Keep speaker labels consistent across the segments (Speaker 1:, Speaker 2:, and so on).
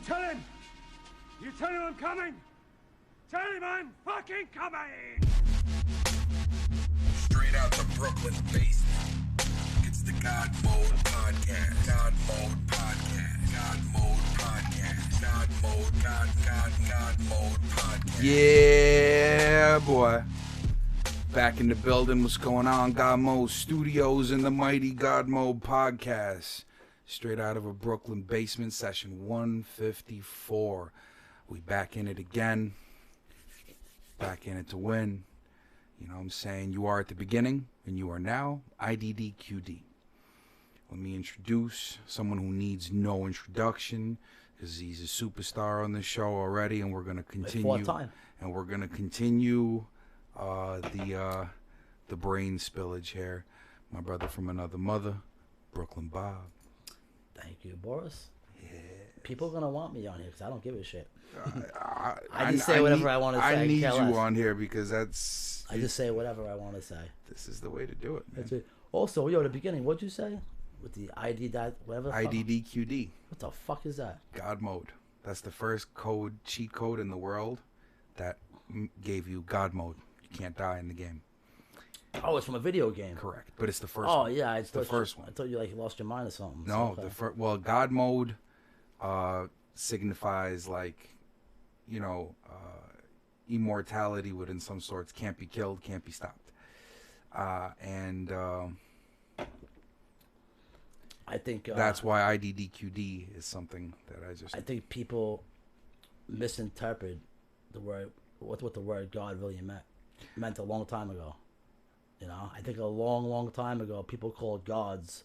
Speaker 1: Tell him! You tell him I'm coming! Tell him I'm fucking coming!
Speaker 2: Straight out the Brooklyn basement. It's the GodMode Podcast. GodMode Podcast. GodMode Podcast. GodMode Podcast.
Speaker 3: Yeah, boy. Back in the building. What's going on? GodMode Studios and the mighty GodMode Podcast. Straight out of a Brooklyn basement, session 154. We back in it again. Back in it to win. You know what I'm saying? You are at the beginning, and you are now IDDQD. Let me introduce someone who needs no introduction, because he's a superstar on the show already, and we're going to continue. And we're going to continue the brain spillage here. My brother from another mother, Brooklyn Bob.
Speaker 4: Thank you, Boris.
Speaker 3: Yeah.
Speaker 4: People are going to want me on here because I don't give a shit.
Speaker 3: I
Speaker 4: just say whatever I want to say.
Speaker 3: I need you
Speaker 4: less.
Speaker 3: on here because that's...
Speaker 4: I just say whatever I want to say.
Speaker 3: This is the way to do it, man.
Speaker 4: That's it. Also, at the beginning, what'd you say? With the ID dot whatever?
Speaker 3: IDDQD.
Speaker 4: What the fuck is that?
Speaker 3: GodMode. That's the first cheat code in the world that gave you GodMode. You can't die in the game.
Speaker 4: Oh, it's from a video game.
Speaker 3: Correct, but it's the first.
Speaker 4: Oh
Speaker 3: one.
Speaker 4: yeah, it's
Speaker 3: the first one.
Speaker 4: I thought you lost your mind or something.
Speaker 3: No,
Speaker 4: so, okay.
Speaker 3: God mode signifies immortality within some sorts. Can't be killed, can't be stopped. I think that's why IDDQD is something that I
Speaker 4: think people misinterpret the word what the word God really meant a long time ago. You know, I think a long time ago, people called gods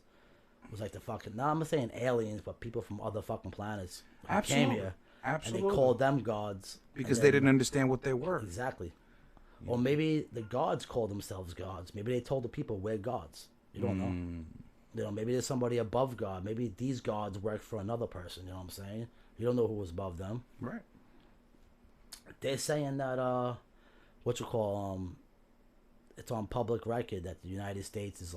Speaker 4: was like the fucking. Now I'm not saying aliens, but people from other fucking planets came here, and they called them gods
Speaker 3: because they didn't understand what they were.
Speaker 4: Exactly. Yeah. Or maybe the gods called themselves gods. Maybe they told the people we're gods. You don't know. You know, maybe there's somebody above God. Maybe these gods work for another person. You know what I'm saying? You don't know who was above them.
Speaker 3: Right.
Speaker 4: They're saying that it's on public record that the United States is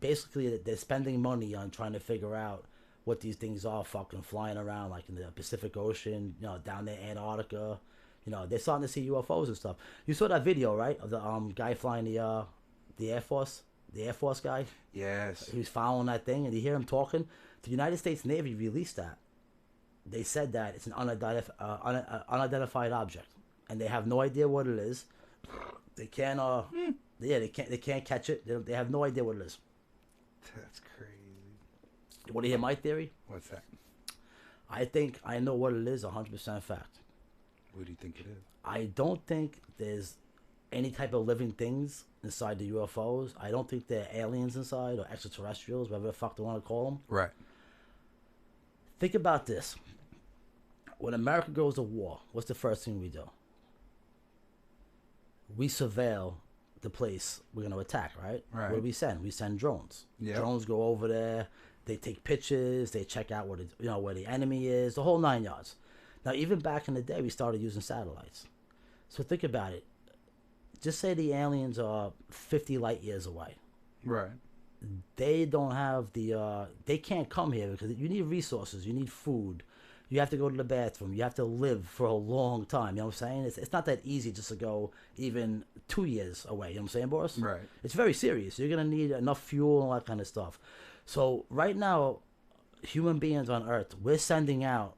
Speaker 4: basically they're spending money on trying to figure out what these things are fucking flying around like in the Pacific Ocean, you know, down there Antarctica. You know, they're starting to see UFOs and stuff. You saw that video, right, of the guy flying the Air Force guy?
Speaker 3: Yes.
Speaker 4: He was following that thing, and you hear him talking. The United States Navy released that. They said that it's an unidentified object, and they have no idea what it is. They can't. They can't catch it. They have no idea what it is.
Speaker 3: That's crazy.
Speaker 4: You want to hear my theory?
Speaker 3: What's that?
Speaker 4: I think I know what it is. 100% fact.
Speaker 3: What do you think it is?
Speaker 4: I don't think there's any type of living things inside the UFOs. I don't think they're aliens inside or extraterrestrials, whatever the fuck they want to call them.
Speaker 3: Right.
Speaker 4: Think about this. When America goes to war, what's the first thing we do? We surveil the place we're going to attack, right?
Speaker 3: Right.
Speaker 4: What do we send? We send drones.
Speaker 3: Yep.
Speaker 4: Drones go over there. They take pictures. They check out where the enemy is. The whole 9 yards. Now, even back in the day, we started using satellites. So think about it. Just say the aliens are 50 light years away.
Speaker 3: Right.
Speaker 4: They don't have they can't come here because you need resources. You need food. You have to go to the bathroom. You have to live for a long time. You know what I'm saying? It's not that easy just to go even 2 years away. You know what I'm saying, Boris?
Speaker 3: Right.
Speaker 4: It's very serious. You're going to need enough fuel and all that kind of stuff. So right now, human beings on Earth, we're sending out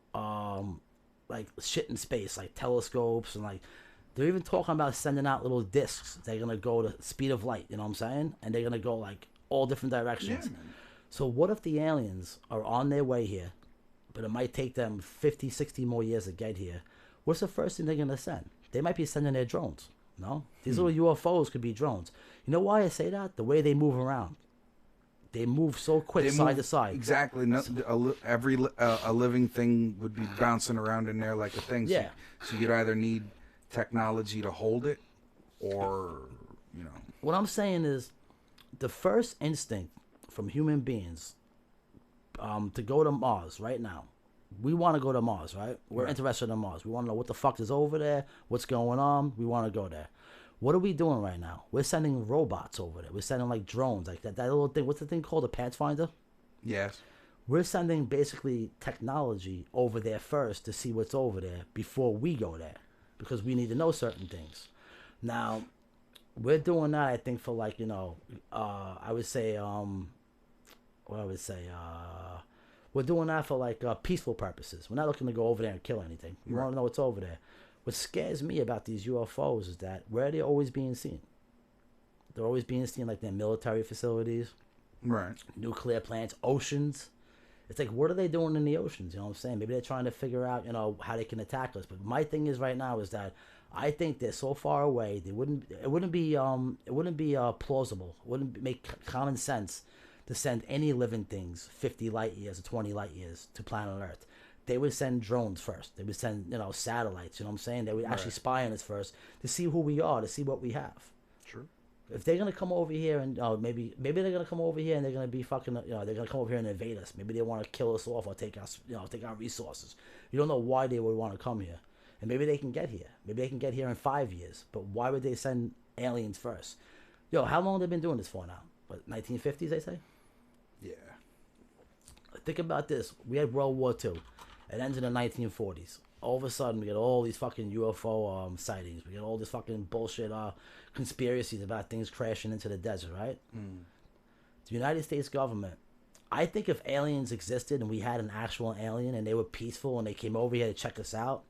Speaker 4: like shit in space, like telescopes, and like they're even talking about sending out little discs. They're going to go the speed of light. You know what I'm saying? And they're going to go like all different directions.
Speaker 3: Yeah, man.
Speaker 4: So what if the aliens are on their way here? But it might take them 50, 60 more years to get here. What's the first thing they're going to send? They might be sending their drones. No? These little UFOs could be drones. You know why I say that? The way they move around. They move so quick side to side.
Speaker 3: Exactly. A living thing would be bouncing around in there like a thing.
Speaker 4: Yeah.
Speaker 3: So you'd either need technology to hold it or, you know.
Speaker 4: What I'm saying is the first instinct from human beings to go to Mars right now. We want to go to Mars, right? We're interested in Mars. We want to know what the fuck is over there, what's going on. We want to go there. What are we doing right now? We're sending robots over there. We're sending like drones, like that little thing. What's the thing called? A Pathfinder?
Speaker 3: Yes.
Speaker 4: We're sending basically technology over there first to see what's over there before we go there, because we need to know certain things. Now, we're doing that, I think, for like, I would say, we're doing that for like peaceful purposes. We're not looking to go over there and kill anything. We want to know what's over there. What scares me about these UFOs is that where are they always being seen? They're always being seen like their military facilities,
Speaker 3: Right.
Speaker 4: nuclear plants, oceans. It's like, what are they doing in the oceans? You know what I'm saying? Maybe they're trying to figure out, how they can attack us. But my thing is right now is that I think they're so far away. It wouldn't be plausible. It wouldn't make common sense to send any living things 50 light years or 20 light years to planet Earth. They would send drones first. They would send, satellites. You know what I'm saying? They would actually spy on us first to see who we are, to see what we have.
Speaker 3: True.
Speaker 4: If they're gonna come over here and maybe they're gonna come over here and they're gonna be fucking, they're gonna come over here and invade us. Maybe they want to kill us off or take us, take our resources. You don't know why they would want to come here, and maybe they can get here. Maybe they can get here in 5 years. But why would they send aliens first? How long have they been doing this for now? What, 1950s? They say.
Speaker 3: Yeah.
Speaker 4: Think about this. We had World War II. It ends in the 1940s. All of a sudden, we get all these fucking UFO sightings. We get all this fucking bullshit conspiracies about things crashing into the desert, right? The United States government, I think if aliens existed and we had an actual alien and they were peaceful and they came over here to check us out,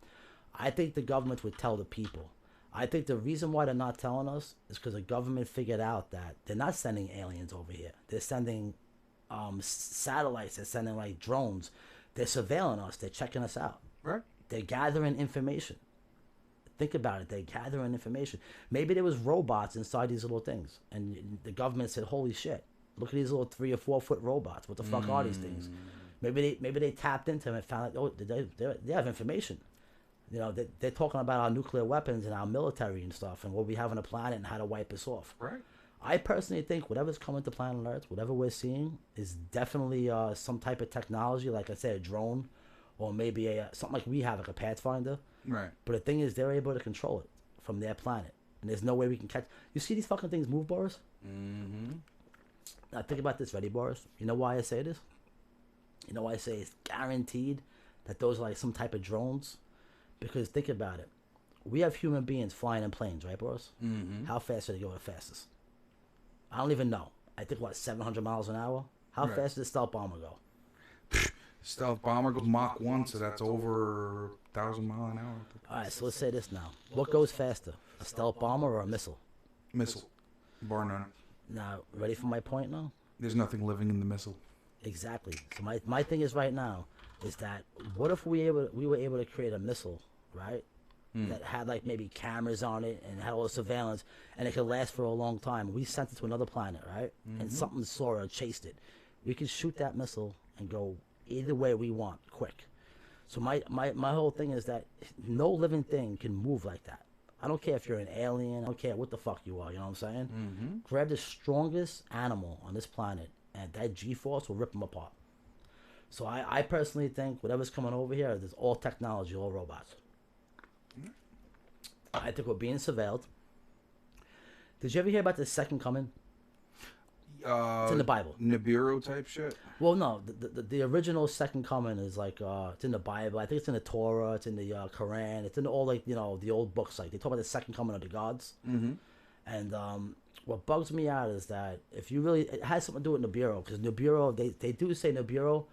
Speaker 4: I think the government would tell the people. I think the reason why they're not telling us is because the government figured out that they're not sending aliens over here. They're sending satellites. They're sending like drones. They're surveilling us. They're checking us out.
Speaker 3: Right.
Speaker 4: They're gathering information. Think about it. They're gathering information. Maybe there was robots inside these little things, and the government said, "Holy shit! Look at these little 3 or 4 foot robots. What the fuck are these things?" Maybe they tapped into them and found out, oh, they have information. They're talking about our nuclear weapons and our military and stuff, and what we have on the planet and how to wipe us off.
Speaker 3: Right.
Speaker 4: I personally think whatever's coming to planet Earth, whatever we're seeing, is definitely some type of technology, like I said, a drone, or maybe something like we have, like a Pathfinder.
Speaker 3: Right.
Speaker 4: But the thing is, they're able to control it from their planet, and there's no way we can catch. You see these fucking things move, Boris?
Speaker 3: Mm-hmm.
Speaker 4: Now think about this, ready, Boris? You know why I say this? You know why I say it's guaranteed that those are like some type of drones? Because think about it. We have human beings flying in planes, right, Boris?
Speaker 3: Mm-hmm.
Speaker 4: How fast do they go the fastest? I don't even know. I think, 700 miles an hour? How fast does a stealth bomber go?
Speaker 3: Stealth bomber goes Mach 1, so that's over 1,000 mile an hour.
Speaker 4: All right, so let's say this now. What goes faster, a stealth bomber or a missile?
Speaker 3: Missile. Bar none.
Speaker 4: Now, ready for my point now?
Speaker 3: There's nothing living in the missile.
Speaker 4: Exactly. So my thing is right now is that what if we were able to create a missile, right? That had like maybe cameras on it and had all the surveillance, and it could last for a long time. We sent it to another planet, right? And something saw it or chased it. We could shoot that missile and go either way we want, quick. So my whole thing is that no living thing can move like that. I don't care if you're an alien. I don't care what the fuck you are. You know what I'm saying?
Speaker 3: Mm-hmm.
Speaker 4: Grab the strongest animal on this planet, and that G-force will rip them apart. So I personally think whatever's coming over here is all technology, all robots. I think we're being surveilled. Did you ever hear about the second coming? It's in the Bible.
Speaker 3: Nibiru type shit?
Speaker 4: Well, no. The original second coming is like, it's in the Bible. I think it's in the Torah. It's in the Quran. It's in all, like, the old books. Like, they talk about the second coming of the gods.
Speaker 3: Mm-hmm.
Speaker 4: And what bugs me out is that if you really... It has something to do with Nibiru. Because Nibiru, they do say Nibiru,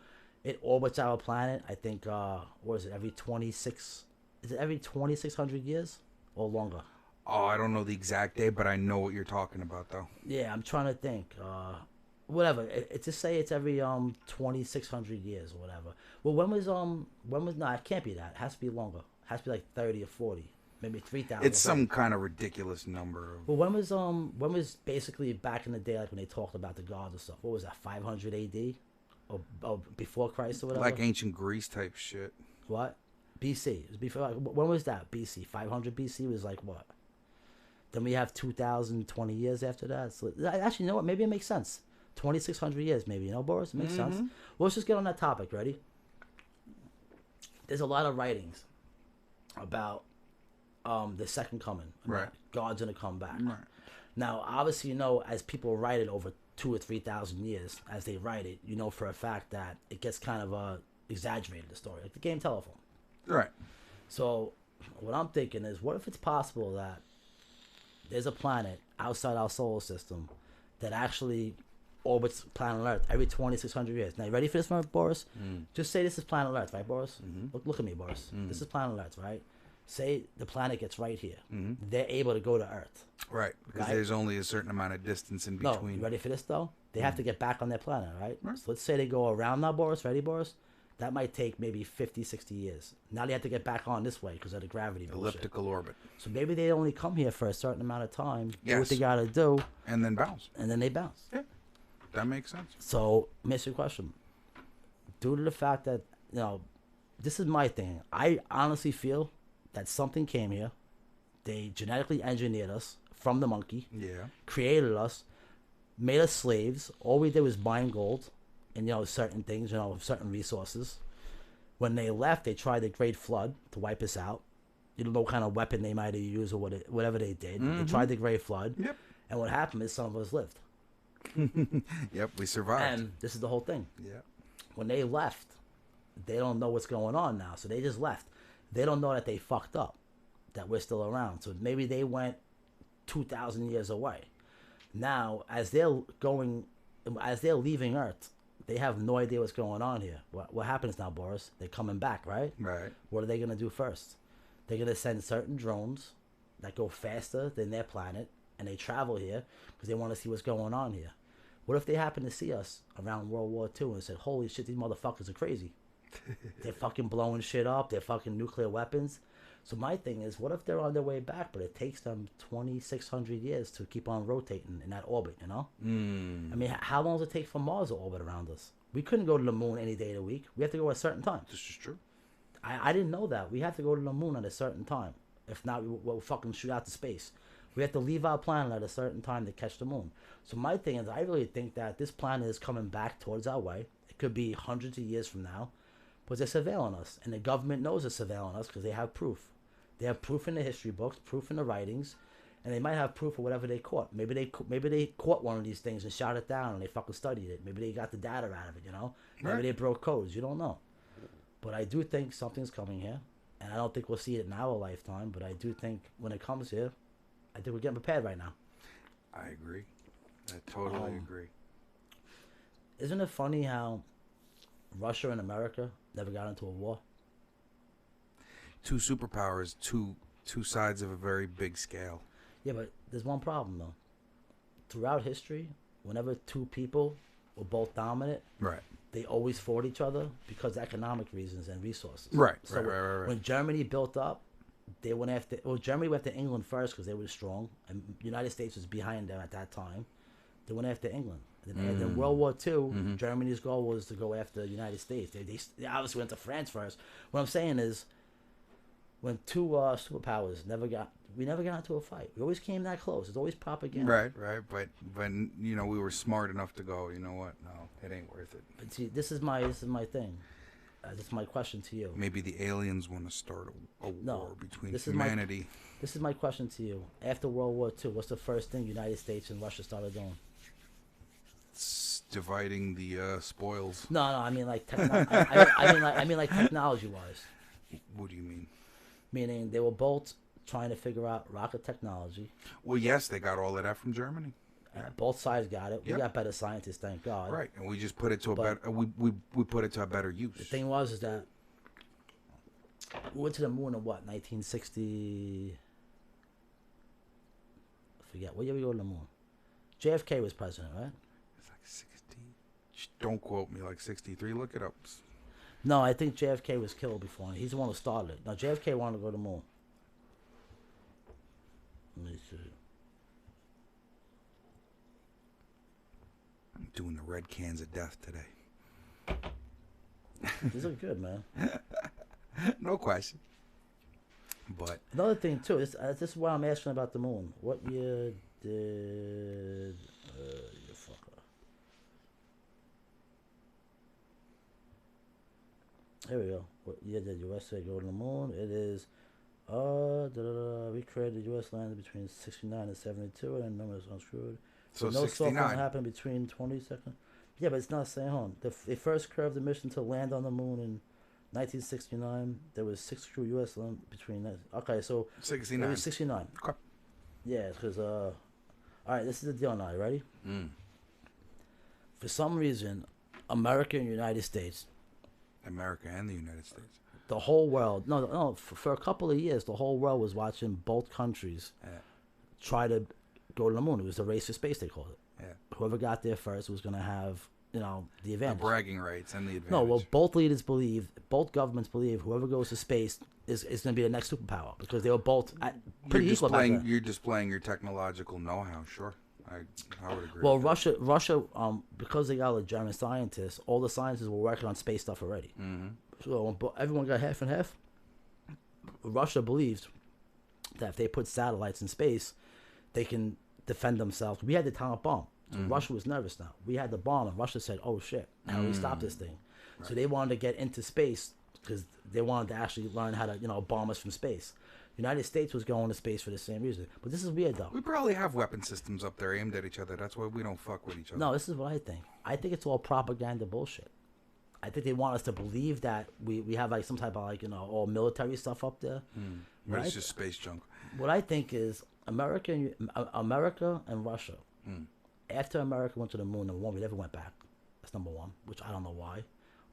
Speaker 4: it orbits our planet, I think, what is it, every 26... Is it every 2,600 years? Or longer?
Speaker 3: Oh, I don't know the exact day, but I know what you're talking about, though.
Speaker 4: Yeah, I'm trying to think. Whatever. It just say it's every 2,600 years or whatever. Well, when was no, it can't be that. It has to be longer. It has to be like 30 or 40, maybe 3,000.
Speaker 3: It's some kind of ridiculous number.
Speaker 4: Well, when was basically back in the day, like when they talked about the gods and stuff? What was that? 500 AD, or before Christ or whatever?
Speaker 3: Like ancient Greece type shit.
Speaker 4: What? BC. It was before. When was that? BC. 500 BC was like what? Then we have 2,020 years after that. So actually, you know what? Maybe it makes sense. 2,600 years, maybe. Boris? It makes sense. Well, let's just get on that topic. Ready? There's a lot of writings about the second coming.
Speaker 3: Right.
Speaker 4: God's gonna come back.
Speaker 3: Right.
Speaker 4: Now, obviously, as people write it over 2 or 3,000 years as they write it, you know for a fact that it gets kind of exaggerated, the story, like the game Telephone.
Speaker 3: Right.
Speaker 4: So what I'm thinking is, what if it's possible that there's a planet outside our solar system that actually orbits planet Earth every 2,600 years? Now, you ready for this one, Boris? Just say this is planet Earth, right, Boris? Look at me, Boris. This is planet Earth, right? Say the planet gets right here. They're able to go to Earth.
Speaker 3: Right, because
Speaker 4: Right?
Speaker 3: there's only a certain amount of distance in
Speaker 4: No,
Speaker 3: between.
Speaker 4: you ready for this, though? They have to get back on their planet, right?
Speaker 3: Right.
Speaker 4: So let's say they go around now, Boris. Ready, Boris? That might take maybe 50, 60 years. Now they have to get back on this way because of the gravity bullshit.
Speaker 3: Elliptical orbit.
Speaker 4: So maybe they only come here for a certain amount of time, do what
Speaker 3: Yes.
Speaker 4: they got to do,
Speaker 3: And then bounce.
Speaker 4: and then they bounce.
Speaker 3: Yeah. That makes sense.
Speaker 4: So, let me ask you a question. Due to the fact that, you know, this is my thing. I honestly feel that something came here. They genetically engineered us from the monkey,
Speaker 3: Yeah.
Speaker 4: created us, made us slaves. All we did was mine gold and, you know, certain things, you know, certain resources. When they left, they tried the Great Flood to wipe us out. You don't know what kind of weapon they might have used or whatever they did. They tried the Great Flood.
Speaker 3: Yep.
Speaker 4: And what happened is some of us lived.
Speaker 3: Yep, we survived.
Speaker 4: And this is the whole thing.
Speaker 3: Yeah.
Speaker 4: When they left, they don't know what's going on now. So they just left. They don't know that they fucked up, that we're still around. So maybe they went 2,000 years away. Now, as they're leaving Earth, they have no idea what's going on here. What happens now, Boris? They're coming back, right?
Speaker 3: Right.
Speaker 4: What are they going to do first? They're going to send certain drones that go faster than their planet, and they travel here because they want to see what's going on here. What if they happen to see us around World War II and said, holy shit, these motherfuckers are crazy. They're fucking blowing shit up. They're fucking nuclear weapons. So my thing is, what if they're on their way back, but it takes them 2,600 years to keep on rotating in that orbit, you know? I mean, how long does it take for Mars to orbit around us? We couldn't go to the moon any day of the week. We have to go at a certain time.
Speaker 3: This is true.
Speaker 4: I didn't know that. We have to go to the moon at a certain time. If not, we'll fucking shoot out to space. We have to leave our planet at a certain time to catch the moon. So my thing is, I really think that this planet is coming back towards our way. It could be hundreds of years from now. But they're surveilling us. And the government knows they're surveilling us because they have proof. They have proof in the history books, proof in the writings, and they might have proof of whatever they caught. Maybe they caught one of these things and shot it down and they fucking studied it. Maybe they got the data out of it, you know? Maybe
Speaker 3: Right.
Speaker 4: they broke codes. You don't know. But I do think something's coming here. And I don't think we'll see it in our lifetime. But I do think when it comes here, I think we're getting prepared right now.
Speaker 3: I agree. I totally agree.
Speaker 4: Isn't it funny how Russia and America never got into a war?
Speaker 3: Two superpowers, two sides of a very big scale.
Speaker 4: Yeah, but there's one problem, though. Throughout history, whenever two people were both dominant,
Speaker 3: Right.
Speaker 4: they always fought each other because of economic reasons and resources.
Speaker 3: Right,
Speaker 4: So
Speaker 3: right.
Speaker 4: when Germany built up, they went after. Well, Germany went to England first because they were strong, and the United States was behind them at that time. They went after England. And then World War II, Germany's goal was to go after the United States. They obviously went to France first. What I'm saying is, when two superpowers never got into a fight. We always came that close. It's always propaganda.
Speaker 3: Right. But you know, we were smart enough to go, you know what? No, it ain't worth it.
Speaker 4: But see, this is my thing. This is my question to you.
Speaker 3: Maybe the aliens want to start a war between
Speaker 4: this is
Speaker 3: humanity.
Speaker 4: This is my question to you. After World War II, what's the first thing United States and Russia started doing?
Speaker 3: It's dividing the spoils.
Speaker 4: No, I mean like I mean like technology wise.
Speaker 3: What do you mean?
Speaker 4: Meaning they were both trying to figure out rocket technology.
Speaker 3: Well, yes, they got all of that from Germany.
Speaker 4: Both sides got it. We
Speaker 3: Yep.
Speaker 4: got better scientists, thank God.
Speaker 3: Right, and we just put it to
Speaker 4: But-
Speaker 3: a better. We put it to a better use.
Speaker 4: The thing was is that we went to the moon in what, 1960? I forget. What year we go to the moon? JFK was president, right?
Speaker 3: It's like 60. Don't quote me, like 63. Look it up.
Speaker 4: No, I think JFK was killed before. He's the one who started it. Now, JFK wanted to go to the moon. Let me see.
Speaker 3: I'm doing the red cans of death today.
Speaker 4: These are good, man.
Speaker 3: No question. But
Speaker 4: Another thing, too, this is why I'm asking about the moon. What year did... you fucker. Here we go. What year did USA go to the moon? It is... we created the U.S. landed between 69 and 72, and numbers unscrewed.
Speaker 3: So
Speaker 4: no soft landing
Speaker 3: 69.
Speaker 4: happened between 22nd. Yeah, but it's not saying, hold on. They first curved the mission to land on the moon in 1969. There was 6 crew U.S. between that. Okay, so
Speaker 3: 69.
Speaker 4: it was 69.
Speaker 3: Okay.
Speaker 4: Yeah, because all right, this is the deal now. You ready?
Speaker 3: Mm.
Speaker 4: For some reason, America and United States,
Speaker 3: America and the United States.
Speaker 4: the whole world. No. For a couple of years, the whole world was watching both countries
Speaker 3: Yeah.
Speaker 4: try to go to the moon. It was the race to space, they called it.
Speaker 3: Yeah.
Speaker 4: Whoever got there first was going to have, the
Speaker 3: The
Speaker 4: advantage.
Speaker 3: bragging rights and the advantage.
Speaker 4: No, well, both leaders believe, both governments believe, whoever goes to space is going to be the next superpower because they were both pretty equal back then.
Speaker 3: You're displaying your technological know-how. Sure, I would agree.
Speaker 4: Well,
Speaker 3: with that.
Speaker 4: Russia, because they got a German scientists, all the scientists were working on space stuff already.
Speaker 3: Mm-hmm.
Speaker 4: So everyone got half and half. Russia believed that if they put satellites in space, they can defend themselves. We had the atomic bomb. So Russia was nervous now. We had the bomb, and Russia said, "Oh shit, how do we stop this thing?" Right. So they wanted to get into space because they wanted to actually learn how to, bomb us from space. United States was going to space for the same reason. But this is weird, though.
Speaker 3: We probably have weapon systems up there aimed at each other. That's why we don't fuck with each other.
Speaker 4: No, this is what I think. I think it's all propaganda bullshit. I think they want us to believe that we have like some type of all military stuff up there.
Speaker 3: But
Speaker 4: Right?
Speaker 3: it's just space junk.
Speaker 4: What I think is America and Russia. After America went to the moon, number one, we never went back. That's number one, which I don't know why.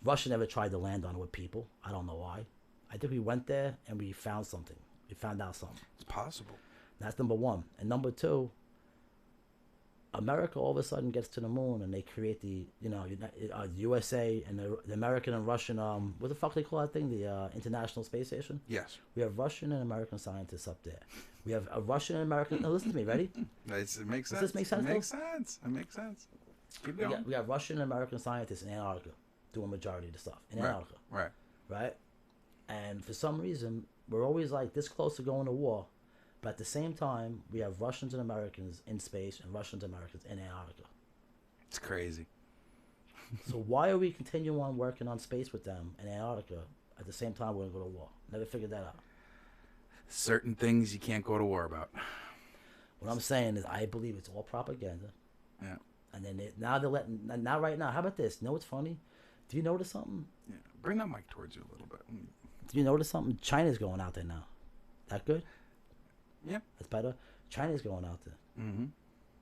Speaker 4: Russia never tried to land on it with people. I don't know why. I think we went there and we found something. We found out something.
Speaker 3: It's possible.
Speaker 4: That's number one. And number two, America all of a sudden gets to the moon and they create the, USA and the American and Russian, what the fuck they call that thing? The International Space Station?
Speaker 3: Yes.
Speaker 4: We have Russian and American scientists up there. We have a Russian and American. No, listen to me. Ready?
Speaker 3: It makes sense.
Speaker 4: Does this make sense?
Speaker 3: It makes sense. It makes sense. Keep going.
Speaker 4: We got Russian and American scientists in Antarctica doing majority of the stuff in Antarctica.
Speaker 3: Right.
Speaker 4: Right? And for some reason, we're always like this close to going to war. But at the same time, we have Russians and Americans in space and Russians and Americans in Antarctica.
Speaker 3: It's crazy.
Speaker 4: So why are we continuing on working on space with them in Antarctica at the same time we're going to go to war? Never figured that out.
Speaker 3: Certain things you can't go to war about.
Speaker 4: What I'm saying is I believe it's all propaganda.
Speaker 3: Yeah.
Speaker 4: And then now they're letting, now right now, how about this? You know what's funny? Do you notice something?
Speaker 3: Yeah. Bring that mic towards you a little bit.
Speaker 4: Do you notice something? China's going out there now. That good?
Speaker 3: Yeah.
Speaker 4: That's better. China's going out there.
Speaker 3: Mm-hmm.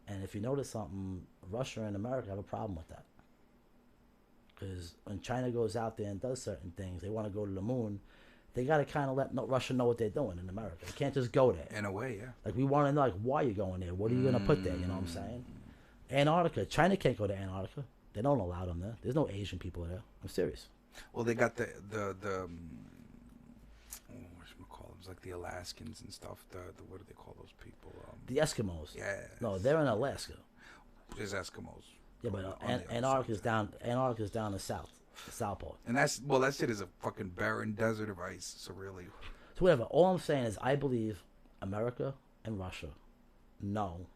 Speaker 4: And if you notice something, Russia and America have a problem with that. Because when China goes out there and does certain things, they want to go to the moon, they got to kind of let Russia know what they're doing in America. They can't just go there.
Speaker 3: In a way, yeah.
Speaker 4: Like, we want to know, why you're going there. What are you going to put there? You know what I'm saying? Antarctica. China can't go to Antarctica. They don't allow them there. There's no Asian people there. I'm serious.
Speaker 3: Well, they got the whatchamacallem, like the Alaskans and stuff. The what do they call those people?
Speaker 4: The Eskimos.
Speaker 3: Yeah.
Speaker 4: No, they're in Alaska.
Speaker 3: Just Eskimos.
Speaker 4: Yeah, but
Speaker 3: on the other
Speaker 4: Antarctica's
Speaker 3: side.
Speaker 4: down. Antarctica's down the south pole.
Speaker 3: And that shit is a fucking barren desert of ice. So really,
Speaker 4: So whatever. All I'm saying is I believe America and Russia know.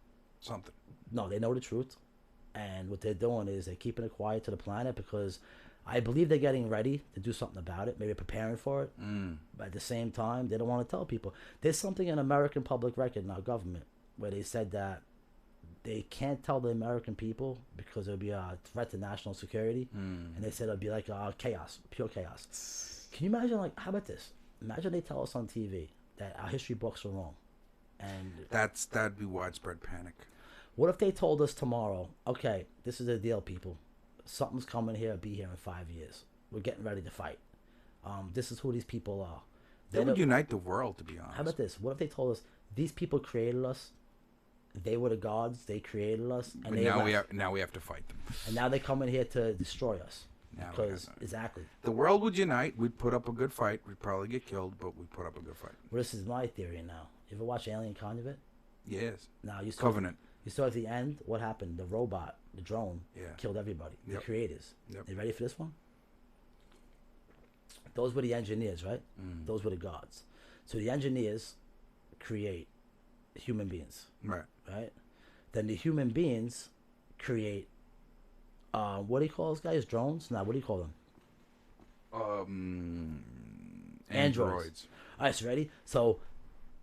Speaker 3: something.
Speaker 4: No, they know the truth. And what they're doing is they're keeping it quiet to the planet because I believe they're getting ready to do something about it, maybe preparing for it. But at the same time, they don't want to tell people. There's something in American public record in our government where they said that they can't tell the American people because it would be a threat to national security. And they said it would be like chaos, pure chaos. Can you imagine, how about this? Imagine they tell us on TV that our history books are wrong. And
Speaker 3: That'd be widespread panic.
Speaker 4: what if they told us tomorrow, okay, this is the deal, people. Something's coming here, be here in 5 years. We're getting ready to fight. This is who these people are.
Speaker 3: They would unite the world, to be honest.
Speaker 4: How about this? What if they told us these people created us? They were the gods. They created us, and
Speaker 3: But now we have to fight them.
Speaker 4: and now they're coming here to destroy us.
Speaker 3: Now we
Speaker 4: Because
Speaker 3: have to-
Speaker 4: exactly.
Speaker 3: The world would unite. We'd put up a good fight. We'd probably get killed, but we'd put up a good fight.
Speaker 4: Well, this is my theory now. You ever watch Alien Convict?
Speaker 3: Yes.
Speaker 4: Now you saw
Speaker 3: Covenant.
Speaker 4: You saw at the end what happened. The robot, the drone,
Speaker 3: Yeah.
Speaker 4: killed everybody. The
Speaker 3: Yep.
Speaker 4: creators.
Speaker 3: Yep.
Speaker 4: You ready for this one? Those were the engineers, right? Those were the gods. So the engineers create human beings,
Speaker 3: Right.
Speaker 4: right? Then the human beings create, what do you call those guys? Drones? Now, what do you call them? Androids. All right, so ready? So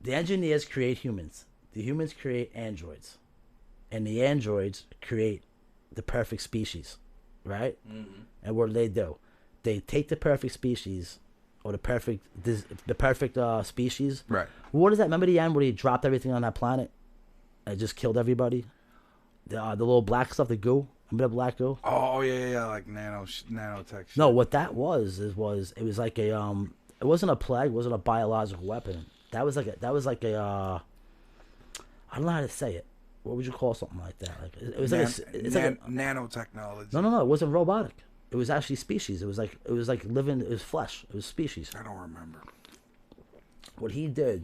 Speaker 4: the engineers create humans. The humans create androids. and the androids create the perfect species, right? Mm-hmm. And what do? They take the perfect species, or the perfect species.
Speaker 3: Right.
Speaker 4: What is that? Remember the end where he dropped everything on that planet and just killed everybody? The little black stuff, the goo. Remember the black goo?
Speaker 3: Oh yeah, like nanotech. Shit.
Speaker 4: No, what that was it was like a it wasn't a plague, it wasn't a biological weapon. That was like a I don't know how to say it. What would you call something like that? Like it was
Speaker 3: nanotechnology.
Speaker 4: No, it wasn't robotic. It was actually species. It was like living. It was flesh. It was species.
Speaker 3: I don't remember.
Speaker 4: What he did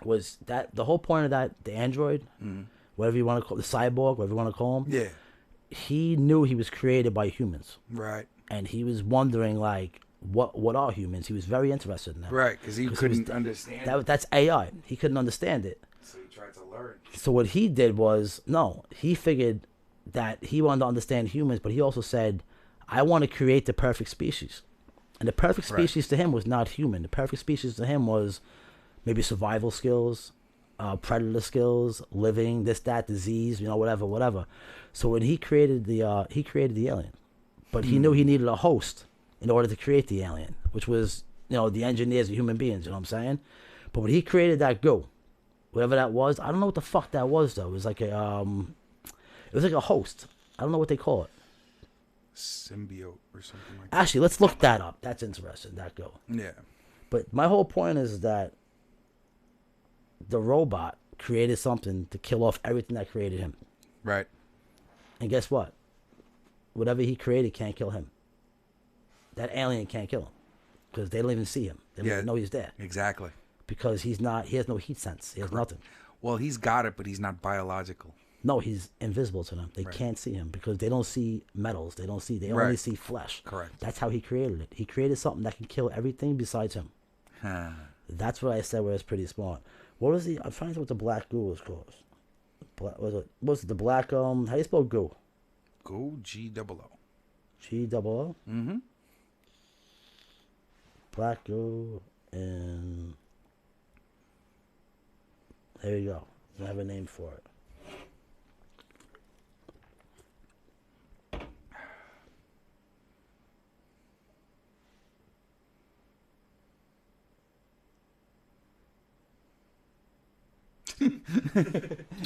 Speaker 4: was that the whole point of that, the android, whatever you want to call the cyborg, whatever you want to call him.
Speaker 3: Yeah.
Speaker 4: He knew he was created by humans.
Speaker 3: Right.
Speaker 4: And he was wondering like, what are humans? He was very interested in that.
Speaker 3: Right, because he couldn't understand it.
Speaker 4: That's AI. He couldn't understand it.
Speaker 3: So he tried to learn.
Speaker 4: So what he did was, he figured that he wanted to understand humans, but he also said, I want to create the perfect species. And the perfect species to him was not human. The perfect species to him was maybe survival skills, predator skills, living, this, that, disease, whatever. So when he created the alien, but he knew he needed a host in order to create the alien, which was, the engineers, the human beings, you know what I'm saying? But when he created that goo, whatever that was, I don't know what the fuck that was though. It was like a host. I don't know what they call it.
Speaker 3: Symbiote or something like that.
Speaker 4: Actually, let's look that up. That's interesting, that goo.
Speaker 3: Yeah.
Speaker 4: But my whole point is that the robot created something to kill off everything that created him.
Speaker 3: Right.
Speaker 4: And guess what? Whatever he created can't kill him. That alien can't kill him. Because they don't even see him. They don't even know he's there.
Speaker 3: Exactly.
Speaker 4: Because he has no heat sense. He has nothing.
Speaker 3: Well, he's got it, but he's not biological.
Speaker 4: No, he's invisible to them. They can't see him because they don't see metals. They only see flesh.
Speaker 3: Correct.
Speaker 4: That's how he created it. He created something that can kill everything besides him. That's what I said where it's pretty smart. What was I'm trying to think what the black goo was called. Was it the black, how do you spell goo?
Speaker 3: Goo, G-O-O.
Speaker 4: G-O-O?
Speaker 3: Mm-hmm.
Speaker 4: Black goo, and there you go. I have a name for it.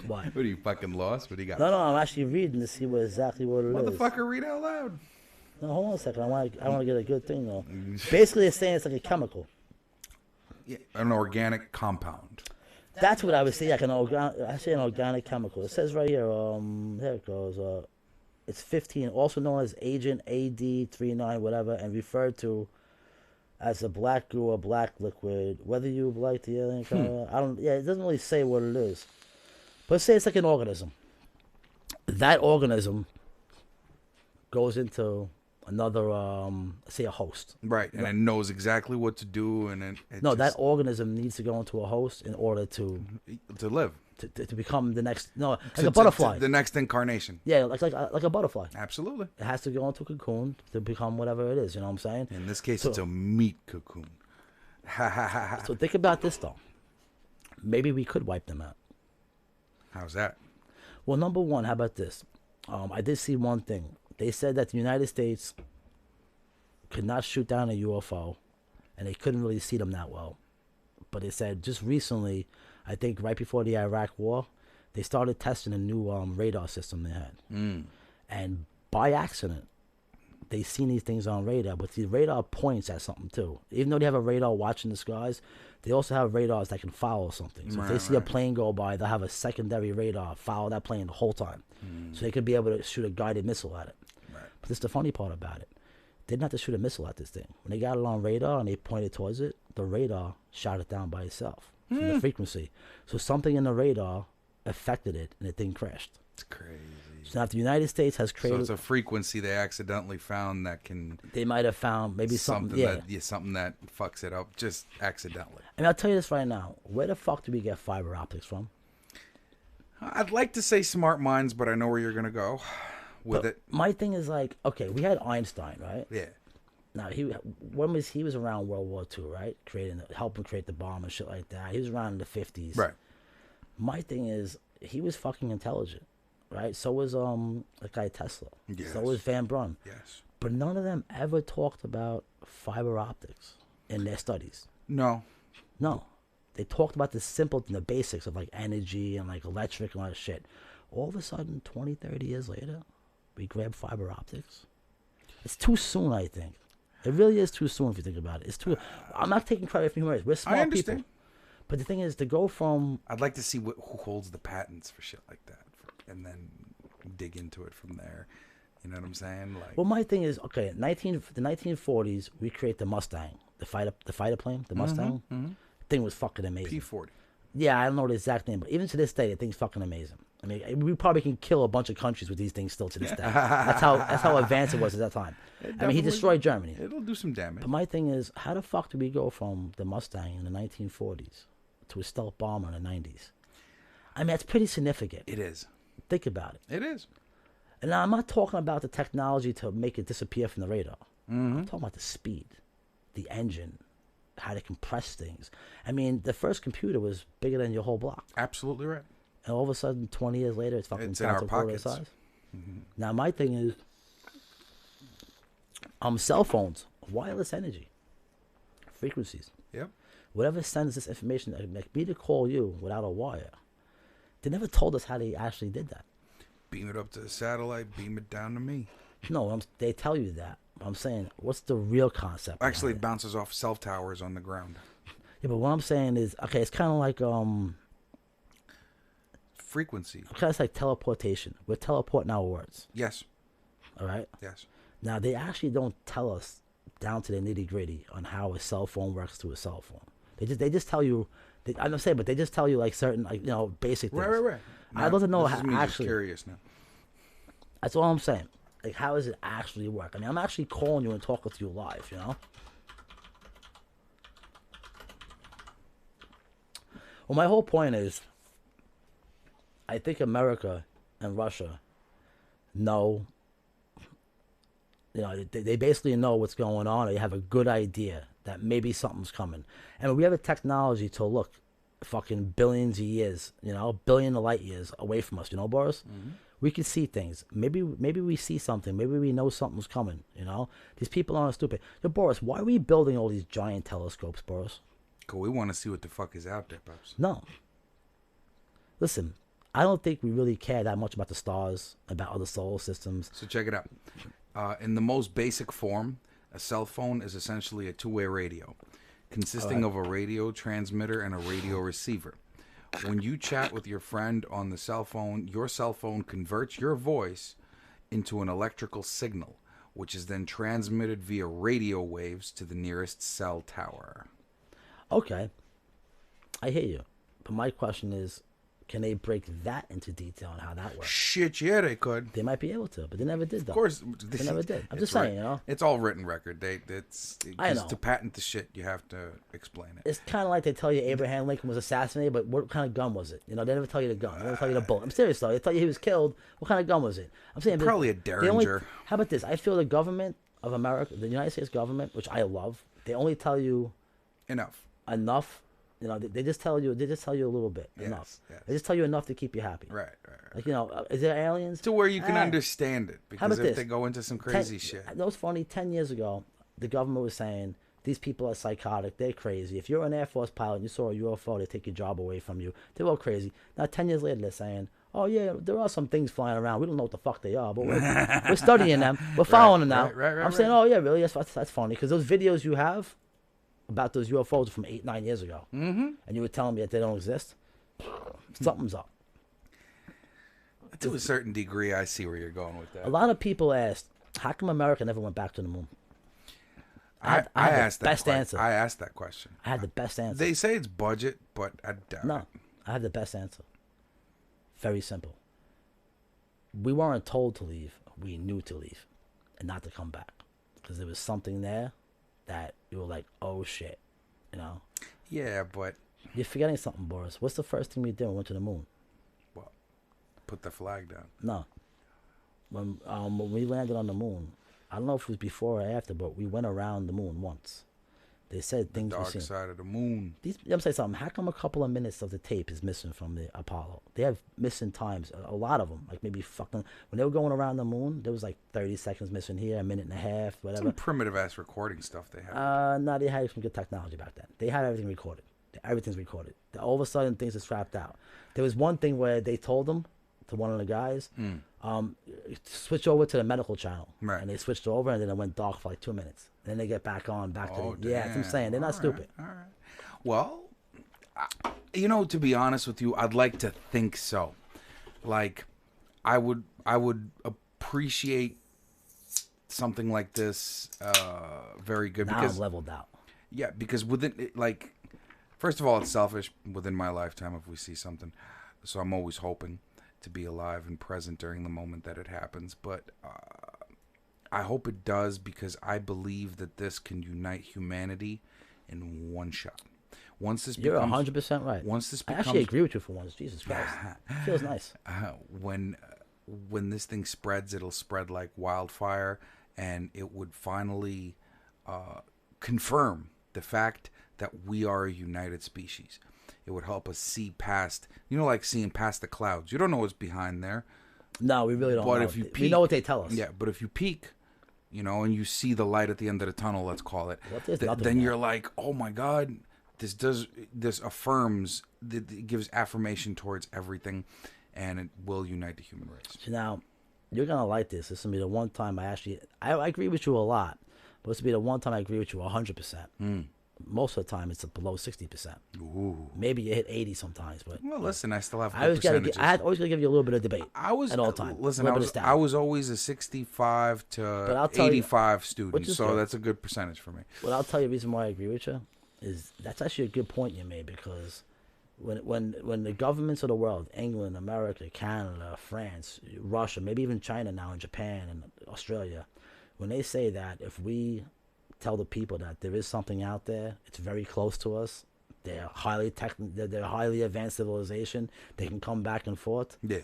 Speaker 4: Why?
Speaker 3: What are you fucking lost? What do you got?
Speaker 4: No, I'm actually reading to see exactly what it is.
Speaker 3: Motherfucker, read out loud.
Speaker 4: No, hold on a second. I want to get a good thing though. Basically, it's saying it's like a chemical.
Speaker 3: Yeah, an organic compound.
Speaker 4: That's what I would say. Like an organic chemical. It says right here. There it goes. It's 15, also known as Agent AD39, whatever, and referred to as a black goo or black liquid. Whether you like the alien color, it doesn't really say what it is. But say it's like an organism. That organism goes into another, say a host.
Speaker 3: Right, and it knows exactly what to do, and
Speaker 4: that organism needs to go into a host in order to
Speaker 3: live.
Speaker 4: To become the next, like a butterfly.
Speaker 3: The next incarnation.
Speaker 4: Yeah, like a butterfly.
Speaker 3: Absolutely.
Speaker 4: It has to go into a cocoon to become whatever it is, you know what I'm saying?
Speaker 3: In this case, it's a meat cocoon.
Speaker 4: So think about this, though. Maybe we could wipe them out.
Speaker 3: How's that?
Speaker 4: Well, number one, how about this? I did see one thing. They said that the United States could not shoot down a UFO, and they couldn't really see them that well. But they said just recently, I think right before the Iraq War, they started testing a new radar system they had. And by accident, they seen these things on radar, but the radar points at something too. Even though they have a radar watching the skies, they also have radars that can follow something. So if they see a plane go by, they'll have a secondary radar follow that plane the whole time. So they could be able to shoot a guided missile at it. Right. But this is the funny part about it. They didn't have to shoot a missile at this thing. When they got it on radar and they pointed towards it, the radar shot it down by itself from the frequency. So something in the radar affected it, and the thing crashed.
Speaker 3: It's crazy.
Speaker 4: So now if the United States has created...
Speaker 3: So it's a frequency they accidentally found that can...
Speaker 4: They might have found maybe something
Speaker 3: that fucks it up, just accidentally.
Speaker 4: And I'll tell you this right now. Where the fuck do we get fiber optics from?
Speaker 3: I'd like to say smart minds, but I know where you're going to go with it.
Speaker 4: My thing is like, okay, we had Einstein, right?
Speaker 3: Yeah.
Speaker 4: Now he was around World War II, right? Helping create the bomb and shit like that. He was around in the 50s.
Speaker 3: Right.
Speaker 4: My thing is, he was fucking intelligent, right? So was that guy Tesla.
Speaker 3: Yes.
Speaker 4: So was Van Braun.
Speaker 3: Yes.
Speaker 4: But none of them ever talked about fiber optics in their studies.
Speaker 3: No.
Speaker 4: No. They talked about the simple, the basics of like energy and like electric and all that shit. All of a sudden, 20, 30 years later, we grab fiber optics. It's too soon, I think. It really is too soon if you think about it. It's too. I'm not taking credit for human rights. We're smart people. But the thing is, to go from...
Speaker 3: I'd like to see who holds the patents for shit like that, and then dig into it from there. You know what I'm saying? Like,
Speaker 4: well, my thing is, okay, the 1940s, we create the Mustang, the fighter plane, the Mustang. Thing was fucking amazing.
Speaker 3: P-40.
Speaker 4: Yeah, I don't know the exact name, but even to this day, the thing's fucking amazing. I mean, we probably can kill a bunch of countries with these things still to this day. That's how advanced it was at that time. I mean, he destroyed Germany.
Speaker 3: It'll do some damage.
Speaker 4: But my thing is, how the fuck do we go from the Mustang in the 1940s to a stealth bomber in the 90s? I mean, that's pretty significant.
Speaker 3: It is.
Speaker 4: Think about it.
Speaker 3: It is.
Speaker 4: And now I'm not talking about the technology to make it disappear from the radar. I'm talking about the speed, the engine, how to compress things. I mean, the first computer was bigger than your whole block.
Speaker 3: Absolutely right.
Speaker 4: And all of a sudden, 20 years later, it's fucking
Speaker 3: It's in our
Speaker 4: a quarter the
Speaker 3: pockets.
Speaker 4: size. Now, my thing is, cell phones, wireless energy, frequencies.
Speaker 3: Yep.
Speaker 4: Whatever sends this information, like me to call you without a wire, they never told us how they actually did that.
Speaker 3: Beam it up to the satellite, beam it down to me.
Speaker 4: No, they tell you that. I'm saying, what's the real concept?
Speaker 3: Actually, it
Speaker 4: behind
Speaker 3: bounces off cell towers on the ground.
Speaker 4: Yeah, but what I'm saying is, okay, it's kind of like
Speaker 3: Frequency.
Speaker 4: kind of like teleportation. We're teleporting our words.
Speaker 3: Yes.
Speaker 4: All right.
Speaker 3: Yes.
Speaker 4: Now they actually don't tell us down to the nitty gritty on how a cell phone works to a cell phone. They just tell you. I'm not saying, but they just tell you like certain basic things.
Speaker 3: Right.
Speaker 4: I'd love to know
Speaker 3: this
Speaker 4: how
Speaker 3: is me
Speaker 4: actually.
Speaker 3: Just curious now.
Speaker 4: That's all I'm saying. Like, how does it actually work? I mean, I'm actually calling you and talking to you live. You know. Well, my whole point is, I think America and Russia know, they basically know what's going on. They have a good idea that maybe something's coming. And we have a technology to look fucking billions of years, billion of light years away from us, Boris? We can see things. Maybe we see something. Maybe we know something's coming, These people aren't stupid. Boris, why are we building all these giant telescopes, Boris?
Speaker 3: Because we want to see what the fuck is out there, Pops.
Speaker 4: No. Listen, I don't think we really care that much about the stars, about other solar systems.
Speaker 3: So check it out. In the most basic form, a cell phone is essentially a two-way radio, consisting of a radio transmitter and a radio receiver. When you chat with your friend on the cell phone, your cell phone converts your voice into an electrical signal, which is then transmitted via radio waves to the nearest cell tower.
Speaker 4: Okay. I hear you. But my question is, can they break that into detail on how that works?
Speaker 3: Shit, yeah, they could.
Speaker 4: They might be able to, but they never did, though.
Speaker 3: Of course.
Speaker 4: They never did. I'm
Speaker 3: It's
Speaker 4: just saying,
Speaker 3: right. It's all written record.
Speaker 4: I know.
Speaker 3: To patent the shit, you have to explain it.
Speaker 4: It's kind of like they tell you Abraham Lincoln was assassinated, but what kind of gun was it? They never tell you the gun. They never tell you the bullet. I'm serious, though. They tell you he was killed. What kind of gun was it? I'm saying
Speaker 3: Probably a Derringer.
Speaker 4: How about this? I feel the government of America, the United States government, which I love, they only tell you
Speaker 3: Enough.
Speaker 4: They just tell you a little bit.
Speaker 3: Yes,
Speaker 4: enough.
Speaker 3: yes.
Speaker 4: They just tell you enough to keep you happy.
Speaker 3: Right.
Speaker 4: Like, is there aliens?
Speaker 3: To where you can understand it.
Speaker 4: How
Speaker 3: Because
Speaker 4: about
Speaker 3: if
Speaker 4: this?
Speaker 3: they go into some crazy shit.
Speaker 4: That was funny. 10 years ago, the government was saying, these people are psychotic. They're crazy. If you're an Air Force pilot and you saw a UFO, they take your job away from you. They're all crazy. Now, 10 years later, they're saying, oh, yeah, there are some things flying around. We don't know what the fuck they are, but we're studying them. We're following them now.
Speaker 3: Right,
Speaker 4: I'm saying, oh, yeah, really? That's funny. Because those videos you have about those UFOs from 8-9 years ago, and you were telling me that they don't exist, something's up.
Speaker 3: To a certain degree, I see where you're going with that.
Speaker 4: A lot of people asked, how come America never went back to the moon?
Speaker 3: I
Speaker 4: had the best answer.
Speaker 3: I asked that question.
Speaker 4: I had the best answer.
Speaker 3: They say it's budget, but I doubt
Speaker 4: No,
Speaker 3: it.
Speaker 4: I had the best answer. Very simple. We weren't told to leave. We knew to leave and not to come back. Because there was something there that you were like, oh, shit.
Speaker 3: Yeah, but...
Speaker 4: You're forgetting something, Boris. What's the first thing we did when we went to the moon?
Speaker 3: What? Put the flag down.
Speaker 4: No. When we landed on the moon, I don't know if it was before or after, but we went around the moon once. They said things were
Speaker 3: Dark
Speaker 4: seen.
Speaker 3: side of the moon.
Speaker 4: Let me say something. How come a couple of minutes of the tape is missing from the Apollo? They have missing times, a lot of them. Like maybe fucking when they were going around the moon, there was like 30 seconds missing here, a minute and a half, whatever.
Speaker 3: Some primitive ass recording stuff they had.
Speaker 4: No, they had some good technology back then. They had everything recorded. Everything's recorded. All of a sudden, things are scrapped out. There was one thing where they told them to one of the guys, switch over to the medical channel,
Speaker 3: Right.
Speaker 4: and they switched over, and then it went dark for like 2 minutes. Then they get back on, back to the, yeah. That's what I'm saying. They're not stupid.
Speaker 3: All right. Well, to be honest with you, I'd like to think so. Like, I would appreciate something like this. Very good.
Speaker 4: Now
Speaker 3: because
Speaker 4: I'm leveled out.
Speaker 3: Yeah, because first of all, it's selfish within my lifetime if we see something. So I'm always hoping to be alive and present during the moment that it happens. But I hope it does, because I believe that this can unite humanity in one shot. Once this
Speaker 4: You're
Speaker 3: becomes,
Speaker 4: 100% right.
Speaker 3: Once this
Speaker 4: I
Speaker 3: becomes,
Speaker 4: actually agree with you for once. Jesus Christ. Feels nice.
Speaker 3: When this thing spreads, it'll spread like wildfire, and it would finally confirm the fact that we are a united species. It would help us see past, like seeing past the clouds. You don't know what's behind there.
Speaker 4: No, we really don't
Speaker 3: But
Speaker 4: know.
Speaker 3: if you
Speaker 4: We know what they tell us.
Speaker 3: Yeah, but if you peek, and you see the light at the end of the tunnel, let's call it,
Speaker 4: What, there's nothing
Speaker 3: then
Speaker 4: there.
Speaker 3: you're like, oh my God, this affirms, it gives affirmation towards everything, and it will unite the human race.
Speaker 4: So now, you're going to like this. This will be the one time I agree with you a lot, but this will be the one time I agree with you 100%. Most of the time, it's below 60%.
Speaker 3: Ooh.
Speaker 4: Maybe you hit 80 sometimes, but
Speaker 3: Well, listen, I still have
Speaker 4: I
Speaker 3: good
Speaker 4: always
Speaker 3: percentages.
Speaker 4: always got to give you a little bit of debate.
Speaker 3: I was
Speaker 4: at all times.
Speaker 3: Listen,
Speaker 4: A
Speaker 3: I
Speaker 4: little bit of
Speaker 3: was,
Speaker 4: stout.
Speaker 3: I was always a 65
Speaker 4: But
Speaker 3: to
Speaker 4: I'll tell you-
Speaker 3: 85
Speaker 4: which
Speaker 3: student,
Speaker 4: is
Speaker 3: so
Speaker 4: good.
Speaker 3: that's a good percentage for me.
Speaker 4: Well, I'll tell you the reason why I agree with you is that's actually a good point you made, because when the governments of the world, England, America, Canada, France, Russia, maybe even China now, and Japan and Australia, when they say that if we tell the people that there is something out there, it's very close to us, they're they're highly advanced civilization, they can come back and forth.
Speaker 3: Yeah.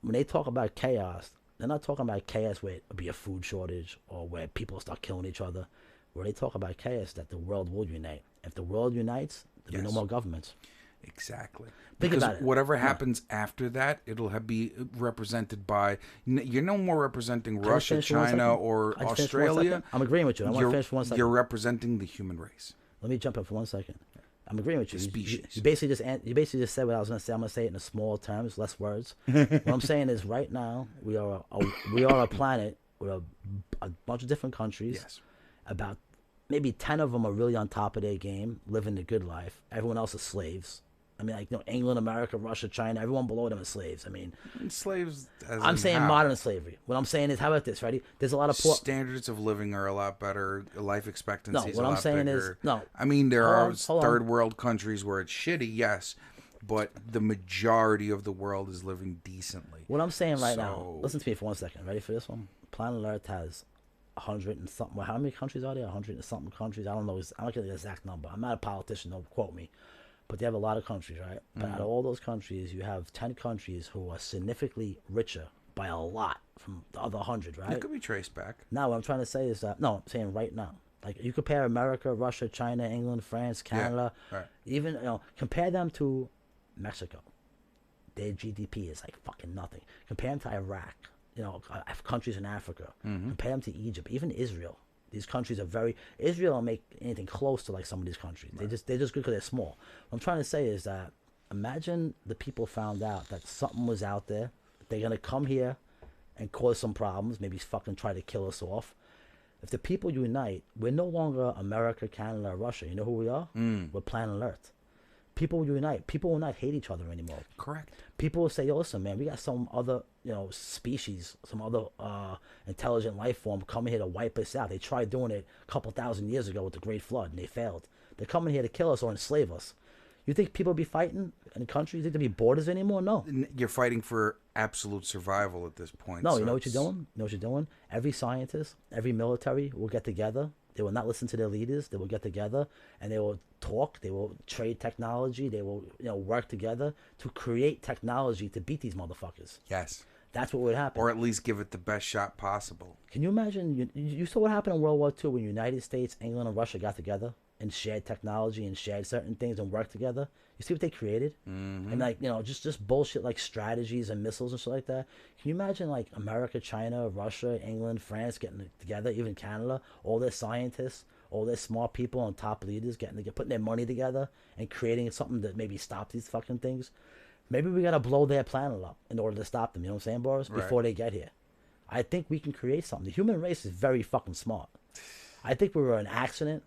Speaker 4: When they talk about chaos, they're not talking about chaos where it'll be a food shortage or where people start killing each other. Where they talk about chaos, that the world will unite. If the world unites, there'll be no more governments.
Speaker 3: Exactly.
Speaker 4: Think
Speaker 3: Because
Speaker 4: about it.
Speaker 3: whatever happens after that, it'll be represented by. You're no more representing Russia,
Speaker 4: finish for 1
Speaker 3: China,
Speaker 4: second?
Speaker 3: or
Speaker 4: I just finish for 1
Speaker 3: Australia.
Speaker 4: second? I'm agreeing with you. I want to finish for 1 second.
Speaker 3: You're representing the human race.
Speaker 4: Let me jump in for 1 second. I'm agreeing with you.
Speaker 3: The species.
Speaker 4: You basically just said what I was going to say. I'm going to say it in small terms, less words. What I'm saying is, right now we are a planet with a bunch of different countries.
Speaker 3: Yes.
Speaker 4: About maybe 10 of them are really on top of their game, living the good life. Everyone else is slaves. I mean, like, England, America, Russia, China, everyone below them is slaves. I mean,
Speaker 3: And slaves.
Speaker 4: I'm saying modern slavery. What I'm saying is, how about this? Ready? There's a lot of poor.
Speaker 3: Standards of living are a lot better. Life expectancy is
Speaker 4: what
Speaker 3: a
Speaker 4: I'm
Speaker 3: lot
Speaker 4: saying
Speaker 3: bigger.
Speaker 4: is- no.
Speaker 3: I mean, there
Speaker 4: Hold
Speaker 3: are
Speaker 4: on, hold on.
Speaker 3: third world countries where it's shitty, yes, but the majority of the world is living decently.
Speaker 4: What I'm saying right now,
Speaker 3: So-
Speaker 4: listen to me for 1 second. Ready for this one? Planet Earth has 100 and something. Well, how many countries are there? 100 and something countries. I don't know. I don't get the exact number. I'm not a politician. Don't quote me. But they have a lot of countries, right? But out of all those countries, you have 10 countries who are significantly richer by a lot from the other 100, right?
Speaker 3: It could be traced back.
Speaker 4: Now, what I'm trying to say is that, no, I'm saying right now. Like, you compare America, Russia, China, England, France, Canada,
Speaker 3: right.
Speaker 4: even, compare them to Mexico. Their GDP is like fucking nothing. Compare them to Iraq, countries in Africa. Compare them to Egypt, even Israel. These countries are Israel don't make anything close to like some of these countries. Right. They're just good because they're small. What I'm trying to say is that imagine the people found out that something was out there. They're going to come here and cause some problems, maybe fucking try to kill us off. If the people unite, we're no longer America, Canada, Russia. You know who we are? We're planet Earth. People unite. People will not hate each other anymore.
Speaker 3: Correct.
Speaker 4: People will say, "Yo, listen, man, we got some other, species, some other intelligent life form coming here to wipe us out. They tried doing it a couple thousand years ago with the Great Flood, and they failed. They're coming here to kill us or enslave us. You think people will be fighting in countries? You think there'll be borders anymore? No.
Speaker 3: You're fighting for absolute survival at this point.
Speaker 4: No,
Speaker 3: so
Speaker 4: you know what you're doing? You know what you're doing? Every scientist, every military will get together. They will not listen to their leaders. They will get together and they will talk. They will trade technology. They will, work together to create technology to beat these motherfuckers.
Speaker 3: Yes.
Speaker 4: That's what would happen.
Speaker 3: Or at least give it the best shot possible.
Speaker 4: Can you imagine? You saw what happened in World War II when United States, England, and Russia got together and shared technology and shared certain things and worked together. You see what they created? And like, you know, just bullshit like strategies and missiles and shit like that. Can you imagine like America, China, Russia, England, France getting together, even Canada, all their scientists, all their smart people and top leaders putting their money together and creating something that maybe stop these fucking things? Maybe we gotta blow their planet up in order to stop them. You know what I'm saying, Boris? Before they get here. I think we can create something. The human race is very fucking smart. I think we were an accident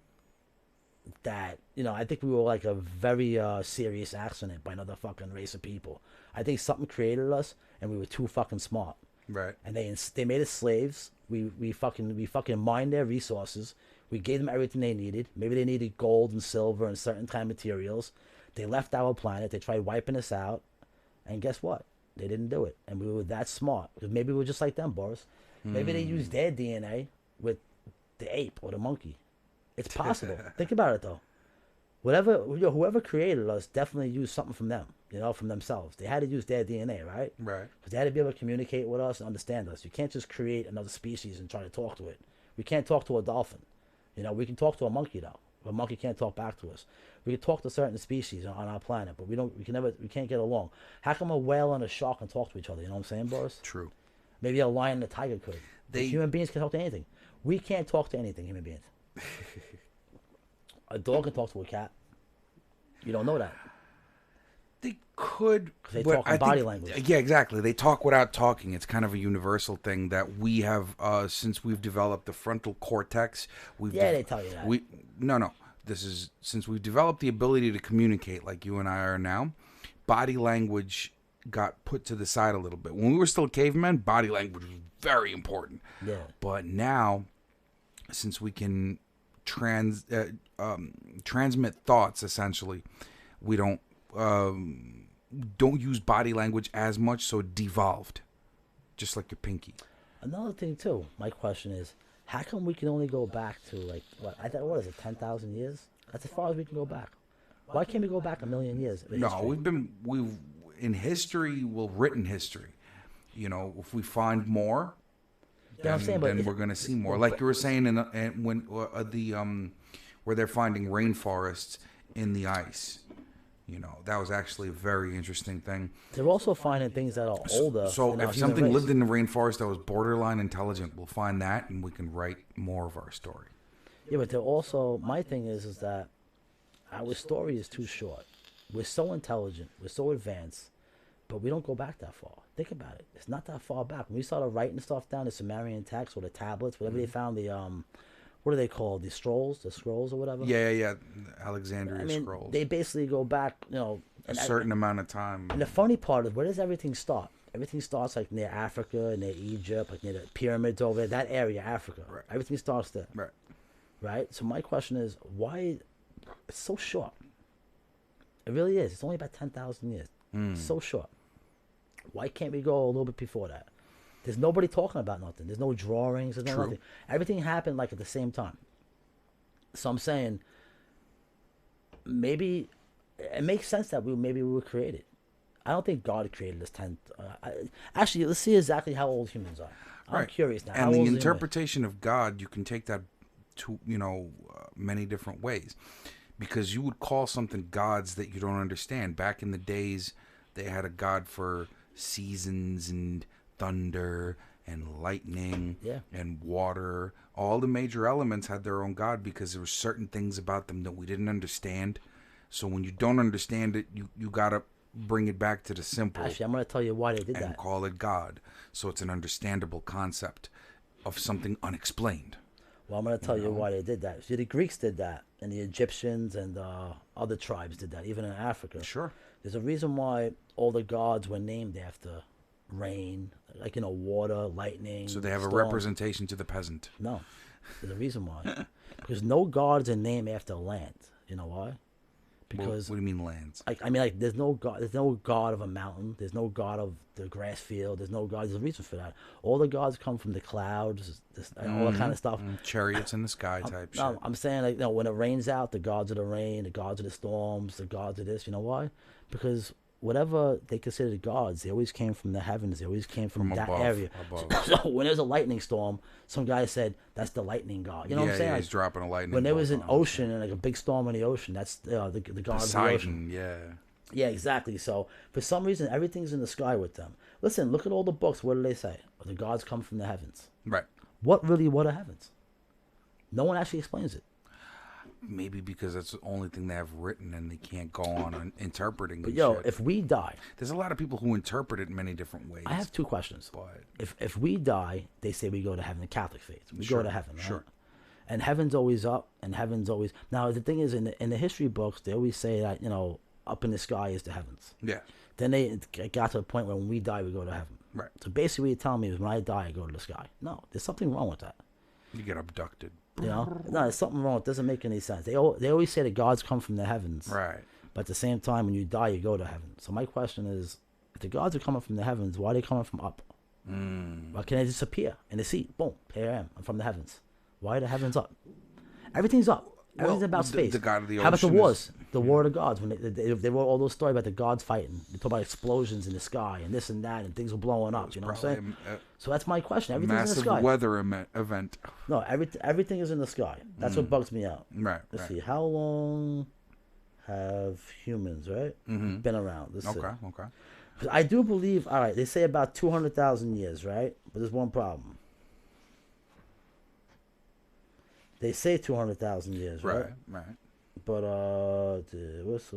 Speaker 4: that, you know, I think we were like a very serious accident by another fucking race of people. I think something created us and we were too fucking smart.
Speaker 3: Right.
Speaker 4: And they made us slaves. We fucking mined their resources. We gave them everything they needed. Maybe they needed gold and silver and certain kind of materials. They left our planet. They tried wiping us out. And guess what? They didn't do it. And we were that smart. Because maybe we were just like them, Boris. Maybe they used their DNA with the ape or the monkey. It's possible. Think about it, though. Whoever created us definitely used something from them, you know, from themselves. They had to use their DNA, right?
Speaker 3: Right.
Speaker 4: Because they had to be able to communicate with us and understand us. You can't just create another species and try to talk to it. We can't talk to a dolphin. You know, we can talk to a monkey, though. A monkey can't talk back to us. We can talk to certain species on our planet, but we can't get along. How come a whale and a shark can talk to each other? You know what I'm saying, Boris?
Speaker 3: True.
Speaker 4: Maybe a lion and a tiger could. Human beings can talk to anything. We can't talk to anything, human beings. A dog can talk to a cat. You don't know that.
Speaker 3: They could.
Speaker 4: They talk in body language.
Speaker 3: Yeah, exactly. They talk without talking. It's kind of a universal thing that we have since we've developed the frontal cortex.
Speaker 4: They tell you that.
Speaker 3: No. This is since we've developed the ability to communicate like you and I are now. Body language got put to the side a little bit. When we were still cavemen, body language was very important.
Speaker 4: Yeah.
Speaker 3: But now, since we can transmit thoughts, essentially, we don't use body language as much, so it devolved, just like your pinky.
Speaker 4: Another thing too, my question is, how come we can only go back to like what is it, 10,000 years? That's as far as we can go back. Why can't we go back a million years?
Speaker 3: No, we've in history, written history. You know, if we find more, then we're going to see more. Like you were saying, where they're finding rainforests in the ice. You know, that was actually a very interesting thing.
Speaker 4: They're also finding things that are older.
Speaker 3: So if something lived in the rainforest that was borderline intelligent, we'll find that and we can write more of our story.
Speaker 4: Yeah, but they're also, my thing is that our story is too short. We're so intelligent, we're so advanced, but we don't go back that far. Think about it. It's not that far back. When we started writing stuff down, the Sumerian text or the tablets, whatever they found, what are they called? The scrolls or whatever?
Speaker 3: Yeah. Alexandria scrolls.
Speaker 4: They basically go back, you know,
Speaker 3: a certain amount of time.
Speaker 4: And the funny part is, where does everything start? Everything starts like near Africa, near Egypt, like near the pyramids over there, that area, Africa.
Speaker 3: Right.
Speaker 4: Everything starts there.
Speaker 3: Right.
Speaker 4: Right? So my question is, why it's so short? It really is. It's only about 10,000 years. It's so short. Why can't we go a little bit before that? There's nobody talking about nothing. There's no drawings. There's no nothing. Everything happened like at the same time. So I'm saying, maybe it makes sense that we were created. I don't think God created us 10. Actually, let's see exactly how old humans are. I'm curious now.
Speaker 3: And the interpretation of God, you can take that to many different ways, because you would call something gods that you don't understand. Back in the days, they had a god for seasons and thunder and lightning and water. All the major elements had their own god because there were certain things about them that we didn't understand. So when you don't understand it, you gotta bring it back to the simple.
Speaker 4: Actually, I'm gonna tell you why they did that.
Speaker 3: And call it God. So it's an understandable concept of something unexplained.
Speaker 4: Well, I'm gonna tell you why they did that. See, the Greeks did that, and the Egyptians and other tribes did that, even in Africa.
Speaker 3: Sure.
Speaker 4: There's a reason why all the gods were named after rain, like, water, lightning.
Speaker 3: So they have
Speaker 4: storm.
Speaker 3: a representation to the peasant.
Speaker 4: No, there's a reason why. Because no gods are named after land. You know why? Because
Speaker 3: what do you mean lands?
Speaker 4: There's no god. There's no god of a mountain. There's no god of the grass field. There's no god. There's a reason for that. All the gods come from the clouds, all that kind of stuff.
Speaker 3: Chariots in the sky type shit.
Speaker 4: No, I'm saying when it rains out, the gods of the rain, the gods of the storms, the gods of this. You know why? Because whatever they considered gods, they always came from the heavens. They always came from that
Speaker 3: above,
Speaker 4: area.
Speaker 3: above.
Speaker 4: So when there's a lightning storm, some guy said that's the lightning god. You know what I'm saying?
Speaker 3: Yeah,
Speaker 4: Like,
Speaker 3: he's dropping a lightning.
Speaker 4: when there was
Speaker 3: bolt
Speaker 4: an
Speaker 3: on us.
Speaker 4: ocean and like a big storm in the ocean, that's the god of the ocean.
Speaker 3: Poseidon, yeah.
Speaker 4: Yeah, exactly. So for some reason, everything's in the sky with them. Listen, look at all the books. What do they say? The gods come from the heavens.
Speaker 3: Right.
Speaker 4: What are heavens? No one actually explains it.
Speaker 3: Maybe because that's the only thing they have written and they can't go on interpreting
Speaker 4: But
Speaker 3: and
Speaker 4: yo,
Speaker 3: shit.
Speaker 4: if we die,
Speaker 3: There's a lot of people who interpret it in many different ways.
Speaker 4: I have two questions.
Speaker 3: But
Speaker 4: If we die, they say we go to heaven. The Catholic faith, we
Speaker 3: Sure,
Speaker 4: go to heaven. Right?
Speaker 3: sure.
Speaker 4: And heaven's always up, and heaven's always. Now the thing is, in the history books, they always say that up in the sky is the heavens.
Speaker 3: yeah,
Speaker 4: Then they got to the point where when we die, we go to heaven.
Speaker 3: right.
Speaker 4: So basically, what you're telling me is when I die, I go to the sky. No, there's something wrong with that.
Speaker 3: You get abducted.
Speaker 4: No, there's something wrong. It doesn't make any sense. They always say that gods come from the heavens.
Speaker 3: Right.
Speaker 4: But at the same time, when you die, you go to heaven. So my question is, if the gods are coming from the heavens, why are they coming from up? Why can't they just appear in the seat? Boom, here I am. I'm from the heavens. Why are the heavens up? Everything's up. Everything's
Speaker 3: Well,
Speaker 4: about space.
Speaker 3: the god of the
Speaker 4: How about the
Speaker 3: ocean
Speaker 4: wars? The war of the gods. When they wrote all those stories about the gods fighting. They talk about explosions in the sky and this and that and things were blowing up. You know what I'm saying? So that's my question. Everything's in the
Speaker 3: Massive
Speaker 4: sky.
Speaker 3: weather event.
Speaker 4: No, everything is in the sky. That's what bugs me out.
Speaker 3: Right.
Speaker 4: Let's
Speaker 3: right.
Speaker 4: see. How long have humans, right, been around? Let's see.
Speaker 3: Okay. Okay.
Speaker 4: 'Cause I do believe, all right, they say about 200,000 years, right? But there's one problem. They say 200,000 years, right?
Speaker 3: Right. Right.
Speaker 4: But, what's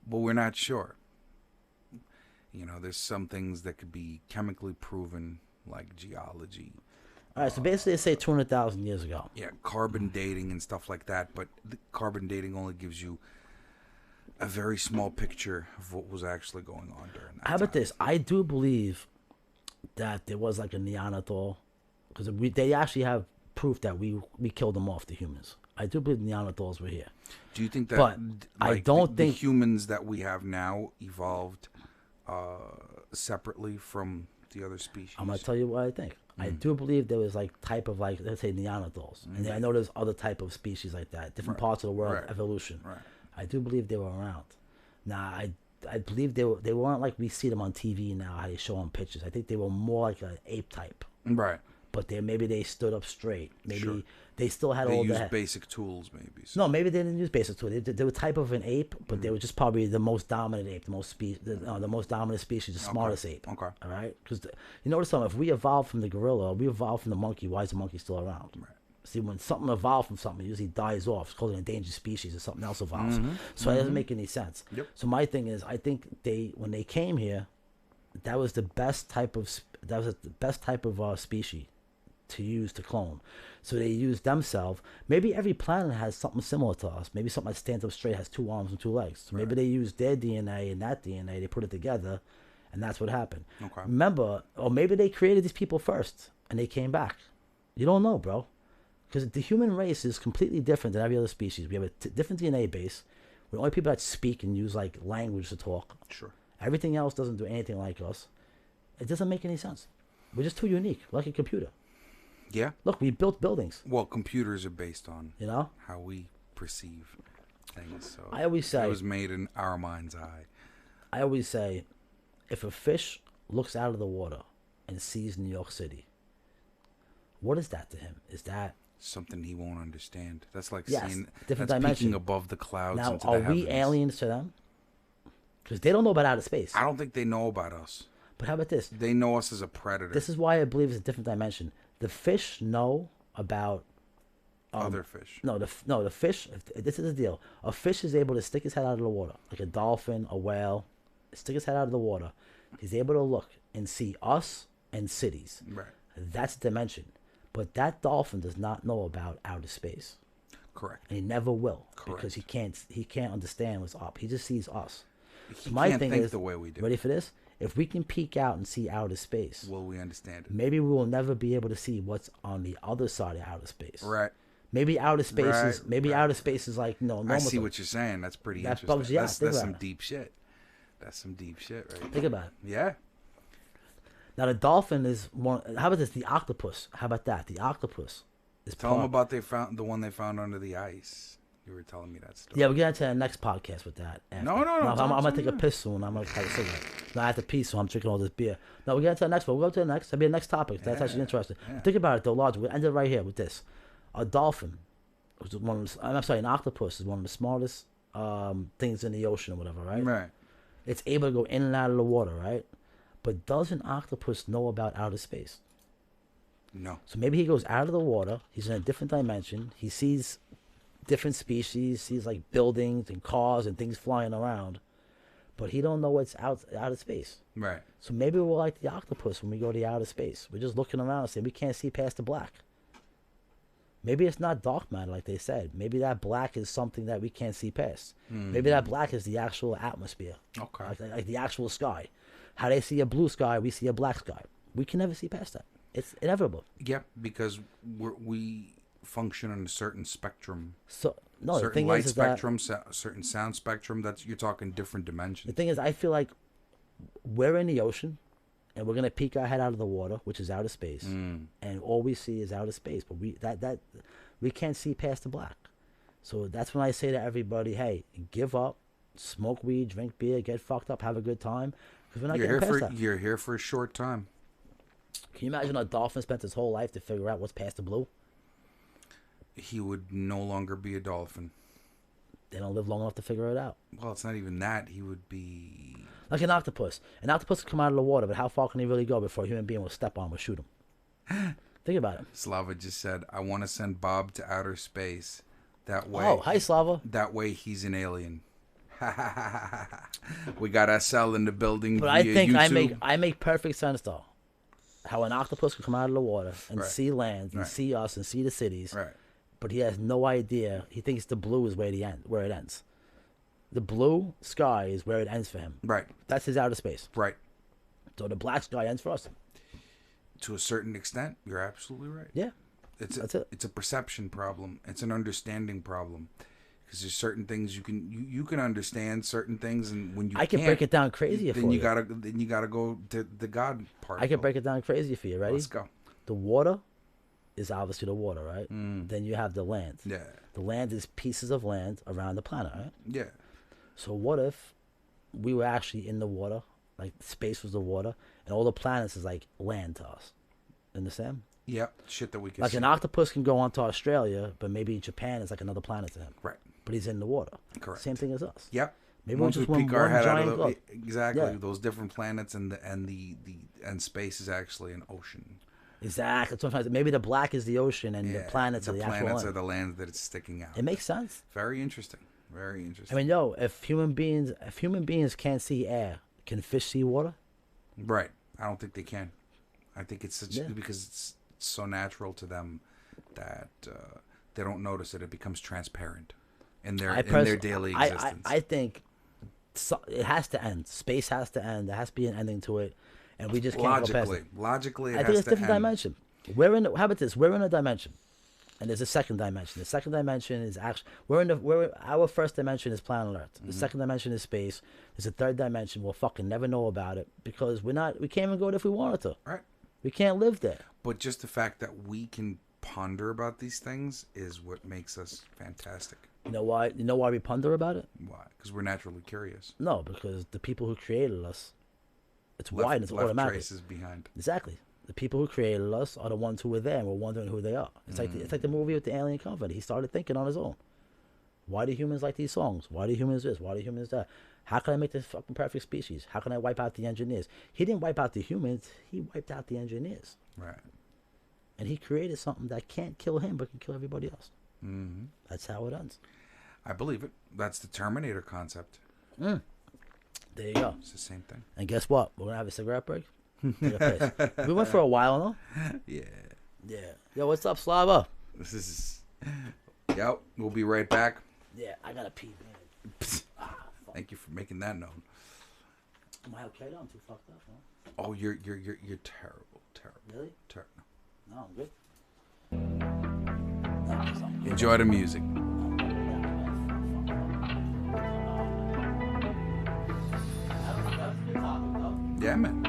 Speaker 3: But we're not sure. There's some things that could be chemically proven, like geology.
Speaker 4: all right, so basically they say 200,000 years ago.
Speaker 3: Yeah, carbon dating and stuff like that. But the carbon dating only gives you a very small picture of what was actually going on during that
Speaker 4: How about
Speaker 3: time.
Speaker 4: this? I do believe that there was like a Neanderthal, because they actually have proof that we killed them off, the humans. I do believe Neanderthals were here.
Speaker 3: Do you think that
Speaker 4: But I don't
Speaker 3: the
Speaker 4: think-
Speaker 3: humans that we have now evolved separately from the other species?
Speaker 4: I'm gonna tell you what I think. I do believe there was like type of like, let's say Neanderthals, and then I know there's other type of species like that, different parts of the world,
Speaker 3: Right.
Speaker 4: evolution.
Speaker 3: Right.
Speaker 4: I do believe they were around. Now I believe they weren't like we see them on TV now, how they show them pictures. I think they were more like an ape type,
Speaker 3: Right.
Speaker 4: but maybe they stood up straight. Maybe
Speaker 3: Sure.
Speaker 4: they still had
Speaker 3: They
Speaker 4: all
Speaker 3: use
Speaker 4: that.
Speaker 3: basic tools, maybe. So.
Speaker 4: No, maybe they didn't use basic tools. They were type of an ape, but they were just probably the most dominant ape, the most dominant species, the smartest ape.
Speaker 3: Okay.
Speaker 4: All right, because you notice something. If we evolved from the gorilla, we evolved from the monkey. Why is the monkey still around?
Speaker 3: Right.
Speaker 4: See, when something evolved from something, it usually dies off. It's called an endangered species, or something else evolves. So it doesn't make any sense.
Speaker 3: Yep.
Speaker 4: So my thing is, I think when they came here, that was the best type of species to use to clone. So they used themselves. Maybe every planet has something similar to us. Maybe something that stands up straight, has 2 arms and 2 legs. So maybe they used their DNA and that DNA, they put it together, and that's what happened.
Speaker 3: Okay.
Speaker 4: Remember, or maybe they created these people first, and they came back. You don't know, bro. Because the human race is completely different than every other species. We have a different DNA base. We're the only people that speak and use like language to talk.
Speaker 3: Sure.
Speaker 4: Everything else doesn't do anything like us. It doesn't make any sense. We're just too unique. We're like a computer.
Speaker 3: Yeah.
Speaker 4: Look, we built buildings.
Speaker 3: Well, computers are based on
Speaker 4: You know?
Speaker 3: how we perceive things. So
Speaker 4: I always say-
Speaker 3: it was made in our mind's eye.
Speaker 4: I always say, if a fish looks out of the water and sees New York City, what is that to him? Is that
Speaker 3: Something he won't understand. That's like
Speaker 4: Yes,
Speaker 3: seeing
Speaker 4: different
Speaker 3: that's
Speaker 4: dimension.
Speaker 3: peeking above the clouds
Speaker 4: now?
Speaker 3: into
Speaker 4: Are
Speaker 3: the heavens.
Speaker 4: we aliens to them? Because they don't know about outer space.
Speaker 3: I don't think they know about us.
Speaker 4: But how about this?
Speaker 3: They know us as a predator.
Speaker 4: This is why I believe it's a different dimension. The fish know about
Speaker 3: other fish.
Speaker 4: no the fish. This is the deal. A fish is able to stick his head out of the water, like a dolphin, a whale. Stick his head out of the water. He's able to look and see us and cities.
Speaker 3: Right.
Speaker 4: That's a dimension. But that dolphin does not know about outer space,
Speaker 3: Correct.
Speaker 4: and he never will
Speaker 3: Correct.
Speaker 4: because he can't understand what's up. He just sees us.
Speaker 3: He
Speaker 4: My
Speaker 3: can't
Speaker 4: thing
Speaker 3: think
Speaker 4: is,
Speaker 3: the way we do.
Speaker 4: ready for this? If we can peek out and see outer space,
Speaker 3: Will we understand it?
Speaker 4: maybe we will never be able to see what's on the other side of outer space.
Speaker 3: Right.
Speaker 4: Maybe outer space is
Speaker 3: Right.
Speaker 4: outer space is like normal.
Speaker 3: I see
Speaker 4: to-
Speaker 3: what you're saying. That's pretty
Speaker 4: That
Speaker 3: interesting.
Speaker 4: bugs you out.
Speaker 3: That's
Speaker 4: Think
Speaker 3: some
Speaker 4: about it.
Speaker 3: deep shit. That's some deep shit, right?
Speaker 4: Think about it.
Speaker 3: Yeah.
Speaker 4: Now the dolphin is one. How about this? The octopus. How about that? The octopus is
Speaker 3: Tell them
Speaker 4: part-
Speaker 3: about the one they found under the ice. You were telling me that story.
Speaker 4: Yeah, we'll get into the next podcast with that. After.
Speaker 3: No.
Speaker 4: I'm gonna take a piss soon. I'm gonna have a cigarette. No, I have to pee, so I'm drinking all this beer. No, we'll get into the next one. We'll go to the next. That'll be the next topic. That's actually interesting.
Speaker 3: Yeah.
Speaker 4: Think about it, though, Lodge. We'll end it right here with this. A dolphin, which is one of the, I'm sorry, an octopus is one of the smartest things in the ocean or whatever, right?
Speaker 3: Right.
Speaker 4: It's able to go in and out of the water, right? But does an octopus know about outer space?
Speaker 3: No.
Speaker 4: So maybe he goes out of the water. He's in a different dimension. He sees different species, sees like buildings and cars and things flying around, but he don't know what's out of space.
Speaker 3: Right.
Speaker 4: So maybe we're like the octopus when we go to the outer space. We're just looking around and saying we can't see past the black. Maybe it's not dark matter like they said. Maybe that black is something that we can't see past. Maybe that black is the actual atmosphere.
Speaker 3: Okay.
Speaker 4: Like the actual sky. How they see a blue sky, we see a black sky. We can never see past that. It's inevitable.
Speaker 3: Yeah, because we function on a certain spectrum.
Speaker 4: So no, the
Speaker 3: certain
Speaker 4: thing
Speaker 3: light
Speaker 4: is
Speaker 3: spectrum, certain sound spectrum. That's you're talking different
Speaker 4: the
Speaker 3: dimensions.
Speaker 4: thing is, I feel like we're in the ocean, and we're gonna peek our head out of the water, which is outer space, and all we see is outer space. But we can't see past the black. So that's when I say to everybody, hey, give up, smoke weed, drink beer, get fucked up, have a good time, because we're not
Speaker 3: You're
Speaker 4: getting
Speaker 3: here
Speaker 4: past
Speaker 3: for
Speaker 4: that.
Speaker 3: you're here for a short time.
Speaker 4: Can you imagine a dolphin spent his whole life to figure out what's past the blue?
Speaker 3: He would no longer be a dolphin.
Speaker 4: They don't live long enough to figure it out.
Speaker 3: Well, it's not even that. He would be.
Speaker 4: Like an octopus. An octopus can come out of the water, but how far can he really go before a human being will step on him or shoot him? Think about it.
Speaker 3: Slava just said, "I want to send Bob to outer space. That way."
Speaker 4: Oh, hi, Slava.
Speaker 3: That way, he's an alien. We got SL in the building.
Speaker 4: But I
Speaker 3: via
Speaker 4: think
Speaker 3: YouTube.
Speaker 4: I make perfect sense though. How an octopus can come out of the water and
Speaker 3: Right.
Speaker 4: see land and
Speaker 3: Right.
Speaker 4: see us and see the cities,
Speaker 3: Right.
Speaker 4: but he has no idea. He thinks the blue is where it ends. The blue sky is where it ends for him.
Speaker 3: Right.
Speaker 4: That's his outer space.
Speaker 3: Right.
Speaker 4: So the black sky ends for us.
Speaker 3: To a certain extent, you're absolutely right.
Speaker 4: Yeah.
Speaker 3: That's
Speaker 4: it.
Speaker 3: It's a perception problem. It's an understanding problem. Because there's certain things you can understand certain things, and when you
Speaker 4: I can
Speaker 3: can't,
Speaker 4: break it down crazier
Speaker 3: then
Speaker 4: for
Speaker 3: you
Speaker 4: you.
Speaker 3: gotta go to the God part.
Speaker 4: I can break it down crazy for you. Ready?
Speaker 3: Let's go.
Speaker 4: The water is obviously the water, right? Then you have the land.
Speaker 3: Yeah.
Speaker 4: The land is pieces of land around the planet, right?
Speaker 3: Yeah.
Speaker 4: So what if we were actually in the water, like space was the water, and all the planets is like land to us? Understand?
Speaker 3: Yeah. Shit that we can
Speaker 4: Like
Speaker 3: see.
Speaker 4: an octopus can go onto Australia, but maybe Japan is like another planet to him.
Speaker 3: Right.
Speaker 4: But he's in the water.
Speaker 3: Correct.
Speaker 4: Same thing as us.
Speaker 3: Yep.
Speaker 4: Maybe
Speaker 3: Once
Speaker 4: we're
Speaker 3: we
Speaker 4: just
Speaker 3: peek
Speaker 4: one
Speaker 3: our head out
Speaker 4: giant
Speaker 3: of the
Speaker 4: globe.
Speaker 3: exactly
Speaker 4: Yeah.
Speaker 3: those different planets and space is actually an ocean.
Speaker 4: Exactly. Sometimes maybe the black is the ocean and the planets are the actual
Speaker 3: planets
Speaker 4: land.
Speaker 3: are the lands that it's sticking out.
Speaker 4: It makes sense.
Speaker 3: Very interesting. Very
Speaker 4: I
Speaker 3: interesting.
Speaker 4: mean, yo, if human beings can't see air, can fish see water?
Speaker 3: Right. I don't think they can. I think it's such,
Speaker 4: Yeah.
Speaker 3: because it's so natural to them that they don't notice it. It becomes transparent in their daily existence.
Speaker 4: I think it has to end. Space has to end. There has to be an ending to it, and we just can't go past it.
Speaker 3: Logically, it
Speaker 4: I
Speaker 3: has
Speaker 4: think it's
Speaker 3: to
Speaker 4: a different
Speaker 3: end.
Speaker 4: dimension. How about this? We're in a dimension, and there's a second dimension. The second dimension is actually our first dimension is planet Earth. The second dimension is space. There's a third dimension. We'll fucking never know about it because we can't even go there if we wanted to.
Speaker 3: Right.
Speaker 4: We can't live there.
Speaker 3: But just the fact that we can ponder about these things is what makes us fantastic.
Speaker 4: You know why? You know why we ponder about it?
Speaker 3: Why? Because we're naturally curious.
Speaker 4: No, because the people who created us, it's wide and it's
Speaker 3: left
Speaker 4: automatic.
Speaker 3: traces behind.
Speaker 4: Exactly. The people who created us are the ones who were there and we're wondering who they are. It's like the movie with the alien company. He started thinking on his own. Why do humans like these songs? Why do humans this? Why do humans that? How can I make this fucking perfect species? How can I wipe out the engineers? He didn't wipe out the humans. He wiped out the engineers.
Speaker 3: Right.
Speaker 4: And he created something that can't kill him but can kill everybody else.
Speaker 3: Mm-hmm.
Speaker 4: That's how it ends.
Speaker 3: I believe it. That's the Terminator concept.
Speaker 4: There you go.
Speaker 3: It's the same thing.
Speaker 4: And guess what? We're going to have a cigarette break. Take a piss. We went for a while, no?
Speaker 3: Yeah.
Speaker 4: Yeah. Yo, what's up, Slava?
Speaker 3: This is. Yep. We'll be right back.
Speaker 4: Yeah, I got to pee, man.
Speaker 3: Thank you for making that known.
Speaker 4: Am I okay though? I'm too fucked up, huh?
Speaker 3: Oh, you're terrible. Terrible.
Speaker 4: Really?
Speaker 3: Terrible.
Speaker 4: No, I'm good. No, I'm good.
Speaker 3: Enjoy the music. Yeah, man.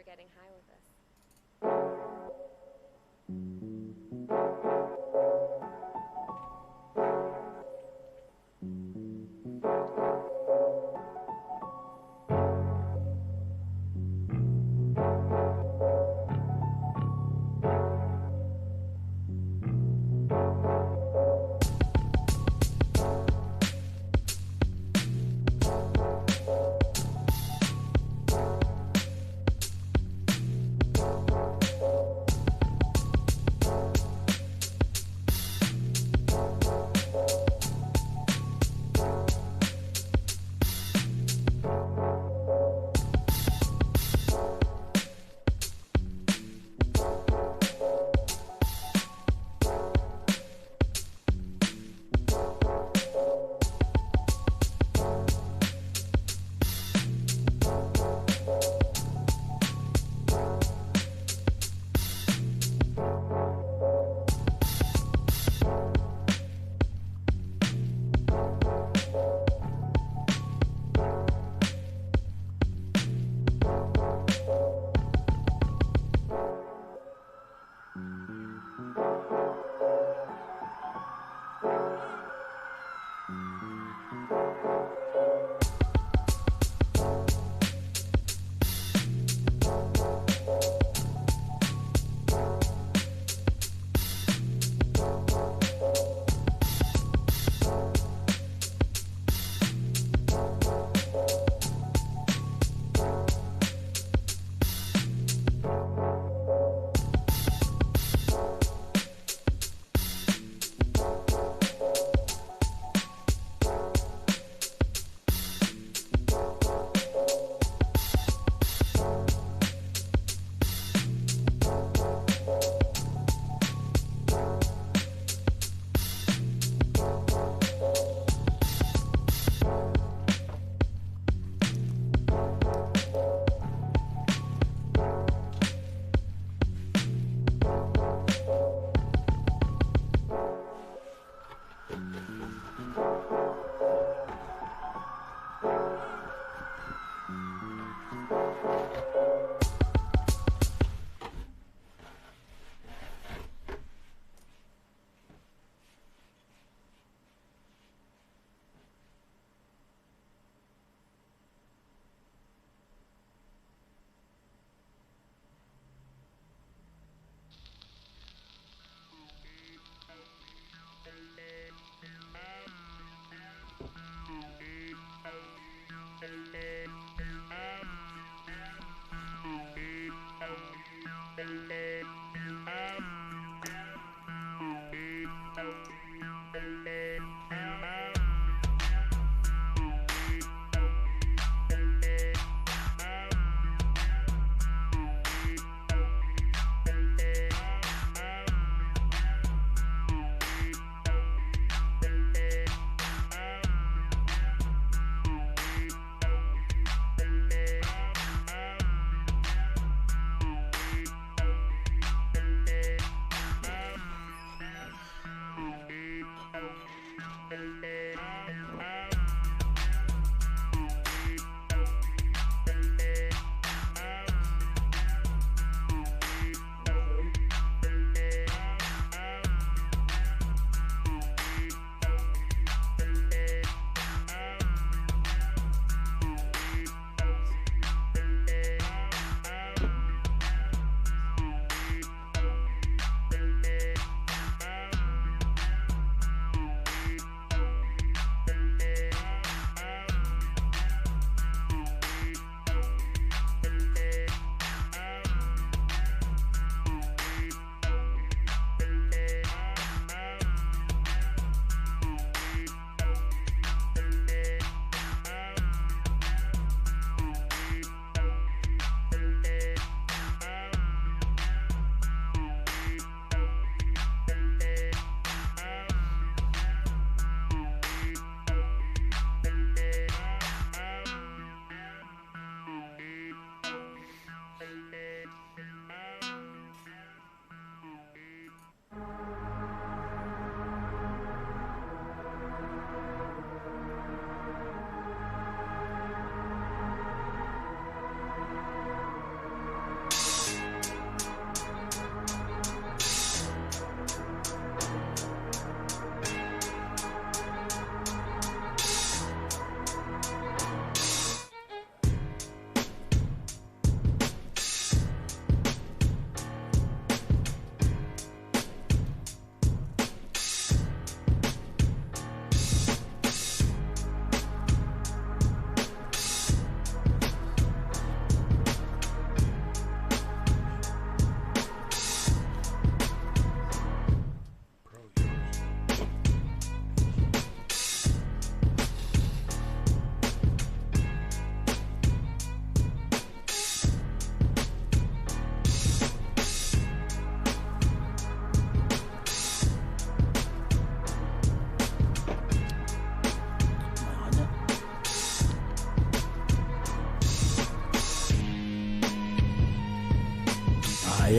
Speaker 5: for getting high with us.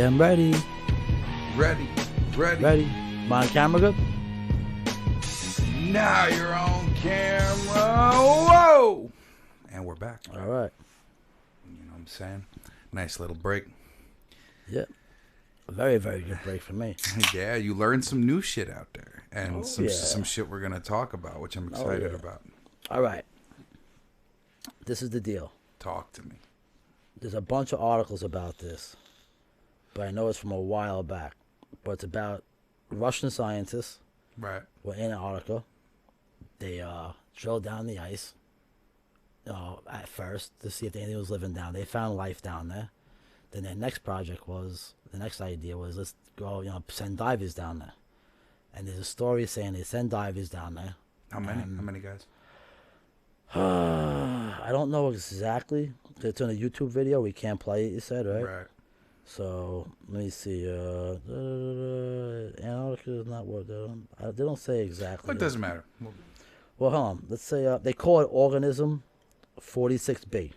Speaker 4: am ready.
Speaker 3: Ready.
Speaker 4: Ready. Am I on camera good?
Speaker 3: Now you're on camera. Whoa! And we're back.
Speaker 4: All right.
Speaker 3: You know what I'm saying? Nice little break.
Speaker 4: Yeah. A very, very good break for me.
Speaker 3: Yeah, you learned some new shit out there. And
Speaker 4: yeah.
Speaker 3: some shit we're going to talk about, which I'm excited about.
Speaker 4: All right. This is the deal.
Speaker 3: Talk to me.
Speaker 4: There's a bunch of articles about this, but I know it's from a while back. But it's about Russian scientists
Speaker 3: Right.
Speaker 4: were in Antarctica. They drilled down the ice at first to see if anything was living down. They found life down there. Then their next idea was, let's go, send divers down there. And there's a story saying they send divers down there.
Speaker 3: How many? How many guys?
Speaker 4: I don't know exactly. It's in a YouTube video. We can't play it, you said, right?
Speaker 3: Right.
Speaker 4: So, let me see. Antarctica is not what they don't say exactly.
Speaker 3: It doesn't matter.
Speaker 4: Well, hold on. Let's say they call it organism 46B.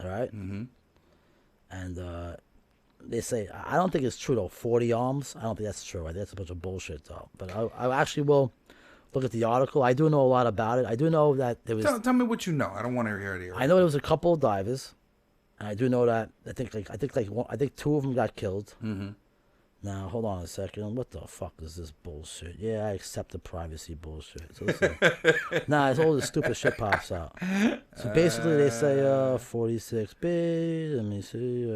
Speaker 4: All right?
Speaker 3: Mm-hmm.
Speaker 4: And they say, I don't think it's true, though. 40 arms. I don't think that's true. I think that's a bunch of bullshit, though. But I actually will look at the article. I do know a lot about it. I do know that there was...
Speaker 3: Tell me what you know. I don't want to hear it here.
Speaker 4: I know there was a couple of divers. And I do know that I think two of them got killed.
Speaker 3: Mm-hmm.
Speaker 4: Now hold on a second. What the fuck is this bullshit? Yeah, I accept the privacy bullshit. So nah, it's all this stupid shit pops out. So basically, they say 46B. Let me see.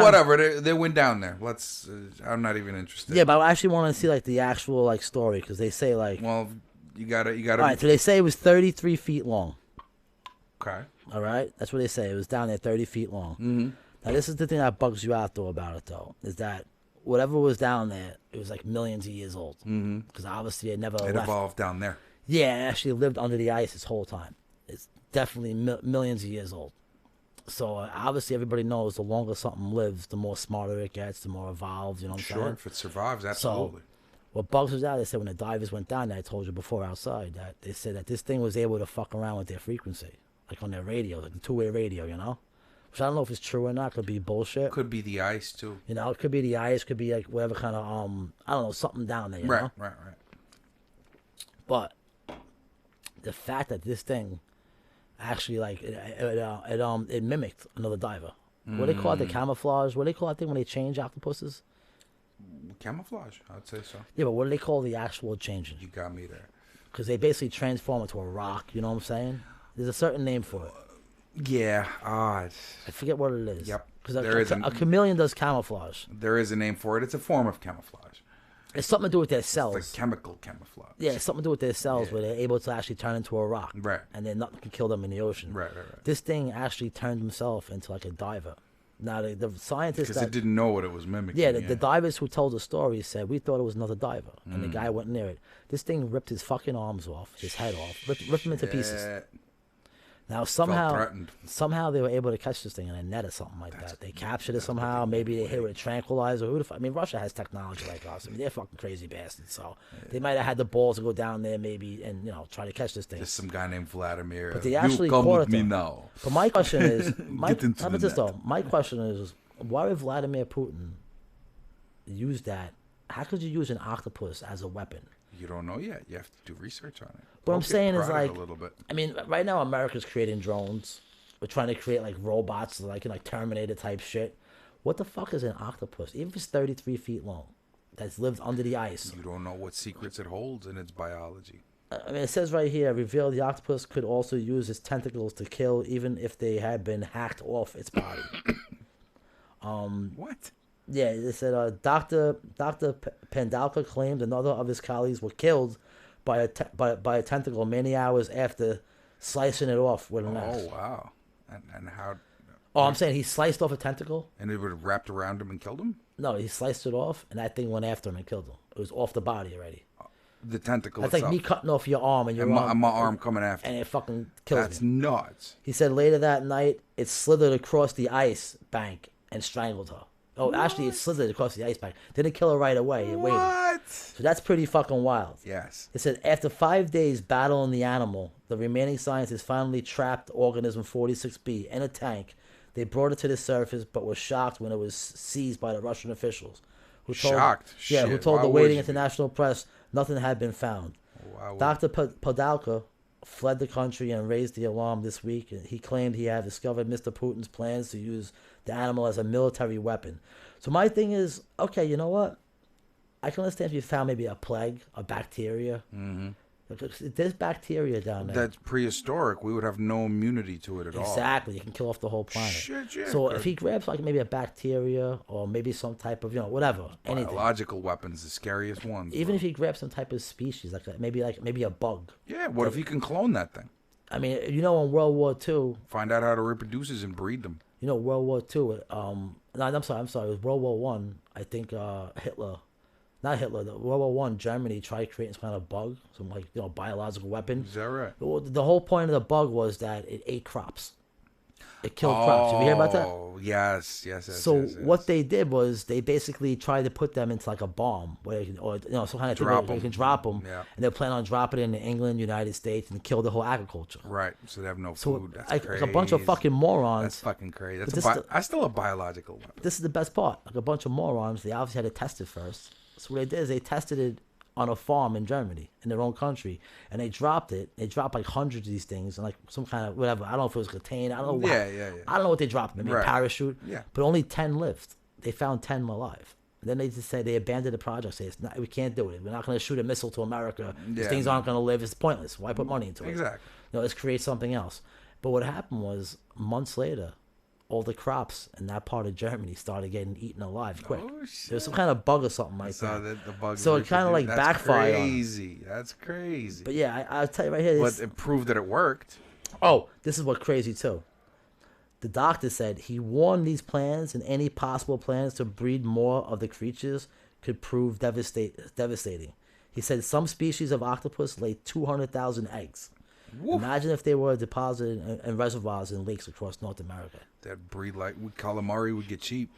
Speaker 3: Whatever. They went down there. Let's. I'm not even interested.
Speaker 4: Yeah, but I actually want to see like the actual story because they say like.
Speaker 3: Well, you gotta.
Speaker 4: All right, so they say it was 33 feet long.
Speaker 3: Okay.
Speaker 4: All right, that's what they say. It was down there 30 feet long.
Speaker 3: Mm-hmm.
Speaker 4: Now, this is the thing that bugs you out, though, about it, though, is that whatever was down there, it was like millions of years old. Because obviously it never left.
Speaker 3: Evolved down there.
Speaker 4: Yeah, it actually lived under the ice this whole time. It's definitely millions of years old. So, obviously, everybody knows the longer something lives, the more smarter it gets, the more evolved, you know what I'm saying?
Speaker 3: Sure, if it survives, absolutely.
Speaker 4: So, what bugs us out, they said when the divers went down there, I told you before outside, that they said that this thing was able to fuck around with their frequency. Like on their radio, like the two-way radio, you know? Which I don't know if it's true or not. Could be bullshit.
Speaker 3: Could be the ice, too.
Speaker 4: You know, it could be the ice. Could be like whatever kind of, I don't know, something down there, you know?
Speaker 3: Right.
Speaker 4: But the fact that this thing actually, like, it mimicked another diver. What do they call it? The camouflage? What do they call that thing when they change octopuses?
Speaker 3: Camouflage, I'd say so.
Speaker 4: Yeah, but what do they call the actual changing?
Speaker 3: You got me there.
Speaker 4: Because they basically transform into a rock, you know what I'm saying? There's a certain name for it.
Speaker 3: Yeah,
Speaker 4: I forget what it is.
Speaker 3: Yep.
Speaker 4: Because a chameleon does camouflage.
Speaker 3: There is a name for it. It's a form of camouflage.
Speaker 4: It's something to do with their cells.
Speaker 3: It's like chemical camouflage.
Speaker 4: Yeah, it's something to do with their cells where they're able to actually turn into a rock.
Speaker 3: Right.
Speaker 4: And then nothing can kill them in the ocean.
Speaker 3: Right.
Speaker 4: This thing actually turned himself into like a diver. Now, the scientists...
Speaker 3: Because it didn't know what it was mimicking.
Speaker 4: Yeah, the divers who told the story said, we thought it was another diver. And the guy went near it. This thing ripped his fucking arms off, his head off, ripped him into pieces. Now, somehow they were able to catch this thing in a net or something like that. They captured it somehow. Maybe they hit it with a tranquilizer. I mean, Russia has technology like us. I mean, they're fucking crazy bastards. So they might have had the balls to go down there maybe and, try to catch this thing.
Speaker 3: There's some guy named Vladimir.
Speaker 4: But they actually
Speaker 3: you come
Speaker 4: caught
Speaker 3: with
Speaker 4: it,
Speaker 3: me
Speaker 4: though.
Speaker 3: now.
Speaker 4: But my question is,
Speaker 3: How about
Speaker 4: this, though? My question is, why would Vladimir Putin use that? How could you use an octopus as a weapon?
Speaker 3: You don't know yet. You have to do research on it.
Speaker 4: What I'm saying is, like,
Speaker 3: a little bit.
Speaker 4: I mean, right now America's creating drones. We're trying to create like robots, like Terminator type shit. What the fuck is an octopus? Even if it's 33 feet long, that's lived under the ice.
Speaker 3: You don't know what secrets it holds in its biology.
Speaker 4: I mean, it says right here, revealed the octopus could also use its tentacles to kill, even if they had been hacked off its body.
Speaker 3: What?
Speaker 4: Yeah, they said Dr. Pandalka claimed another of his colleagues were killed by a tentacle many hours after slicing it off with an axe.
Speaker 3: Oh, wow. And how...
Speaker 4: Oh, I'm saying he sliced off a tentacle?
Speaker 3: And it would have wrapped around him and killed him?
Speaker 4: No, he sliced it off, and that thing went after him and killed him. It was off the body already.
Speaker 3: The tentacle
Speaker 4: That's
Speaker 3: itself.
Speaker 4: like me cutting off your arm and your arm.
Speaker 3: My arm coming after.
Speaker 4: And it fucking kills
Speaker 3: That's
Speaker 4: me.
Speaker 3: nuts.
Speaker 4: He said later that night, it slithered across the ice bank and strangled her. Oh, what? Actually, it slithered across the ice bank. Didn't kill her right away. It waited.
Speaker 3: What?
Speaker 4: So that's pretty fucking wild.
Speaker 3: Yes.
Speaker 4: It said after 5 days battling the animal, the remaining scientists finally trapped organism 46B in a tank They brought it to the surface, but were shocked when it was seized by the Russian officials. Who told,
Speaker 3: Shocked?
Speaker 4: Yeah, who
Speaker 3: Shit,
Speaker 4: told
Speaker 3: why
Speaker 4: the
Speaker 3: would
Speaker 4: waiting
Speaker 3: you be?
Speaker 4: international press nothing had been found.
Speaker 3: Why would-
Speaker 4: Dr. Podalka fled the country and raised the alarm this week. He claimed he had discovered Mr. Putin's plans to use the animal as a military weapon. So my thing is, okay, you know what? I can understand if you found maybe a plague, a bacteria. Mm-hmm. There's bacteria down there.
Speaker 3: That's prehistoric. We would have no immunity to it at all.
Speaker 4: Exactly. You can kill off the whole planet.
Speaker 3: Shit, yeah,
Speaker 4: So
Speaker 3: good.
Speaker 4: if he grabs like maybe a bacteria or maybe some type of, whatever, anything.
Speaker 3: Biological weapons, the scariest ones.
Speaker 4: Even
Speaker 3: bro.
Speaker 4: if he grabs some type of species, maybe a bug.
Speaker 3: Yeah, what if you can clone that thing?
Speaker 4: I mean, in World War II,
Speaker 3: Find out how to reproduce and breed them.
Speaker 4: World War II. No, I'm sorry. It was World War One. I think not Hitler. World War One. Germany tried creating some kind of bug, some biological weapon.
Speaker 3: Is that right?
Speaker 4: The whole point of the bug was that it ate crops. It killed crops. Have you heard about that?
Speaker 3: Oh, yes.
Speaker 4: So
Speaker 3: yes.
Speaker 4: what they did was they basically tried to put them into like a bomb, where you can, or some kind of thing
Speaker 3: Drop
Speaker 4: where you
Speaker 3: 'em.
Speaker 4: can drop them,
Speaker 3: Yeah.
Speaker 4: and they plan on dropping it in England, United States, and kill the whole agriculture.
Speaker 3: Right, so they have no
Speaker 4: So
Speaker 3: food. That's
Speaker 4: like
Speaker 3: crazy.
Speaker 4: a bunch of fucking morons.
Speaker 3: That's fucking crazy. That's
Speaker 4: this
Speaker 3: that's still a biological weapon.
Speaker 4: This is the best part. Like a bunch of morons, they obviously had to test it first. So what they did is they tested it on a farm in Germany, in their own country, and they dropped it. They dropped like hundreds of these things, and like some kind of whatever. I don't know if it was contained. I don't know.
Speaker 3: Yeah.
Speaker 4: I don't know what they dropped. Maybe
Speaker 3: Right.
Speaker 4: a parachute.
Speaker 3: Yeah.
Speaker 4: But only 10 lived. They found 10 alive. And then they just say they abandoned the project. Say we can't do it. We're not going to shoot a missile to America. These
Speaker 3: Yeah.
Speaker 4: things aren't going to live. It's pointless. Why put money into it?
Speaker 3: Exactly.
Speaker 4: Let's create something else. But what happened was months later, all the crops in that part of Germany started getting eaten alive quick.
Speaker 3: Oh, shit.
Speaker 4: There's some kind of bug or something like
Speaker 3: So
Speaker 4: that.
Speaker 3: the bug.
Speaker 4: So it kinda, like,
Speaker 3: That's
Speaker 4: backfired on 'em.
Speaker 3: Crazy. That's crazy.
Speaker 4: But yeah, I'll tell you right here.
Speaker 3: But it proved that it worked.
Speaker 4: Oh, this is what crazy too. The doctor said he warned these plans and any possible plans to breed more of the creatures could prove devastating. He said some species of octopus lay 200,000 eggs.
Speaker 3: Woof.
Speaker 4: Imagine if they were deposited in reservoirs and lakes across North America.
Speaker 3: That breed like calamari would get cheap.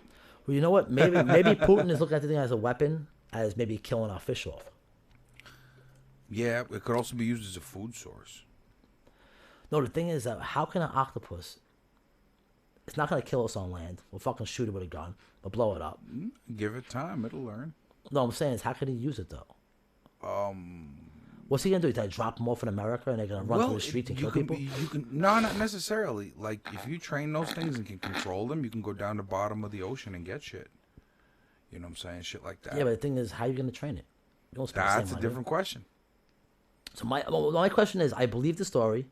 Speaker 4: Well, you know what? Maybe Putin is looking at the thing as a weapon, as maybe killing our fish off.
Speaker 3: Yeah, it could also be used as a food source.
Speaker 4: No, the thing is that how can an octopus? It's not gonna kill us on land. We'll fucking shoot it with a gun. We'll blow it up.
Speaker 3: Give it time; it'll learn.
Speaker 4: No, I'm saying is how can he use it though? What's he gonna do? He's gonna drop them off in America and they're gonna run through the streets and kill people?
Speaker 3: You can no, not necessarily. Like if you train those things and can control them, you can go down the bottom of the ocean and get shit. You know what I'm saying? Shit like that.
Speaker 4: Yeah, but the thing is, how are you gonna train it? You don't spend the
Speaker 3: That's
Speaker 4: same
Speaker 3: a
Speaker 4: money.
Speaker 3: different question.
Speaker 4: So my question is, I believe the story.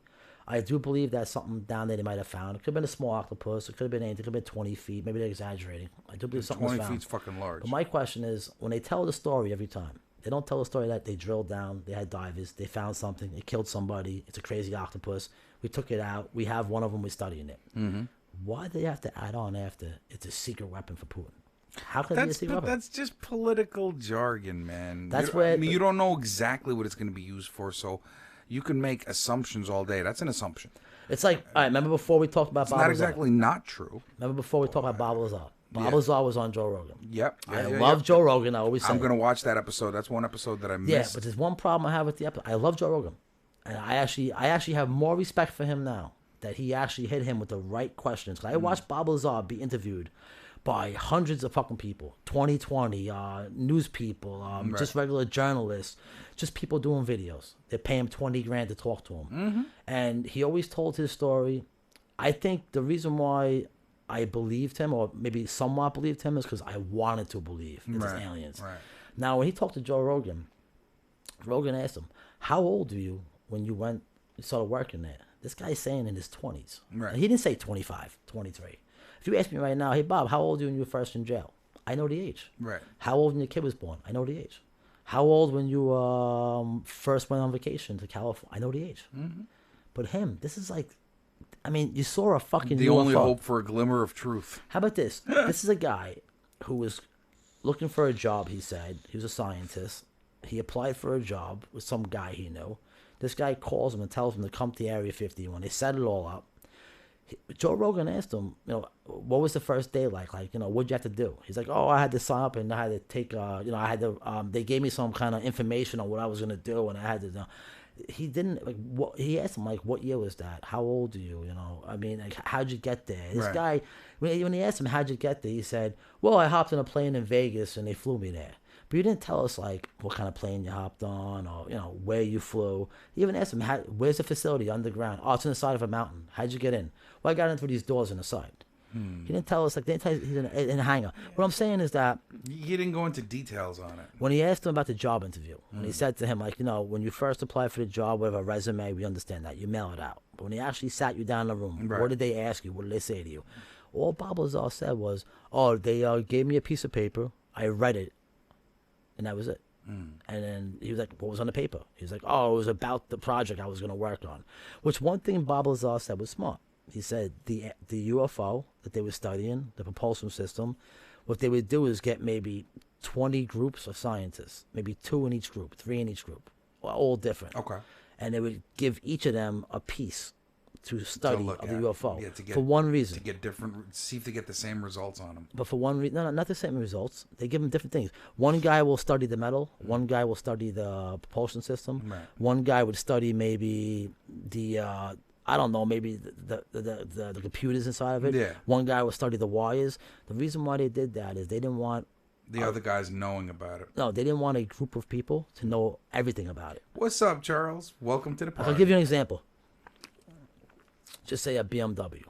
Speaker 4: I do believe that something down there they might have found. It could have been a small octopus. It could have been anything. It could have been 20 feet. Maybe they're exaggerating. I do believe something was
Speaker 3: 20
Speaker 4: found.
Speaker 3: feet's fucking large.
Speaker 4: But my question is, when they tell the story every time, they don't tell the story that they drilled down, they had divers, they found something, it killed somebody, it's a crazy octopus, we took it out, we have one of them, we're studying it. Mm-hmm. Why do they have to add on after it's a secret weapon for Putin? How can it be a
Speaker 3: That's
Speaker 4: secret weapon?
Speaker 3: that's just political jargon, man.
Speaker 4: That's
Speaker 3: you, I
Speaker 4: where-
Speaker 3: mean, you don't know exactly what it's going to be used for, so you can make assumptions all day. That's an assumption.
Speaker 4: It's like, all right, remember before we talked about
Speaker 3: It's
Speaker 4: Bob
Speaker 3: not
Speaker 4: Lazar?
Speaker 3: exactly not true.
Speaker 4: Remember before we talked about Bob Lazar? Bob
Speaker 3: Yeah.
Speaker 4: Lazar was on Joe Rogan.
Speaker 3: Yep.
Speaker 4: I love Joe Rogan, I always say
Speaker 3: I'm
Speaker 4: it.
Speaker 3: going to watch that episode. That's one episode that I
Speaker 4: Yeah,
Speaker 3: missed.
Speaker 4: but there's one problem I have with the episode. I love Joe Rogan, and I actually have more respect for him now that he actually hit him with the right questions. 'Cause I watched Bob Lazar be interviewed by hundreds of fucking people, 2020, news people, just regular journalists, just people doing videos. They pay him $20,000 to talk to him, and he always told his story. I think the reason why I believed him, or maybe somewhat believed him, is because I wanted to believe in these aliens.
Speaker 3: right.
Speaker 4: Now, when he talked to Joe Rogan, Rogan asked him, "How old were you when you started working there?" This guy's saying in his 20s.
Speaker 3: Right.
Speaker 4: And he didn't say 25, 23. If you ask me right now, hey, Bob, how old were you when you were first in jail? I know the age.
Speaker 3: Right.
Speaker 4: How old when your kid was born? I know the age. How old when you first went on vacation to California? I know the age. Mm-hmm. But him, this is like, I mean, you saw a fucking
Speaker 3: The
Speaker 4: UFO.
Speaker 3: only hope for a glimmer of truth.
Speaker 4: How about this? This is a guy who was looking for a job, he said. He was a scientist. He applied for a job with some guy he knew. This guy calls him and tells him to come to Area 51. They set it all up. Joe Rogan asked him, what was the first day like? Like, what'd you have to do? He's like, I had to sign up and I had to take, I had to, they gave me some kind of information on what I was going to do and I had to, he didn't like. What he asked him like, "What year was that? How old are you? You know, I mean, like, how'd you get there?" This
Speaker 3: Right.
Speaker 4: guy, when he asked him, "How'd you get there?" He said, "Well, I hopped on a plane in Vegas and they flew me there." But you didn't tell us like what kind of plane you hopped on or where you flew. You even asked him, "Where's the facility underground?" "Oh, it's on the side of a mountain." "How'd you get in?" "Well, I got in through these doors on the side." He didn't tell us like they didn't tell you he's in a hangar. What I'm saying is that
Speaker 3: He didn't go into details on it.
Speaker 4: when he asked him about the job interview, when he said to him, like, when you first apply for the job, we have a resume, we understand that. You mail it out. But when he actually sat you down in the room,
Speaker 3: Right.
Speaker 4: what did they ask you? What did they say to you? All Bob Lazar said was, "Oh, they gave me a piece of paper. I read it. And that was it." And then he was like, "What was on the paper?" He was like, "Oh, it was about the project I was going to work on." Which one thing Bob Lazar said was smart. He said the UFO that they were studying, the propulsion system, what they would do is get maybe 20 groups of scientists, maybe 2 in each group, 3 in each group, all different.
Speaker 3: Okay.
Speaker 4: And they would give each of them a piece to study
Speaker 3: look
Speaker 4: of the
Speaker 3: at.
Speaker 4: UFO
Speaker 3: Yeah, to get-
Speaker 4: for one reason.
Speaker 3: To get different, see if they get the same results on them.
Speaker 4: But for one reason, no, not the same results. They give them different things. One guy will study the metal. One guy will study the propulsion system.
Speaker 3: Right.
Speaker 4: One guy would study maybe the, I don't know, maybe the computers inside of it.
Speaker 3: Yeah.
Speaker 4: One guy would study the wires. The reason why they did that is they didn't want,
Speaker 3: The other guys knowing about it.
Speaker 4: no, they didn't want a group of people to know everything about it.
Speaker 3: What's up, Charles? Welcome to the party.
Speaker 4: I'll give you an example. Just say a BMW,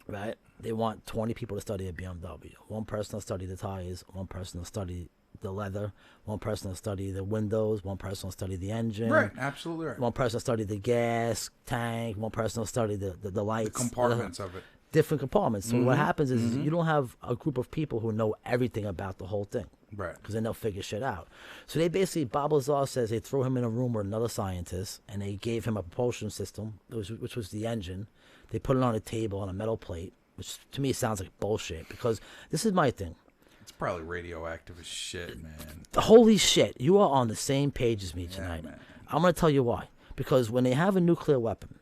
Speaker 4: right? They want 20 people to study a BMW. One person will study the tires. One person will study the leather. One person will study the windows. One person will study the engine.
Speaker 3: Right, absolutely right.
Speaker 4: One person will study the gas tank. One person will study the lights.
Speaker 3: The compartments of it.
Speaker 4: Different compartments. So what happens is you don't have a group of people who know everything about the whole thing.
Speaker 3: Right.
Speaker 4: Because then they'll figure shit out. So they basically, Bob Lazar says they threw him in a room with another scientist, and they gave him a propulsion system, which was the engine. They put it on a table on a metal plate, which to me sounds like bullshit. Because this is my thing.
Speaker 3: It's probably radioactive as shit, man.
Speaker 4: Holy shit, you are on the same page as me tonight.
Speaker 3: man.
Speaker 4: I'm going to tell you why. Because when they have a nuclear weapon,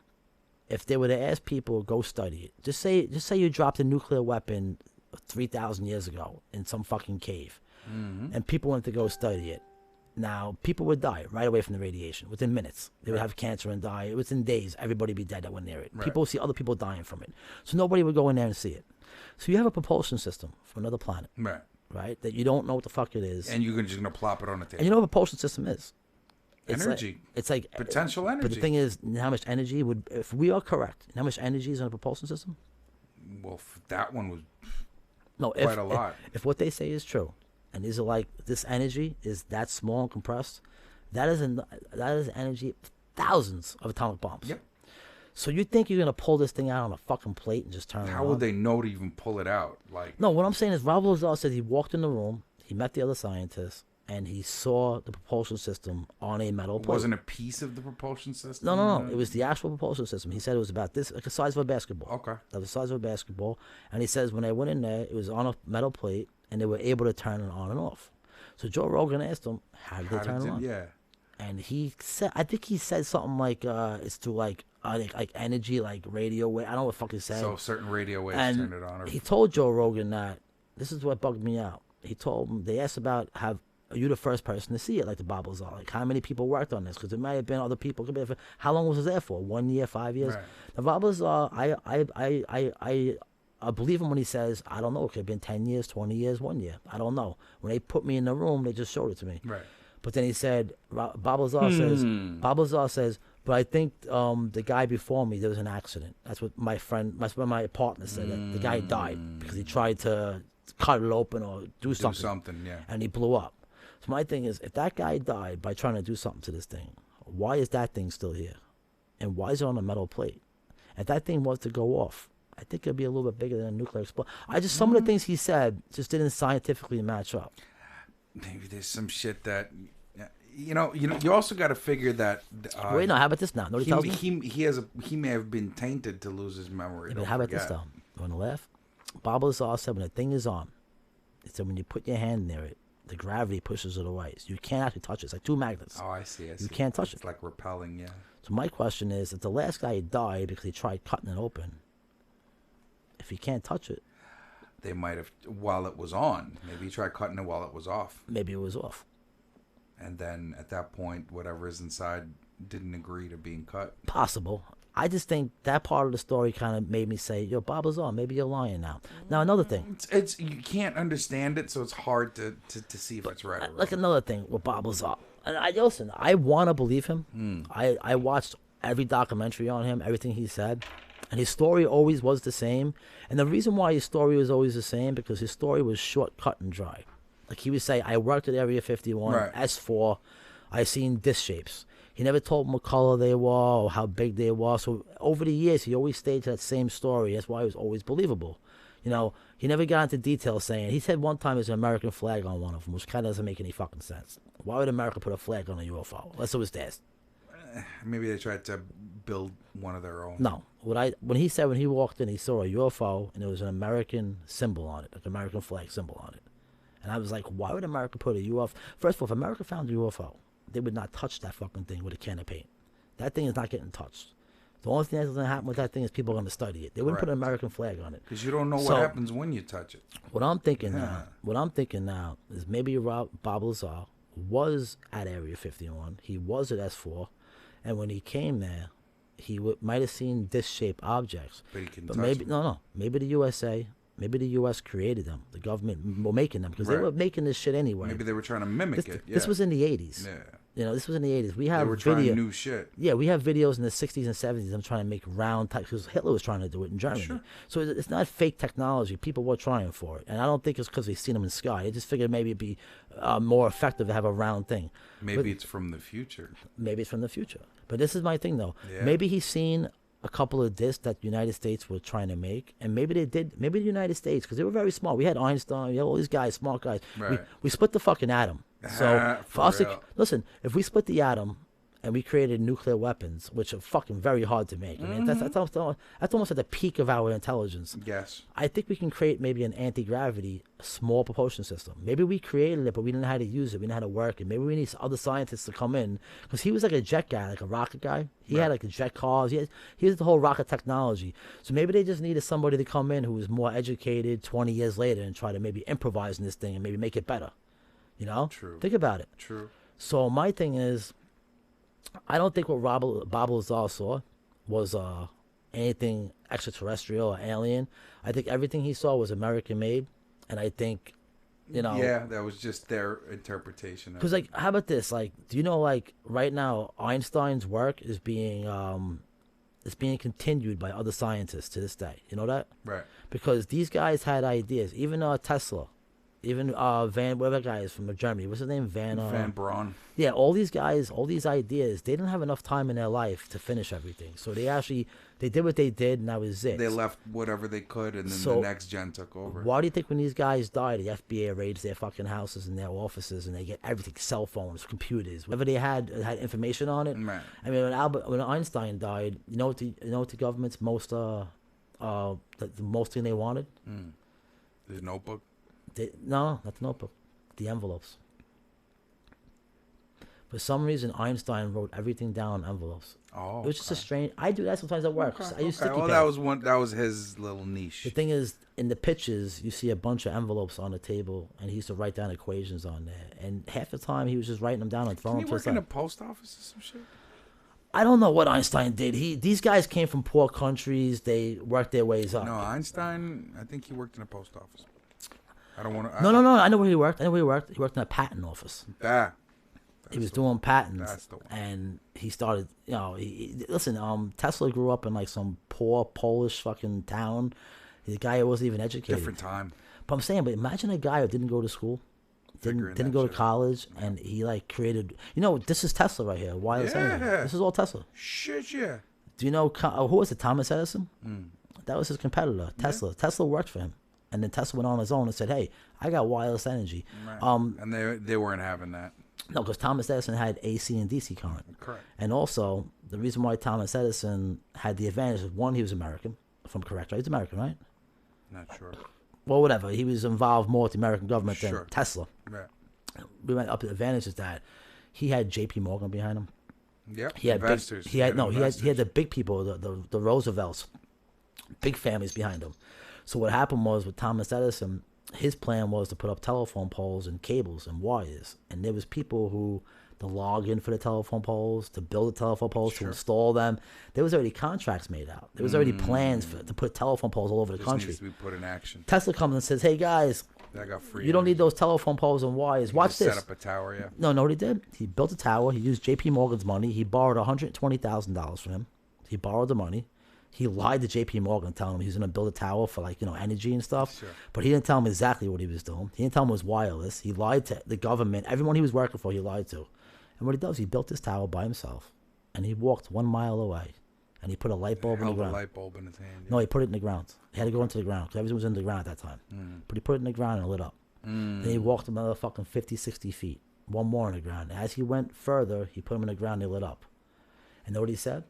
Speaker 4: if they were to ask people go study it, just say you dropped a nuclear weapon 3,000 years ago in some fucking cave, and people went to go study it. Now, people would die right away from the radiation within minutes. They would have cancer and die. Within days, everybody would be dead that went near it.
Speaker 3: Right.
Speaker 4: People would see other people dying from it. So nobody would go in there and see it. So you have a propulsion system from another planet,
Speaker 3: Right.
Speaker 4: right, that you don't know what the fuck it is.
Speaker 3: And you're just going to plop it on the table.
Speaker 4: And you know what a propulsion system is?
Speaker 3: Energy.
Speaker 4: It's like
Speaker 3: Potential energy.
Speaker 4: But the thing is, how much energy would, if we are correct, how much energy is in a propulsion system?
Speaker 3: Well, that one was
Speaker 4: No,
Speaker 3: quite a lot.
Speaker 4: If what they say is true, and these are like this energy is that small and compressed, that is energy, thousands of atomic bombs.
Speaker 3: Yep.
Speaker 4: So you think you're gonna pull this thing out on a fucking plate and just turn it
Speaker 3: How
Speaker 4: on?
Speaker 3: would they know to even pull it out? Like,
Speaker 4: No, what I'm saying is Rob Lazar said he walked in the room, he met the other scientists, and he saw the propulsion system on a metal plate.
Speaker 3: wasn't a piece of the propulsion system?
Speaker 4: No. It was the actual propulsion system. He said it was about this, like the size of a basketball.
Speaker 3: Okay.
Speaker 4: Of the size of a basketball. And he says when they went in there, it was on a metal plate, and they were able to turn it on and off. So Joe Rogan asked him, how did they turn it on?
Speaker 3: Yeah.
Speaker 4: And he said, I think he said something like, it's through like energy, like radio wave. I don't know what the fuck he said.
Speaker 3: So certain radio waves
Speaker 4: and
Speaker 3: turned it on. Or,
Speaker 4: he told Joe Rogan that, this is what bugged me out. He told him, they asked about, are you the first person to see it, like the Bob Lazar? Like, how many people worked on this? Because there might have been other people. Could be, how long was it there for? 1 year, 5 years?
Speaker 3: Right.
Speaker 4: The Bob Lazar, I believe him when he says, I don't know. It could have been 10 years, 20 years, 1 year. I don't know. When they put me in the room, they just showed it to me.
Speaker 3: right.
Speaker 4: But then he said, Bob Lazar says, but I think the guy before me, there was an accident. That's what my partner said. That the guy died because he tried to cut it open or do
Speaker 3: Do
Speaker 4: something.
Speaker 3: something, yeah.
Speaker 4: And he blew up. So my thing is, if that guy died by trying to do something to this thing, why is that thing still here? And why is it on a metal plate? If that thing was to go off, I think it'd be a little bit bigger than a nuclear explosion. Some of the things he said just didn't scientifically match up.
Speaker 3: Maybe there's some shit that, you also got to figure that.
Speaker 4: Wait, no, how about this now? Nobody tells me?
Speaker 3: He may have been tainted to lose his memory.
Speaker 4: Yeah, but
Speaker 3: Don't
Speaker 4: how about this
Speaker 3: forget.
Speaker 4: though? You want to laugh? Bob Lazar said when the thing is on, he said when you put your hand near it, the gravity pushes it away. So you can't actually touch it. It's like two magnets.
Speaker 3: Oh, I see.
Speaker 4: You can't touch
Speaker 3: It's
Speaker 4: it.
Speaker 3: like repelling, yeah.
Speaker 4: So my question is, if the last guy died because he tried cutting it open, if he can't touch it,
Speaker 3: They might have, while it was on, maybe he tried cutting it while it was off.
Speaker 4: maybe it was off.
Speaker 3: And then at that point, whatever is inside didn't agree to being cut.
Speaker 4: Possible. I just think that part of the story kind of made me say, yo, Bob Lazar, maybe you're lying now. Now, another thing.
Speaker 3: It's you can't understand it, so it's hard to see if it's right or wrong.
Speaker 4: Like another thing with Bob Lazar. And I want to believe him. I watched every documentary on him, everything he said. And his story always was the same. And the reason why his story was always the same, because his story was short, cut, and dry. Like he would say, I worked at Area 51,
Speaker 3: Right.
Speaker 4: S4, I seen disc shapes. He never told them what color they were or how big they were. So over the years, he always stayed to that same story. That's why it was always believable. You know, he never got into detail saying, he said one time there's an American flag on one of them, which kind of doesn't make any fucking sense. Why would America put a flag on a UFO? Unless it was theirs.
Speaker 3: Maybe they tried to build one of their own.
Speaker 4: No. When he said when he walked in, he saw a UFO and there was an American symbol on it, like an American flag symbol on it. And I was like, why would America put a UFO? First of all, if America found a UFO, they would not touch that fucking thing with a can of paint. That thing is not getting touched. The only thing that's going to happen with that thing is people are going to study it. They wouldn't put an American flag on it.
Speaker 3: Because you don't know
Speaker 4: So-
Speaker 3: what happens when you touch it.
Speaker 4: What I'm thinking now is maybe Bob Lazar was at Area 51. He was at S4, and when he came there, he might have seen disc-shaped objects.
Speaker 3: But he can
Speaker 4: But
Speaker 3: touch
Speaker 4: maybe
Speaker 3: them.
Speaker 4: maybe the USA, maybe the U.S. created them. The government were making them because they
Speaker 3: Right.
Speaker 4: were making this shit anyway.
Speaker 3: Maybe they were trying to mimic
Speaker 4: This,
Speaker 3: it. Yeah.
Speaker 4: this was in the 80s.
Speaker 3: Yeah.
Speaker 4: You know, this was in the 80s. We
Speaker 3: They
Speaker 4: have
Speaker 3: were
Speaker 4: video.
Speaker 3: trying new shit.
Speaker 4: Yeah, we have videos in the 60s and 70s. I'm trying to make round types because Hitler was trying to do it in Germany.
Speaker 3: Sure.
Speaker 4: So it's not fake technology. People were trying for it, and I don't think it's because they seen them in the sky. They just figured maybe it'd be more effective to have a round thing.
Speaker 3: Maybe it's from the future.
Speaker 4: Maybe it's from the future. But this is my thing, though.
Speaker 3: Yeah.
Speaker 4: Maybe he's seen a couple of discs that the United States were trying to make, and maybe they did. Maybe the United States, because they were very smart. We had Einstein, we had all these guys, smart guys.
Speaker 3: Right.
Speaker 4: We split the fucking atom. So
Speaker 3: For
Speaker 4: for us,
Speaker 3: real.
Speaker 4: listen, if we split the atom and we created nuclear weapons, which are fucking very hard to make, I mean, that's almost at the peak of our intelligence.
Speaker 3: Yes.
Speaker 4: I think we can create maybe an anti-gravity small propulsion system. Maybe we created it, but we didn't know how to use it. We didn't know how to work it. Maybe we need other scientists to come in, because he was like a jet guy, like a rocket guy. He had like a jet cars. He had the whole rocket technology. So maybe they just needed somebody to come in who was more educated 20 years later and try to maybe improvise in this thing and maybe make it better. You know?
Speaker 3: True.
Speaker 4: Think about it.
Speaker 3: True.
Speaker 4: So my thing is, I don't think what Bob Lazar saw was anything extraterrestrial or alien. I think everything he saw was American made, and I think, you know,
Speaker 3: Yeah, that was just their interpretation of
Speaker 4: because like, how about this? Like, do you know, like right now, Einstein's work is being continued by other scientists to this day. You know that?
Speaker 3: Right.
Speaker 4: Because these guys had ideas. Even Tesla, even whatever guy is from Germany. What's his name?
Speaker 3: Van Braun.
Speaker 4: Yeah, all these guys, all these ideas, they didn't have enough time in their life to finish everything. So they did what they did, and that was it.
Speaker 3: They left whatever they could, and then
Speaker 4: So,
Speaker 3: the next gen took over.
Speaker 4: Why do you think when these guys died, the FBI raids their fucking houses and their offices, and they get everything, cell phones, computers, whatever they had information on it?
Speaker 3: Right.
Speaker 4: I mean, when Einstein died, you know what the government's most the most thing they wanted?
Speaker 3: The notebook.
Speaker 4: No, not the notebook, the envelopes. For some reason, Einstein wrote everything down on envelopes.
Speaker 3: Oh.
Speaker 4: It was just a strange. I do that sometimes at work. I use sticky
Speaker 3: Well,
Speaker 4: pads.
Speaker 3: that was his little niche.
Speaker 4: The thing is, in the pictures, you see a bunch of envelopes on the table, and he used to write down equations on there. And half the time, he was just writing them down and throwing
Speaker 3: Didn't
Speaker 4: them
Speaker 3: he
Speaker 4: to
Speaker 3: work
Speaker 4: the
Speaker 3: in
Speaker 4: side.
Speaker 3: a post office or some shit?
Speaker 4: I don't know what Einstein did. These guys came from poor countries. They worked their ways up.
Speaker 3: No, Einstein. I think he worked in a post office. I don't want to.
Speaker 4: No. I know where he worked. He worked in a patent office. He was doing patents,
Speaker 3: that's the one.
Speaker 4: and he started. You know, listen. Tesla grew up in like some poor Polish fucking town. The guy wasn't even educated.
Speaker 3: Different time.
Speaker 4: But I'm saying, but imagine a guy who didn't go to school,
Speaker 3: Figuring
Speaker 4: didn't
Speaker 3: that
Speaker 4: go to
Speaker 3: shit out.
Speaker 4: college, and he like created. You know, this is Tesla right here. Wireless energy.
Speaker 3: Yeah.
Speaker 4: This is all Tesla.
Speaker 3: Shit, yeah.
Speaker 4: Do you know who was it? Thomas Edison. That was his competitor, Tesla. Tesla worked for him, and then Tesla went on his own and said, "Hey, I got wireless energy."
Speaker 3: Right. And they weren't having that.
Speaker 4: No, because Thomas Edison had AC and DC current.
Speaker 3: Correct.
Speaker 4: And also, the reason why Thomas Edison had the advantage is, one, he was American, if I'm correct, right? He's American, right?
Speaker 3: Not sure.
Speaker 4: Well, whatever. He was involved more with the American government
Speaker 3: Sure.
Speaker 4: than Tesla.
Speaker 3: Right.
Speaker 4: We went up. The advantage is that he had J.P. Morgan behind him.
Speaker 3: Yep.
Speaker 4: He had
Speaker 3: investors.
Speaker 4: He had
Speaker 3: investors.
Speaker 4: the big people, the Roosevelts, big families behind him. So what happened was with Thomas Edison, his plan was to put up telephone poles and cables and wires, and there was people who the login for the telephone poles, to build the telephone poles, to
Speaker 3: Sure.
Speaker 4: install them. There was already contracts made out. There was already plans to put telephone poles all over the
Speaker 3: Just
Speaker 4: country.
Speaker 3: needs to be put in action.
Speaker 4: Tesla comes and says, "Hey guys,
Speaker 3: That got free.
Speaker 4: you don't need
Speaker 3: energy.
Speaker 4: those telephone poles and wires.
Speaker 3: You
Speaker 4: Watch
Speaker 3: just
Speaker 4: this."
Speaker 3: Set up a tower, yeah.
Speaker 4: No, what he did? He built a tower. He used J.P. Morgan's money. He borrowed $120,000 from him. He borrowed the money. He lied to J.P. Morgan, telling him he was going to build a tower for energy and stuff.
Speaker 3: Sure.
Speaker 4: But he didn't tell him exactly what he was doing. He didn't tell him it was wireless. He lied to the government. Everyone he was working for, he lied to. And what he does, he built this tower by himself, and he walked 1 mile away, and he put a light bulb in the
Speaker 3: Held a
Speaker 4: ground.
Speaker 3: light bulb in his hand.
Speaker 4: No, he put it in the ground. He had to go into the ground because everything was in the ground at that time. But he put it in the ground and it lit up. Then he walked another fucking 50, 60 feet. One more in the ground. As he went further, he put them in the ground and they lit up. And know what he said?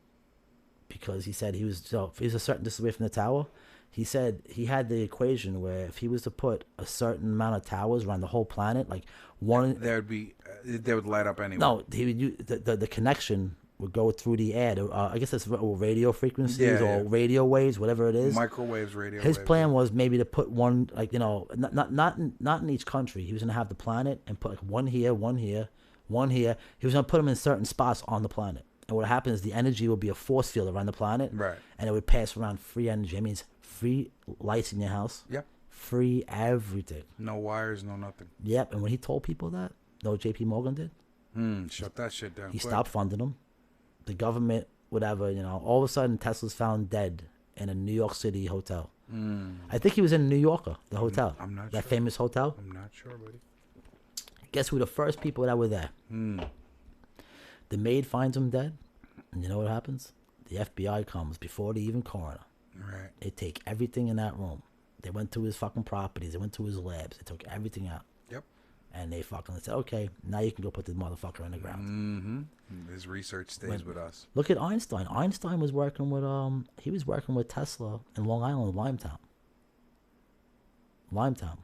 Speaker 4: Because he said he was a certain distance away from the tower. He said he had the equation where if he was to put a certain amount of towers around the whole planet, like one...
Speaker 3: There would be, they would light up anyway.
Speaker 4: No, he would use, the connection would go through the air. I guess that's radio frequencies
Speaker 3: Yeah.
Speaker 4: or radio waves, whatever it is.
Speaker 3: Microwaves, radio
Speaker 4: His
Speaker 3: waves.
Speaker 4: plan was maybe to put one, not in each country. He was going to have the planet and put one here, one here, one here. He was going to put them in certain spots on the planet. And what happens is the energy will be a force field around the planet.
Speaker 3: Right.
Speaker 4: And it would pass around free energy. That means free lights in your house.
Speaker 3: Yep.
Speaker 4: Free everything.
Speaker 3: No wires, no nothing.
Speaker 4: Yep. And when he told people that, know what J.P. Morgan did?
Speaker 3: Shut that shit down.
Speaker 4: He
Speaker 3: quick.
Speaker 4: stopped funding them. The government, whatever, all of a sudden Tesla's found dead in a New York City hotel. I think he was in New Yorker, the hotel.
Speaker 3: I'm not
Speaker 4: that
Speaker 3: sure.
Speaker 4: famous hotel.
Speaker 3: I'm not sure, buddy.
Speaker 4: Guess who the first people that were there? The maid finds him dead. And you know what happens? The FBI comes before the even coroner.
Speaker 3: Right.
Speaker 4: They take everything in that room. They went to his fucking properties. They went to his labs. They took everything out.
Speaker 3: Yep.
Speaker 4: And they fucking said, okay, now you can go put this motherfucker in the ground.
Speaker 3: His research stays with us.
Speaker 4: Look at Einstein. Einstein was working with Tesla in Long Island, Limetown.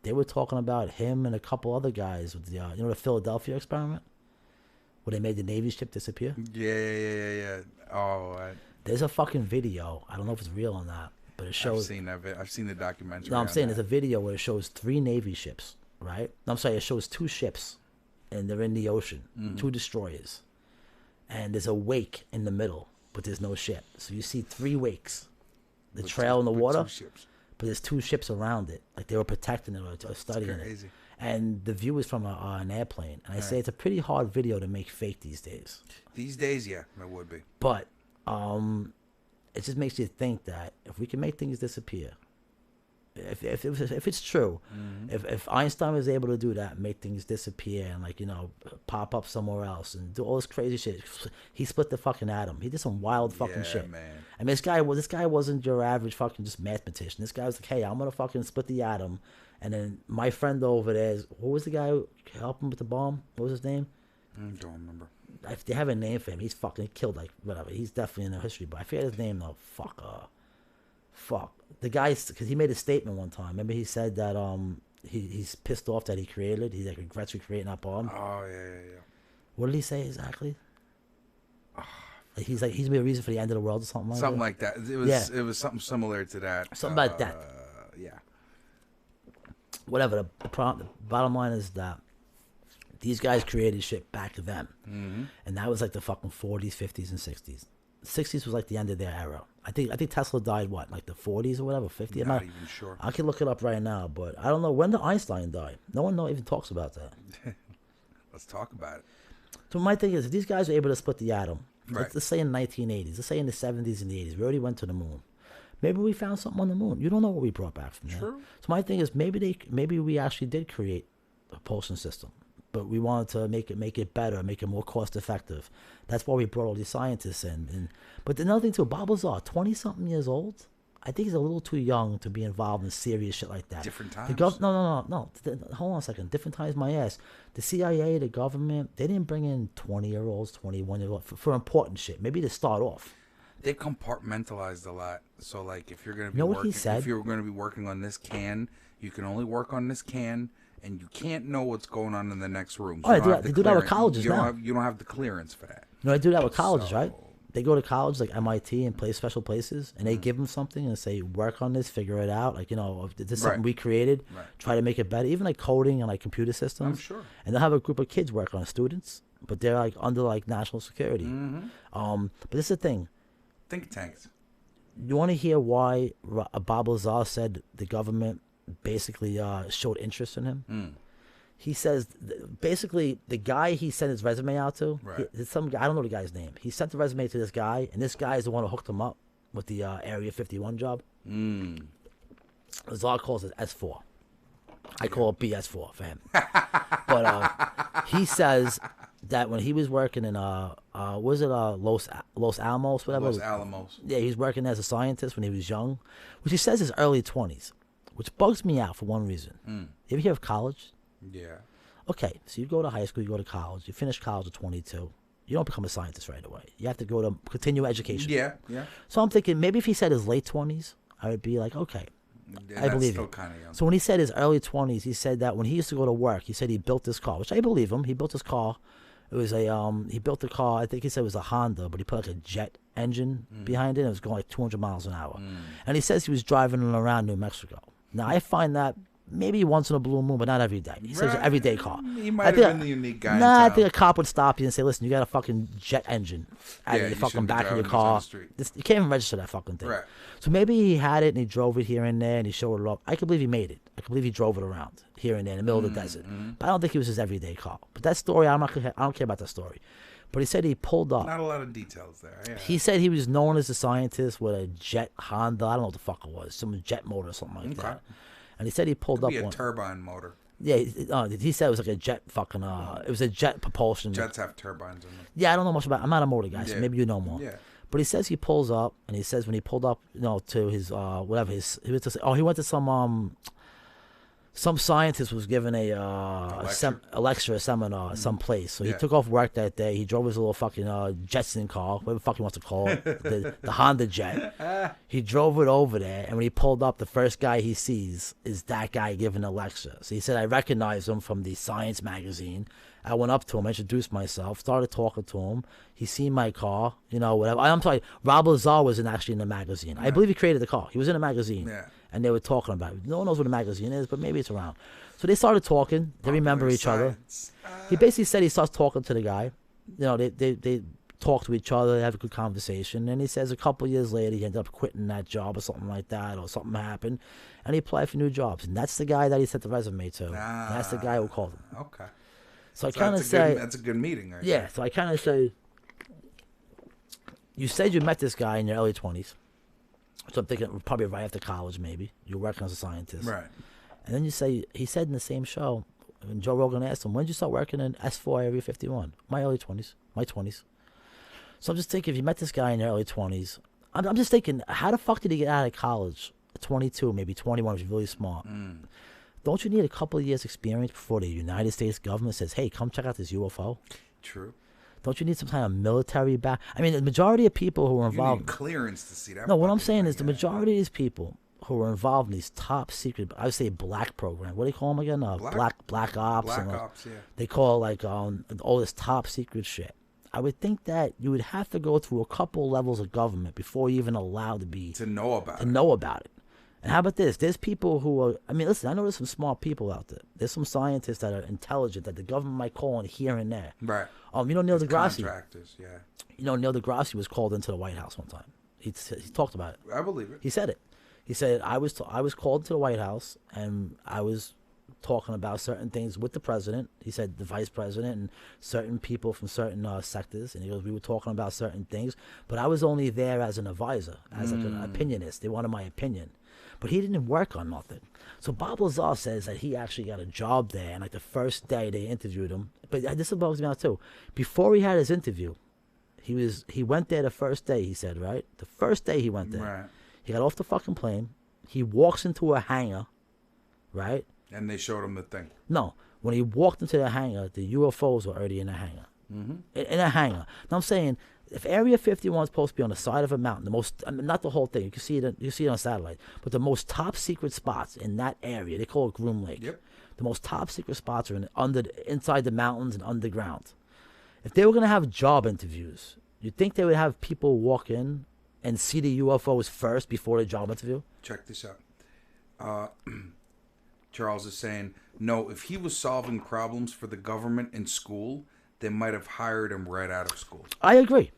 Speaker 4: They were talking about him and a couple other guys with the Philadelphia experiment, where they made the Navy ship disappear.
Speaker 3: Yeah. Oh,
Speaker 4: There's a fucking video. I don't know if it's real or not, but it shows.
Speaker 3: I've seen the documentary.
Speaker 4: No, I'm
Speaker 3: on
Speaker 4: saying
Speaker 3: that.
Speaker 4: there's a video where it shows 3 Navy ships, right? No, I'm sorry, it shows 2 ships, and they're in the ocean, 2 destroyers, and there's a wake in the middle, but there's no ship. So you see 3 wakes, the trail in the
Speaker 3: With
Speaker 4: water,
Speaker 3: 2 ships.
Speaker 4: but there's 2 ships around it, like they were protecting it or studying it.
Speaker 3: crazy.
Speaker 4: And the view is from an airplane, and I say it's a pretty hard video to make fake these days.
Speaker 3: These days, yeah, it would be.
Speaker 4: But it just makes you think that if we can make things disappear, if it's true, if Einstein was able to do that, make things disappear and pop up somewhere else and do all this crazy shit, he split the fucking atom. He did some wild fucking shit.
Speaker 3: Man.
Speaker 4: I mean, this guy wasn't your average fucking just mathematician. This guy was like, hey, I'm gonna fucking split the atom, and then my friend over there, who was the guy who helped him with the bomb? What was his name?
Speaker 3: Don't remember.
Speaker 4: If they have a name for him, he's fucking killed, whatever. He's definitely in the history, but I forget his name though. Fuck. The guy, because he made a statement one time. Remember he said that he's pissed off that he created. He regrets recreating that bomb.
Speaker 3: Oh yeah.
Speaker 4: What did he say exactly? He's gonna be a reason for the end of the world or something like that.
Speaker 3: Something like that. It was something similar to that.
Speaker 4: Something like that.
Speaker 3: Yeah.
Speaker 4: Whatever. The bottom line is that these guys created shit back then, and that was like the fucking 40s, 50s, and 60s. 60s was like the end of their era. I think Tesla died like the 40s or whatever, 50s.
Speaker 3: Not even sure.
Speaker 4: I can look it up right now, but I don't know when did Einstein die. No one even talks about that.
Speaker 3: Let's talk about it.
Speaker 4: So my thing is, if these guys were able to split the atom,
Speaker 3: Right.
Speaker 4: let's say in the 1980s, let's say in the 70s and the 80s, we already went to the moon. Maybe we found something on the moon. You don't know what we brought back from there.
Speaker 3: True.
Speaker 4: So my thing is, maybe we actually did create a propulsion system, but we wanted to make it better, make it more cost effective. That's why we brought all these scientists in. But another thing too, Bob Lazar, 20-something years old. I think he's a little too young to be involved in serious shit like that.
Speaker 3: Different
Speaker 4: The
Speaker 3: times.
Speaker 4: No. Hold on a second. Different times, my ass. The CIA, the government, they didn't bring in 20-year-olds, 21-year-olds for important shit. Maybe to start off.
Speaker 3: They compartmentalized a lot. So like, if you're gonna be
Speaker 4: You know what he
Speaker 3: working,
Speaker 4: said?
Speaker 3: if you're gonna be working on this can, you can only work on this can, and you can't know what's going on in the next room. So
Speaker 4: Oh,
Speaker 3: you don't have
Speaker 4: they
Speaker 3: the
Speaker 4: do that with
Speaker 3: clearance.
Speaker 4: colleges
Speaker 3: you don't
Speaker 4: now.
Speaker 3: Have, you don't have the clearance for that.
Speaker 4: You know, they do that with colleges,
Speaker 3: So,
Speaker 4: right? they go to college like MIT and play special places, and they give them something and say, work on this, figure it out. Like, if this is something we created, try to make it better. Even like coding and like computer systems.
Speaker 3: I'm sure.
Speaker 4: And they'll have a group of kids work on it, students, but they're like under like national security. But this is the thing.
Speaker 3: Think tanks.
Speaker 4: You want to hear why Bob Lazar said the government basically showed interest in him? He says, basically, the guy he sent his resume out to, some guy, I don't know the guy's name. He sent the resume to this guy, and this guy is the one who hooked him up with the Area 51 job. Lazar calls it S4. I call it BS4 for him. But he says that when he was working in, was it Los Alamos, whatever?
Speaker 3: Los Alamos.
Speaker 4: Yeah, he was working as a scientist when he was young, which he says is early 20s, which bugs me out for one reason. You ever hear of college?
Speaker 3: Yeah.
Speaker 4: Okay, so you go to high school, you go to college, you finish college at 22. You don't become a scientist right away. You have to go to continue education.
Speaker 3: Yeah.
Speaker 4: So I'm thinking maybe if he said his late 20s, I would be like, okay, I believe
Speaker 3: still
Speaker 4: it.
Speaker 3: Kind of young.
Speaker 4: So when he said his early 20s, he said that when he used to go to work, he said he built this car, which I believe him. He built this car. It was he built the car, I think he said it was a Honda, but he put like a jet engine behind it, and it was going like 200 miles an hour. And he says he was driving it around New Mexico. Now, I find that maybe once in a blue moon, but not every day. He says it's an everyday car.
Speaker 3: He might have been the unique guy.
Speaker 4: Nah, I think a cop would stop you and say, listen, you got a fucking jet engine out of
Speaker 3: you
Speaker 4: your fucking
Speaker 3: shouldn't be
Speaker 4: back of your
Speaker 3: driving this on
Speaker 4: car.
Speaker 3: the street.
Speaker 4: You can't even register that fucking thing.
Speaker 3: Right.
Speaker 4: So maybe he had it and he drove it here and there and he showed it off. I could believe he made it. I could believe he drove it around here and there in the middle of the desert. But I don't think it was his everyday car. But that story, I don't care about that story. But he said he pulled up.
Speaker 3: Not a lot of details there. Yeah.
Speaker 4: He said he was known as a scientist with a jet Honda. I don't know what the fuck it was. Some jet motor or something like that. And he said he pulled
Speaker 3: Could
Speaker 4: up
Speaker 3: be a
Speaker 4: one.
Speaker 3: turbine motor.
Speaker 4: Yeah, he said it was like a jet fucking, it was a jet propulsion.
Speaker 3: Jets have turbines in them.
Speaker 4: Yeah, I don't know much about I'm not a motor guy, so maybe you know more.
Speaker 3: Yeah.
Speaker 4: But he says he pulls up, and he says when he pulled up, to his, whatever, he went to some scientist was giving a lecture, a seminar someplace. So he took off work that day. He drove his little fucking Jetson car, whatever the fuck he wants to call it, the Honda Jet. He drove it over there, and when he pulled up, the first guy he sees is that guy giving a lecture. So he said, I recognized him from the Science magazine. I went up to him, introduced myself, started talking to him. He seen my car, whatever. I'm sorry, Rob Lazar wasn't actually in the magazine. I believe he created the car. He was in a magazine. Yeah. And they were talking about it. No one knows what a magazine is, but maybe it's around. So they started talking. They remember each other. He basically said he starts talking to the guy. They talk to each other. They have a good conversation. And he says a couple of years later, he ended up quitting that job or something like that, or something happened. And he applied for new jobs. And that's the guy that he sent the resume to. And that's the guy who called him.
Speaker 3: Okay.
Speaker 4: So I kind of say...
Speaker 3: That's a good meeting, right?
Speaker 4: Yeah, so I kind of say... You said you met this guy in your early 20s. So I'm thinking probably right after college, maybe. You're working as a scientist.
Speaker 3: Right.
Speaker 4: And then you say, he said in the same show, when Joe Rogan asked him, when did you start working in S4 Area 51? My early 20s. My 20s. So I'm just thinking, if you met this guy in your early 20s, I'm just thinking, how the fuck did he get out of college at 22, maybe 21, if you're really smart? Don't you need a couple of years experience before the United States government says, hey, come check out this UFO?
Speaker 3: True.
Speaker 4: Don't you need some kind of military back? I mean, the majority of people who are involved...
Speaker 3: You need clearance to see that.
Speaker 4: No, what I'm saying is the majority of these people who are involved in these top secret, I would say black program. What do they call them again? Black ops.
Speaker 3: Black ops, yeah.
Speaker 4: They call like all this top secret shit. I would think that you would have to go through a couple levels of government before you're even allowed to be...
Speaker 3: To know about it.
Speaker 4: And how about this? There's people who are... I mean, listen, I know there's some smart people out there. There's some scientists that are intelligent that the government might call in here and there.
Speaker 3: Right.
Speaker 4: Neil deGrasse.
Speaker 3: Contractors, yeah.
Speaker 4: Neil deGrasse was called into the White House one time. He talked about it.
Speaker 3: I believe it.
Speaker 4: He said it. He said, I was called to the White House, and I was talking about certain things with the president. He said the vice president and certain people from certain sectors. And he goes, we were talking about certain things, but I was only there as an advisor, as like an opinionist. They wanted my opinion. But he didn't work on nothing. So Bob Lazar says that he actually got a job there, and like the first day they interviewed him. But this bugs me out too. Before he had his interview, he went there the first day, he said, right? The first day he went there.
Speaker 3: Right.
Speaker 4: He got off the fucking plane. He walks into a hangar, right?
Speaker 3: And they showed him the thing.
Speaker 4: No. When he walked into the hangar, the UFOs were already in the hangar. In a hangar. Now I'm saying, if Area 51 is supposed to be on the side of a mountain, not the whole thing, you can see it on satellite, but the most top secret spots in that area, they call it Groom Lake.
Speaker 3: Yep.
Speaker 4: The most top secret spots are inside the mountains and underground. If they were going to have job interviews, You think they would have people walk in and see the UFOs first before the job interview?
Speaker 3: Check this out. Charles is saying, no, if he was solving problems for the government in school, they might have hired him right out of school.
Speaker 4: I agree.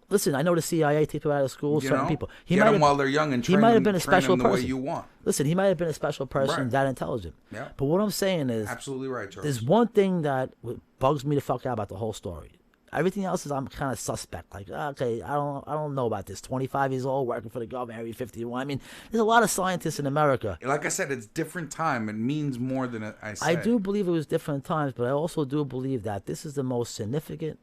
Speaker 4: Listen, I know the CIA take people out of school, certain people.
Speaker 3: Get them while they're young and train
Speaker 4: he might have
Speaker 3: them,
Speaker 4: been a special
Speaker 3: the
Speaker 4: person.
Speaker 3: way you want.
Speaker 4: Listen, he might have been a special person,
Speaker 3: Right.
Speaker 4: that intelligent.
Speaker 3: Yeah.
Speaker 4: But what I'm saying is,
Speaker 3: Absolutely right, Charles.
Speaker 4: there's one thing that bugs me the fuck out about the whole story. Everything else is I'm kind of suspect. Like, okay, I don't know about this. 25 years old, working for the government, Area 51. I mean, there's a lot of scientists in America.
Speaker 3: Like I said, it's different time. It means more than I say.
Speaker 4: I do believe it was different times, but I also do believe that this is the most significant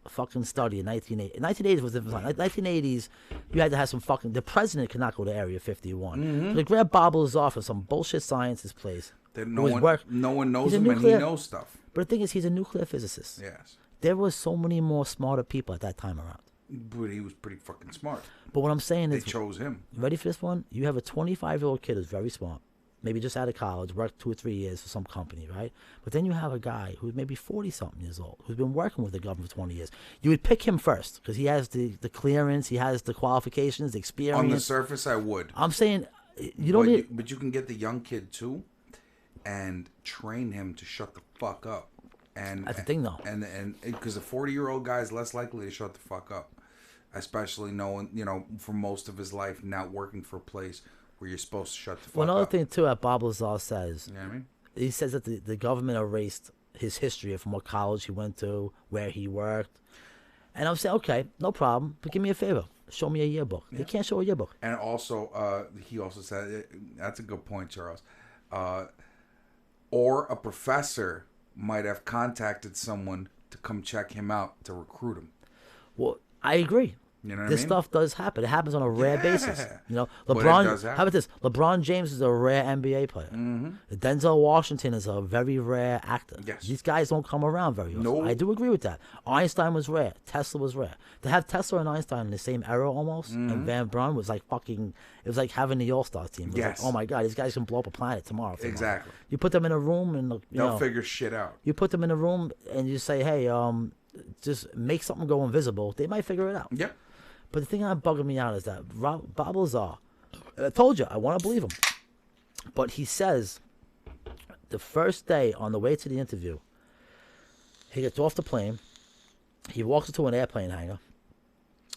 Speaker 4: fucking study in 1980. 1980s was different time. Like 1980s, you had to have some fucking. The president could not go to Area 51.
Speaker 3: Mm-hmm.
Speaker 4: So they grab Bobbles off of some bullshit scientist place.
Speaker 3: That
Speaker 4: who was
Speaker 3: no one knows
Speaker 4: He's a
Speaker 3: him, and he
Speaker 4: nuclear-
Speaker 3: knows stuff.
Speaker 4: But the thing is, he's a nuclear physicist.
Speaker 3: Yes.
Speaker 4: There was so many more smarter people at that time around.
Speaker 3: But he was pretty fucking smart.
Speaker 4: But what I'm saying
Speaker 3: They
Speaker 4: is,
Speaker 3: chose him.
Speaker 4: you ready for this one? You have a 25-year-old kid who's very smart, maybe just out of college, worked 2 or 3 years for some company, right? But then you have a guy who's maybe 40-something years old, who's been working with the government for 20 years. You would pick him first because he has the clearance, he has the qualifications, the experience.
Speaker 3: On the surface, I would.
Speaker 4: I'm saying you don't need.
Speaker 3: But you can get the young kid too, and train him to shut the fuck up. And
Speaker 4: That's the thing, though.
Speaker 3: And because a 40-year-old guy is less likely to shut the fuck up, especially knowing, for most of his life not working for a place where you're supposed to shut the fuck
Speaker 4: Well, another
Speaker 3: up.
Speaker 4: thing too that Bob Lazar says.
Speaker 3: You know what I mean?
Speaker 4: He says that the government erased his history from what college he went to, where he worked. And I'm saying, okay, no problem, but give me a favor. Show me a yearbook. They can't show a yearbook.
Speaker 3: And also, he also said, that's a good point, Charles. Or a professor might have contacted someone to come check him out to recruit him.
Speaker 4: Well, I agree.
Speaker 3: You know what
Speaker 4: This
Speaker 3: I mean?
Speaker 4: stuff does happen. It happens on a rare basis.
Speaker 3: But it
Speaker 4: LeBron.
Speaker 3: does happen.
Speaker 4: How about this? LeBron James is a rare NBA player. Denzel Washington is a very rare actor.
Speaker 3: Yes.
Speaker 4: These guys don't come around very often.
Speaker 3: No.
Speaker 4: I do agree with that. Einstein was rare. Tesla was rare. To have Tesla and Einstein in the same era almost, and Van Braun was like fucking. It was like having the All-Star team. It was
Speaker 3: Yes.
Speaker 4: like, oh my God, these guys can blow up a planet tomorrow. if they want.
Speaker 3: Exactly.
Speaker 4: You put them in a room and
Speaker 3: They'll figure shit out.
Speaker 4: you put them in a room and you say, hey, just make something go invisible. They might figure it out.
Speaker 3: Yep.
Speaker 4: But the thing that bugging me out is that Bob Lazar, I told you, I want to believe him. But he says the first day on the way to the interview, he gets off the plane, he walks into an airplane hangar,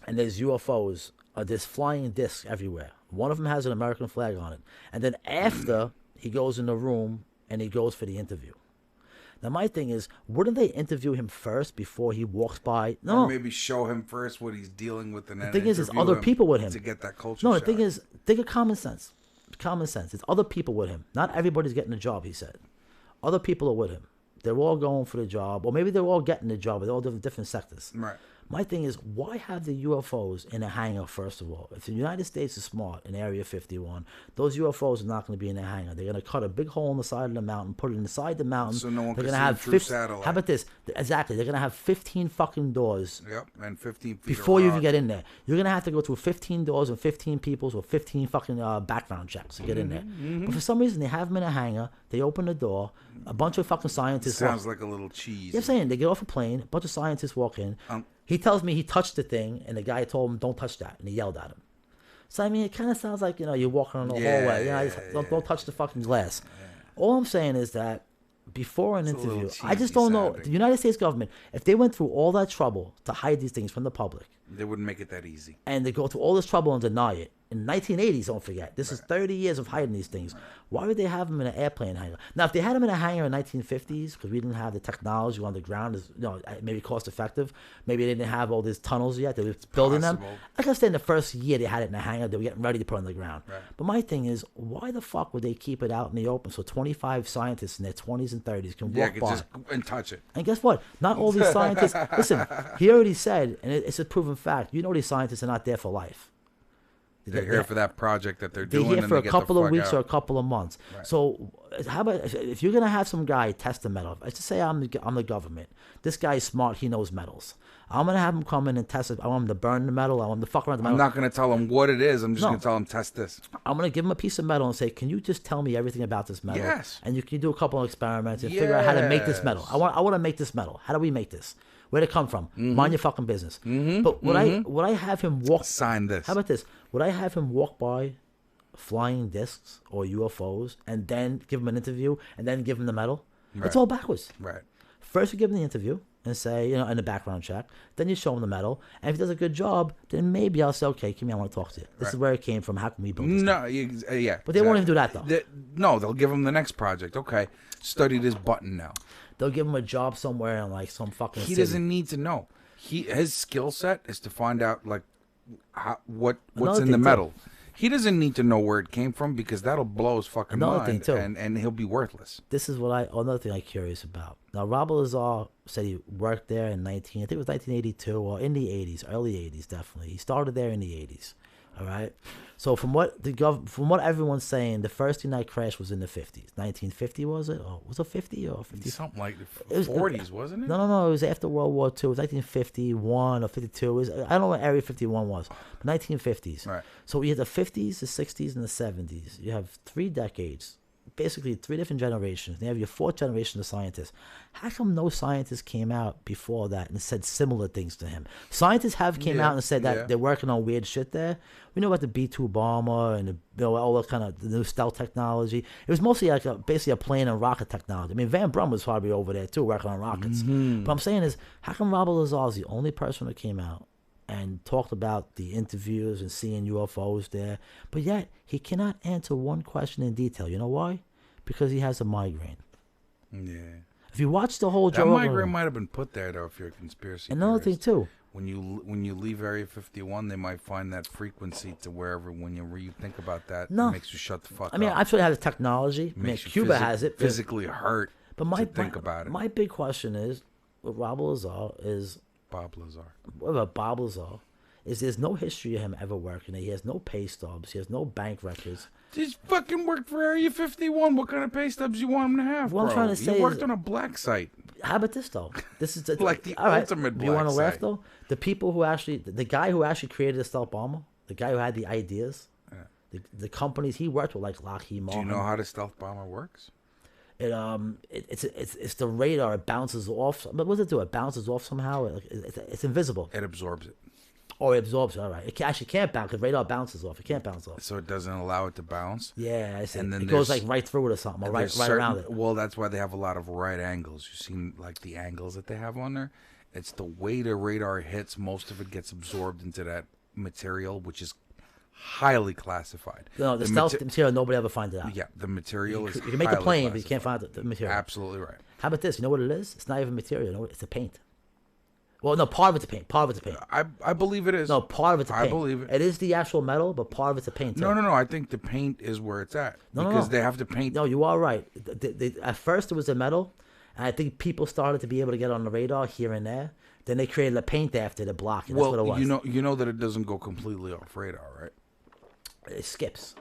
Speaker 4: and there's UFOs, there's flying discs everywhere. One of them has an American flag on it. And then after, he goes in the room and he goes for the interview. Now, my thing is, wouldn't they interview him first before he walks by? No.
Speaker 3: Or maybe show him first what he's dealing with, and
Speaker 4: The
Speaker 3: then
Speaker 4: thing is, there's
Speaker 3: interview
Speaker 4: other
Speaker 3: him
Speaker 4: people with him.
Speaker 3: to get that culture.
Speaker 4: No, the
Speaker 3: shock.
Speaker 4: thing is, think of common sense. Common sense. It's other people with him. Not everybody's getting a job, he said. Other people are with him. They're all going for the job, or maybe they're all getting the job, but they're all different sectors.
Speaker 3: Right.
Speaker 4: My thing is, why have the UFOs in a hangar, first of all? If the United States is smart in Area 51, those UFOs are not going to be in a hangar. They're going to cut a big hole in the side of the mountain, put it inside the mountain.
Speaker 3: So no one
Speaker 4: they're
Speaker 3: can
Speaker 4: gonna
Speaker 3: see
Speaker 4: have
Speaker 3: through satellite.
Speaker 4: How about this? Exactly. They're going to have 15 fucking doors
Speaker 3: Yep. And 15 feet
Speaker 4: before you even
Speaker 3: rock.
Speaker 4: get in there. You're going to have to go through 15 doors and 15 peoples with 15 fucking background checks to get in there. But for some reason, they have them in a hangar. They open the door. A bunch of fucking scientists walk.
Speaker 3: Sounds like a little cheese.
Speaker 4: You know what I'm saying? They get off a plane. A bunch of scientists walk in. He tells me he touched the thing, and the guy told him, don't touch that. And he yelled at him. So, I mean, it kind of sounds like, you're walking on the hallway. Don't touch the fucking glass. All I'm saying is that before an
Speaker 3: It's a little
Speaker 4: interview, I just
Speaker 3: cheesy
Speaker 4: don't know.
Speaker 3: sounding.
Speaker 4: The United States government, if they went through all that trouble to hide these things from the public,
Speaker 3: They wouldn't make it that easy.
Speaker 4: and they go through all this trouble and deny it. In 1980s, don't forget, this is 30 years of hiding these things. Why would they have them in an airplane hangar? Now, if they had them in a hangar in 1950s, because we didn't have the technology on the ground, is maybe cost effective. Maybe they didn't have all these tunnels yet. They were building them.
Speaker 3: Possible.
Speaker 4: I can understand the first year they had it in a hangar. They were getting ready to put it on the ground.
Speaker 3: Right.
Speaker 4: But my thing is, why the fuck would they keep it out in the open so 25 scientists in their 20s and 30s can
Speaker 3: Yeah,
Speaker 4: walk
Speaker 3: could
Speaker 4: by?
Speaker 3: just and touch it.
Speaker 4: And guess what? Not all these scientists. Listen, he already said, and it's a proven fact. These scientists are not there for life.
Speaker 3: They're here for that project that they're
Speaker 4: They're
Speaker 3: doing.
Speaker 4: here
Speaker 3: and
Speaker 4: for
Speaker 3: they
Speaker 4: a
Speaker 3: get the
Speaker 4: couple of
Speaker 3: fuck
Speaker 4: weeks
Speaker 3: out.
Speaker 4: or a couple of months.
Speaker 3: Right.
Speaker 4: So, how about if you're gonna have some guy test the metal? Let's just say I'm the government. This guy's smart. He knows metals. I'm gonna have him come in and test it. I want him to burn the metal. I want him to fuck around the metal.
Speaker 3: I'm not going to tell them what it is. I'm just
Speaker 4: No.
Speaker 3: going to tell them test this.
Speaker 4: I'm gonna give him a piece of metal and say, "Can you just tell me everything about this metal?"
Speaker 3: Yes.
Speaker 4: And you can do a couple of experiments and figure out how to make this metal.
Speaker 3: Yes.
Speaker 4: I want to make this metal. How do we make this? Where'd it come from? Mind your fucking business. But would I have him walk?
Speaker 3: Sign this.
Speaker 4: How about this? Would I have him walk by flying discs or UFOs and then give him an interview and then give him the medal?
Speaker 3: Right.
Speaker 4: It's all backwards.
Speaker 3: Right.
Speaker 4: First, you give him the interview and say, in the background check. Then you show him the medal. And if he does a good job, then maybe I'll say, okay, come here, I want to talk to you. This is where it came from. How can we build this?
Speaker 3: No, yeah.
Speaker 4: But they won't even do that, though.
Speaker 3: No, they'll give him the next project. Okay, study this button now.
Speaker 4: They'll give him a job somewhere in like some fucking
Speaker 3: He
Speaker 4: city.
Speaker 3: doesn't need to know. His skill set is to find out like what's
Speaker 4: Another
Speaker 3: in the
Speaker 4: thing, too.
Speaker 3: metal. He doesn't need to know where it came from because that'll blow his fucking
Speaker 4: Another
Speaker 3: mind,
Speaker 4: thing, too.
Speaker 3: and he'll be worthless.
Speaker 4: This is what another thing I'm curious about. Now, Robert Lazar said he worked there in I think it was 1982 or in the 80s, early 80s, definitely. He started there in the 80s. All right. So from what everyone's saying, the first United crash was in the 50s. 1950 was it? Or was it 50 or 50?
Speaker 3: Something like the
Speaker 4: It was-
Speaker 3: 40s, wasn't it?
Speaker 4: No. It was after World War II. It was 1951 or 52. I don't know what Area 51 was. But 1950s.
Speaker 3: Right.
Speaker 4: So you had the 50s, the 60s, and the 70s. You have 3 decades. Basically 3 different generations. You have your 4th generation of scientists. How come no scientists came out before that and said similar things to him? Scientists have came out and said that they're working on weird shit there. We know about the B-2 bomber and all that kind of the new stealth technology. It was mostly like basically a plane and rocket technology. I mean, Van Braun was probably over there too, working on rockets. But I'm saying is, how come Robert Lazar is the only person who came out and talked about the interviews and seeing UFOs there, but yet he cannot answer one question in detail? You know why? Because he has a migraine.
Speaker 3: Yeah.
Speaker 4: If you watch the whole
Speaker 3: That
Speaker 4: Joe
Speaker 3: migraine
Speaker 4: Rogan,
Speaker 3: might have been put there though, if you're a conspiracy.
Speaker 4: another thing
Speaker 3: theorist.
Speaker 4: too.
Speaker 3: When you leave Area 51, they might find that frequency to wherever when you think about that,
Speaker 4: No.
Speaker 3: it makes you shut the fuck up.
Speaker 4: I mean, I'm sure they have the technology. I mean,
Speaker 3: Makes you
Speaker 4: Cuba has it.
Speaker 3: physically hurt.
Speaker 4: But my
Speaker 3: to think about it.
Speaker 4: My big question is, with Robert Lazar is,
Speaker 3: Bob Lazar.
Speaker 4: what about Bob Lazar? Is there's no history of him ever working there. He has no pay stubs. He has no bank records.
Speaker 3: He's fucking worked for Area 51. What kind of pay stubs you want him to have,
Speaker 4: What I'm
Speaker 3: bro?
Speaker 4: trying to say
Speaker 3: he worked
Speaker 4: is-
Speaker 3: on a black site.
Speaker 4: How about this though? This is
Speaker 3: Like the
Speaker 4: all right,
Speaker 3: ultimate
Speaker 4: Do you want to
Speaker 3: black
Speaker 4: laugh
Speaker 3: site.
Speaker 4: though? The people who actually, the guy who actually created the stealth bomber, the guy who had the ideas, the companies he worked with, like Lockheed
Speaker 3: Do
Speaker 4: Martin.
Speaker 3: you know how the stealth bomber works?
Speaker 4: It's the radar. It bounces off. But what does it do? It bounces off somehow. It's invisible.
Speaker 3: It absorbs it.
Speaker 4: Or it absorbs. All right. It actually can't bounce because radar bounces off. It can't bounce off.
Speaker 3: So it doesn't allow it to bounce.
Speaker 4: Yeah, I see.
Speaker 3: And then
Speaker 4: It goes
Speaker 3: there's-
Speaker 4: like right through it or something, or right
Speaker 3: There's
Speaker 4: around
Speaker 3: certain-
Speaker 4: it.
Speaker 3: Well, that's why they have a lot of right angles. You've seen like the angles that they have on there. It's the way the radar hits. Most of it gets absorbed into that material, which is highly classified.
Speaker 4: No, the stealth material, nobody ever finds it out.
Speaker 3: Yeah, the material is.
Speaker 4: You can make the
Speaker 3: highly
Speaker 4: plane, but you can't
Speaker 3: classified.
Speaker 4: find the material.
Speaker 3: Absolutely right.
Speaker 4: How about this? You know what it is? It's not even material. You know what? It's a paint. Well, no, part of it's a paint. Part of it's a paint.
Speaker 3: I believe it is.
Speaker 4: No, part of it's a paint.
Speaker 3: I believe it.
Speaker 4: It is the actual metal, but part of it's a paint. Too.
Speaker 3: No. I think the paint is where it's at
Speaker 4: No, no,
Speaker 3: because
Speaker 4: no.
Speaker 3: they have to paint.
Speaker 4: No, you are right. At first, it was the metal, and I think people started to be able to get on the radar here and there. Then they created a paint after to block it. That's what it
Speaker 3: Well,
Speaker 4: was.
Speaker 3: you know that it doesn't go completely off radar, right?
Speaker 4: It skips,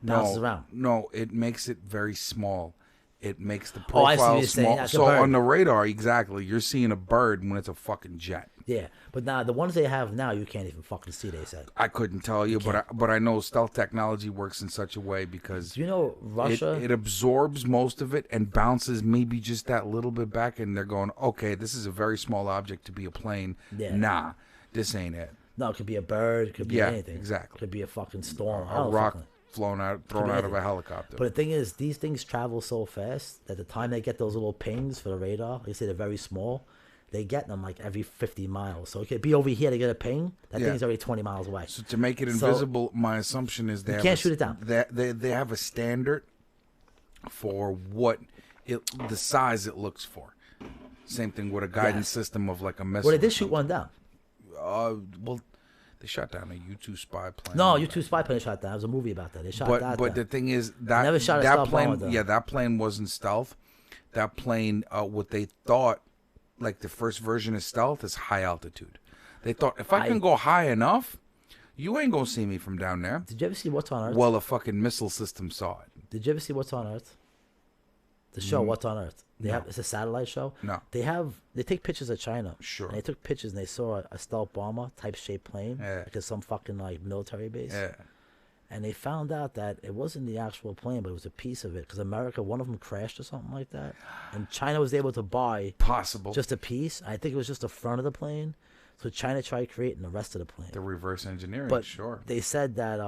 Speaker 4: bounces
Speaker 3: no,
Speaker 4: around.
Speaker 3: No, it makes it very small. It makes the
Speaker 4: Oh, I see what
Speaker 3: profile
Speaker 4: you're saying.
Speaker 3: small.
Speaker 4: Like a
Speaker 3: So
Speaker 4: bird.
Speaker 3: on the radar, exactly, you're seeing a bird when it's a fucking jet.
Speaker 4: Yeah, but now the ones they have now, you can't even fucking see. They said.
Speaker 3: I couldn't tell you, but I know stealth technology works in such a way because
Speaker 4: Do you know Russia?
Speaker 3: it absorbs most of it and bounces maybe just that little bit back, and they're going, okay, this is a very small object to be a plane.
Speaker 4: Yeah.
Speaker 3: Nah, this ain't it.
Speaker 4: No, it could be a bird. It could be
Speaker 3: Yeah,
Speaker 4: anything.
Speaker 3: exactly.
Speaker 4: It could be a fucking storm. I
Speaker 3: A
Speaker 4: don't know,
Speaker 3: rock
Speaker 4: fucking-
Speaker 3: thrown
Speaker 4: be
Speaker 3: out of
Speaker 4: anything.
Speaker 3: a helicopter.
Speaker 4: But the thing is, these things travel so fast that the time they get those little pings for the radar, they say they're very small. They get them like every 50 miles. So it could be over here to get a ping. That
Speaker 3: Yeah.
Speaker 4: thing's already 20 miles away.
Speaker 3: So to make it
Speaker 4: So-
Speaker 3: invisible, my assumption is they
Speaker 4: You
Speaker 3: have
Speaker 4: can't
Speaker 3: a-
Speaker 4: shoot it down.
Speaker 3: They have a standard for what the size it looks for. Same thing with a guidance
Speaker 4: Yes.
Speaker 3: system of like a missile.
Speaker 4: Well, they
Speaker 3: or
Speaker 4: did shoot one down.
Speaker 3: something. Well, they shot down a U-2 spy plane.
Speaker 4: No, U-2 spy plane shot down. There was a movie about that. They shot that
Speaker 3: But the
Speaker 4: down.
Speaker 3: thing is that
Speaker 4: never shot a
Speaker 3: that
Speaker 4: stealth bomber
Speaker 3: plane,
Speaker 4: down.
Speaker 3: yeah, that plane wasn't stealth. That plane, what they thought, like the first version of stealth, is high altitude. They thought if I can go high enough, you ain't gonna see me from down there.
Speaker 4: Did you ever see What's on Earth?
Speaker 3: Well, a fucking missile system saw it.
Speaker 4: Did you ever see What's on Earth? The show What's on Earth. It's a satellite show.
Speaker 3: No.
Speaker 4: They take pictures of China.
Speaker 3: Sure.
Speaker 4: And they took pictures and they saw a stealth bomber type shaped plane.
Speaker 3: Yeah.
Speaker 4: Like some fucking like military base.
Speaker 3: Yeah.
Speaker 4: And they found out that it wasn't the actual plane, but it was a piece of it. Because America, one of them crashed or something like that. And China was able to buy
Speaker 3: Possible.
Speaker 4: just a piece. I think it was just the front of the plane. So China tried creating the rest of the plane.
Speaker 3: The reverse engineering,
Speaker 4: But
Speaker 3: sure.
Speaker 4: they said that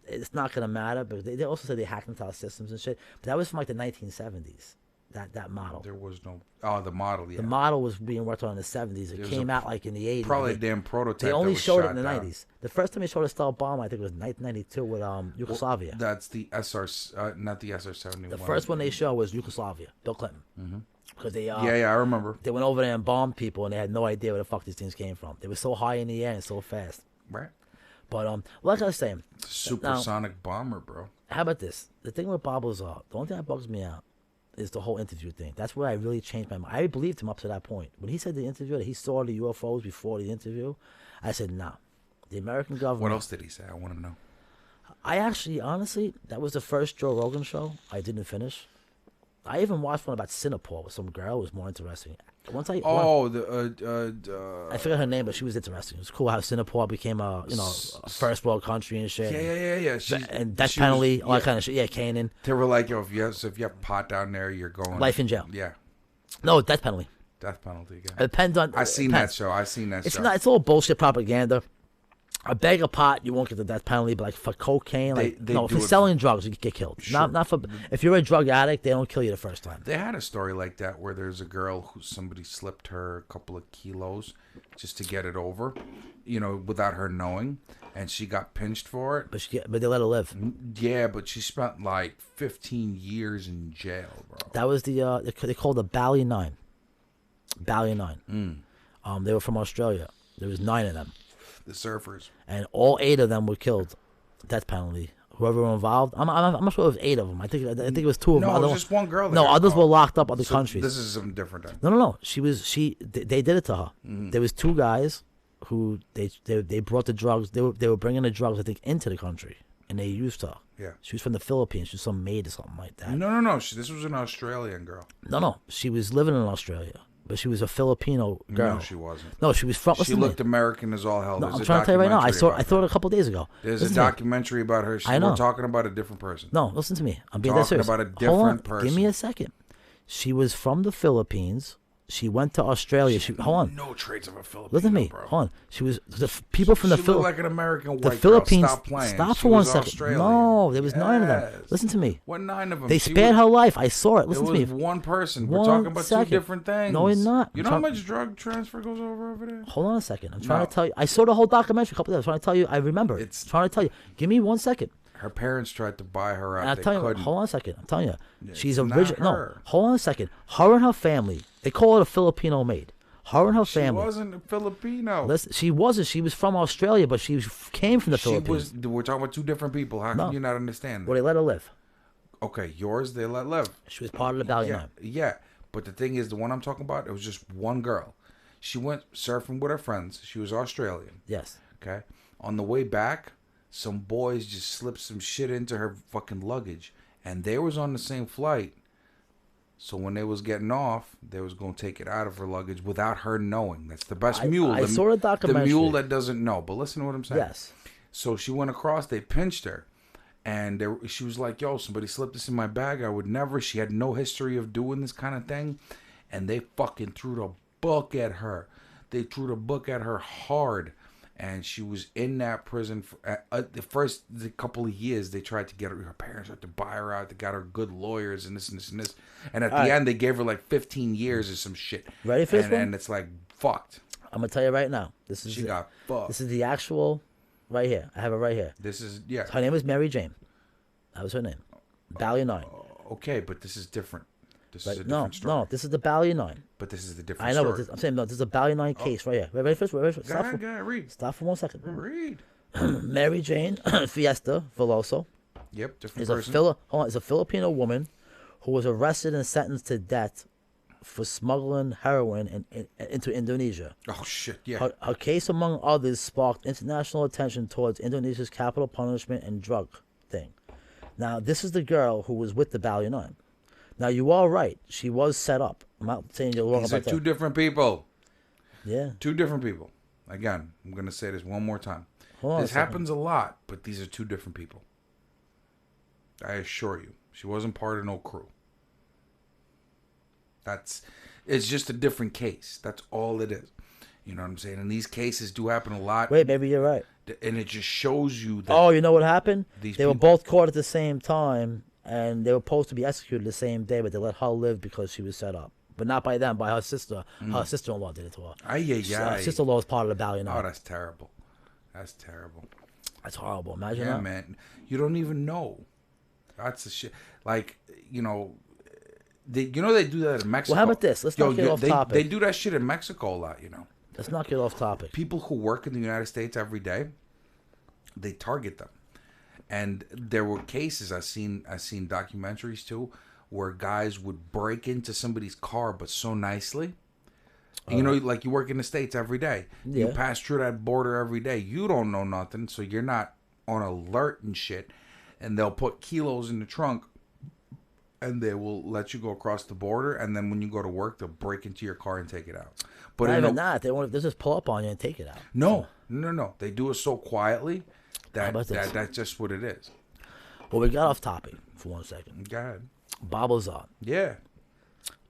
Speaker 4: it's not going to matter. But they also said they hacked into our systems and shit. But that was from like the 1970s, that model.
Speaker 3: There was no... Oh, the model, yeah.
Speaker 4: The model was being worked on in the 70s. It came out like in the 80s.
Speaker 3: Probably a damn prototype.
Speaker 4: They only
Speaker 3: that was
Speaker 4: showed it
Speaker 3: shot
Speaker 4: in the
Speaker 3: down.
Speaker 4: 90s. The first time they showed a stealth bomb, I think it was 1992 with Yugoslavia.
Speaker 3: That's the SR... not the SR-71.
Speaker 4: The first one they showed was Yugoslavia, Bill Clinton. Because they
Speaker 3: yeah, I remember.
Speaker 4: they went over there and bombed people, and they had no idea where the fuck these things came from. They were so high in the air and so fast.
Speaker 3: Right.
Speaker 4: But like I was saying,
Speaker 3: It's a supersonic bomber, bro.
Speaker 4: how about this? The thing with Bob Lazar, the only thing that bugs me out is the whole interview thing. That's where I really changed my mind. I believed him up to that point. When he said the interview that he saw the UFOs before the interview, I said, nah. The American government...
Speaker 3: What else did he say? I want to know.
Speaker 4: I actually, honestly, that was the first Joe Rogan show I didn't finish. I even watched one about Singapore with some girl. It was more interesting. I forgot her name, but she was interesting. It was cool how Singapore became a first world country and shit.
Speaker 3: Yeah.
Speaker 4: And death penalty, all that kind of shit. Yeah, Canaan.
Speaker 3: They were like, yo, if you have pot down there, you're going...
Speaker 4: Life in jail.
Speaker 3: Yeah.
Speaker 4: No, death penalty.
Speaker 3: Death penalty, yeah.
Speaker 4: It depends on...
Speaker 3: I seen that show.
Speaker 4: It's not. It's all bullshit propaganda. A bag of pot, you won't get the death penalty, but like for cocaine, for selling drugs, you get killed.
Speaker 3: Sure.
Speaker 4: Not for... If you're a drug addict, they don't kill you the first time.
Speaker 3: They had a story like that where there's a girl who somebody slipped her a couple of kilos just to get it over, without her knowing, and she got pinched for it.
Speaker 4: But they let her live.
Speaker 3: Yeah, but she spent like 15 years in jail, bro.
Speaker 4: That was they called the Bally 9. Bally 9. They were from Australia. There was 9 of them.
Speaker 3: The surfers.
Speaker 4: And all 8 of them were killed. Death penalty. Whoever were involved. I'm not sure it was 8 of them. I think it was 2 of them.
Speaker 3: No, it was just one girl.
Speaker 4: No, others were locked up other countries.
Speaker 3: This is something different then.
Speaker 4: No. They did it to her. There was 2 guys who they brought the drugs. They were bringing the drugs, I think, into the country, and they used her.
Speaker 3: Yeah.
Speaker 4: She was from the Philippines. She was some maid or something like that.
Speaker 3: No. This was an Australian girl.
Speaker 4: No. She was living in Australia. But she was a Filipino girl.
Speaker 3: No, she wasn't.
Speaker 4: No, she was from...
Speaker 3: She looked American as all hell.
Speaker 4: No, I'm trying to tell you right now. I saw it a couple days ago.
Speaker 3: There's a documentary about her.
Speaker 4: I know.
Speaker 3: We're talking about a different person.
Speaker 4: No, listen to me. I'm being that serious.
Speaker 3: Talking about a different person.
Speaker 4: Give me a second. She was from the Philippines. She went to Australia. Hold on.
Speaker 3: No traits of a Filipino,
Speaker 4: listen to me.
Speaker 3: bro.
Speaker 4: Hold on. She was people from the
Speaker 3: Philippines. She looked like an American
Speaker 4: the
Speaker 3: white
Speaker 4: Philippines.
Speaker 3: girl. Stop playing.
Speaker 4: Stop
Speaker 3: She
Speaker 4: for 1
Speaker 3: was
Speaker 4: second.
Speaker 3: Australian.
Speaker 4: No, there was 9 of them. Listen to me.
Speaker 3: What 9 of them?
Speaker 4: They spared her life. I saw it. Listen to me.
Speaker 3: It was one person. We're
Speaker 4: 1
Speaker 3: talking about
Speaker 4: second.
Speaker 3: 2 different things.
Speaker 4: No, we're not.
Speaker 3: You know how much drug transfer goes over there?
Speaker 4: Hold on a second. I'm trying to tell you. I saw the whole documentary a couple of days. I'm trying to tell you. I remember. I'm trying to tell you. Give me 1 second.
Speaker 3: Her parents tried to buy her out.
Speaker 4: And I'll
Speaker 3: They
Speaker 4: tell you,
Speaker 3: couldn't.
Speaker 4: hold on a second. I'm telling you, she's
Speaker 3: not
Speaker 4: original. No,
Speaker 3: her.
Speaker 4: hold on a second. Her and her family, they call it a Filipino maid. Her and her family.
Speaker 3: She wasn't a Filipino.
Speaker 4: Listen, she wasn't. She was from Australia, but she came from the Philippines.
Speaker 3: We're talking about 2 different people. How can you not understand that?
Speaker 4: Well, they let her live.
Speaker 3: Okay, yours they let live.
Speaker 4: She was part of the Bally 9.
Speaker 3: Yeah. But the thing is, the one I'm talking about, it was just one girl. She went surfing with her friends. She was Australian.
Speaker 4: Yes.
Speaker 3: Okay. On the way back, some boys just slipped some shit into her fucking luggage, and they was on the same flight. So when they was getting off, they was gonna take it out of her luggage without her knowing. That's the best mule.
Speaker 4: I saw the documentary.
Speaker 3: The mule that doesn't know. But listen to what I'm saying.
Speaker 4: Yes.
Speaker 3: So she went across. They pinched her, and she was like, "Yo, somebody slipped this in my bag. I would never." She had no history of doing this kind of thing, and they fucking threw the book at her. They threw the book at her hard. And she was in that prison for the couple of years. They tried to get her parents tried to buy her out. They got her good lawyers and this and this and this. And at the end, they gave her like 15 years or some shit.
Speaker 4: Ready for this one?
Speaker 3: And it's like fucked.
Speaker 4: I'm gonna tell you right now. She
Speaker 3: got fucked.
Speaker 4: This is the actual, right here. I have it right here.
Speaker 3: This is
Speaker 4: Her name was Mary Jane. That was her name. Bally 9.
Speaker 3: Okay, but this is different. This is a
Speaker 4: no,
Speaker 3: different story.
Speaker 4: no. This is the Bally 9.
Speaker 3: But this is the different
Speaker 4: I know,
Speaker 3: story.
Speaker 4: but I'm saying no. This is a Bally 9 case right here. Ready for this?
Speaker 3: Go ahead, read.
Speaker 4: Stop for 1 second.
Speaker 3: Read.
Speaker 4: Mary Jane Fiesta Veloso
Speaker 3: Yep, different
Speaker 4: is
Speaker 3: person.
Speaker 4: is a Filipino woman who was arrested and sentenced to death for smuggling heroin into Indonesia.
Speaker 3: Oh shit! Yeah.
Speaker 4: Her case, among others, sparked international attention towards Indonesia's capital punishment and drug thing. Now, this is the girl who was with the Bally 9. Now, you are right. She was set up. I'm not saying you're wrong
Speaker 3: These
Speaker 4: about
Speaker 3: are 2
Speaker 4: that.
Speaker 3: different people.
Speaker 4: Yeah.
Speaker 3: 2 different people. Again, I'm going to say this one more time.
Speaker 4: Hold on
Speaker 3: This
Speaker 4: a second.
Speaker 3: happens a lot, but these are 2 different people. I assure you. She wasn't part of no crew. It's just a different case. That's all it is. You know what I'm saying? And these cases do happen a lot.
Speaker 4: Wait, maybe you're right.
Speaker 3: And it just shows you that.
Speaker 4: Oh, you know what happened?
Speaker 3: These
Speaker 4: They were
Speaker 3: people-
Speaker 4: both caught at the same time, and they were supposed to be executed the same day, but they let her live because she was set up. But not by them, by her sister. Her sister-in-law did it to her. Sister-in-law was part of the Battalion.
Speaker 3: Oh, that's terrible. That's terrible.
Speaker 4: That's horrible. Imagine
Speaker 3: Yeah,
Speaker 4: that.
Speaker 3: man. You don't even know. That's the shit. Like, you know, they do that in Mexico.
Speaker 4: Well, how about this? Let's not get off topic.
Speaker 3: They do that shit in Mexico a lot, you know.
Speaker 4: Let's not get off topic.
Speaker 3: People who work in the United States every day, they target them. And there were cases I've seen documentaries too, where guys would break into somebody's car, but so nicely. You know, like you work in the States every day. You
Speaker 4: Yeah.
Speaker 3: pass through that border every day. You don't know nothing, so you're not on alert and shit. And they'll put kilos in the trunk, and they will let you go across the border. And then when you go to work, they'll break into your car and take it out. But
Speaker 4: Not
Speaker 3: in
Speaker 4: even
Speaker 3: a-
Speaker 4: that. They just pull up on you and take it out.
Speaker 3: no. They do it so quietly
Speaker 4: How about this?
Speaker 3: that's just what it is.
Speaker 4: Well, we got off topic for 1 second.
Speaker 3: Go ahead.
Speaker 4: Bob Lazar.
Speaker 3: Yeah.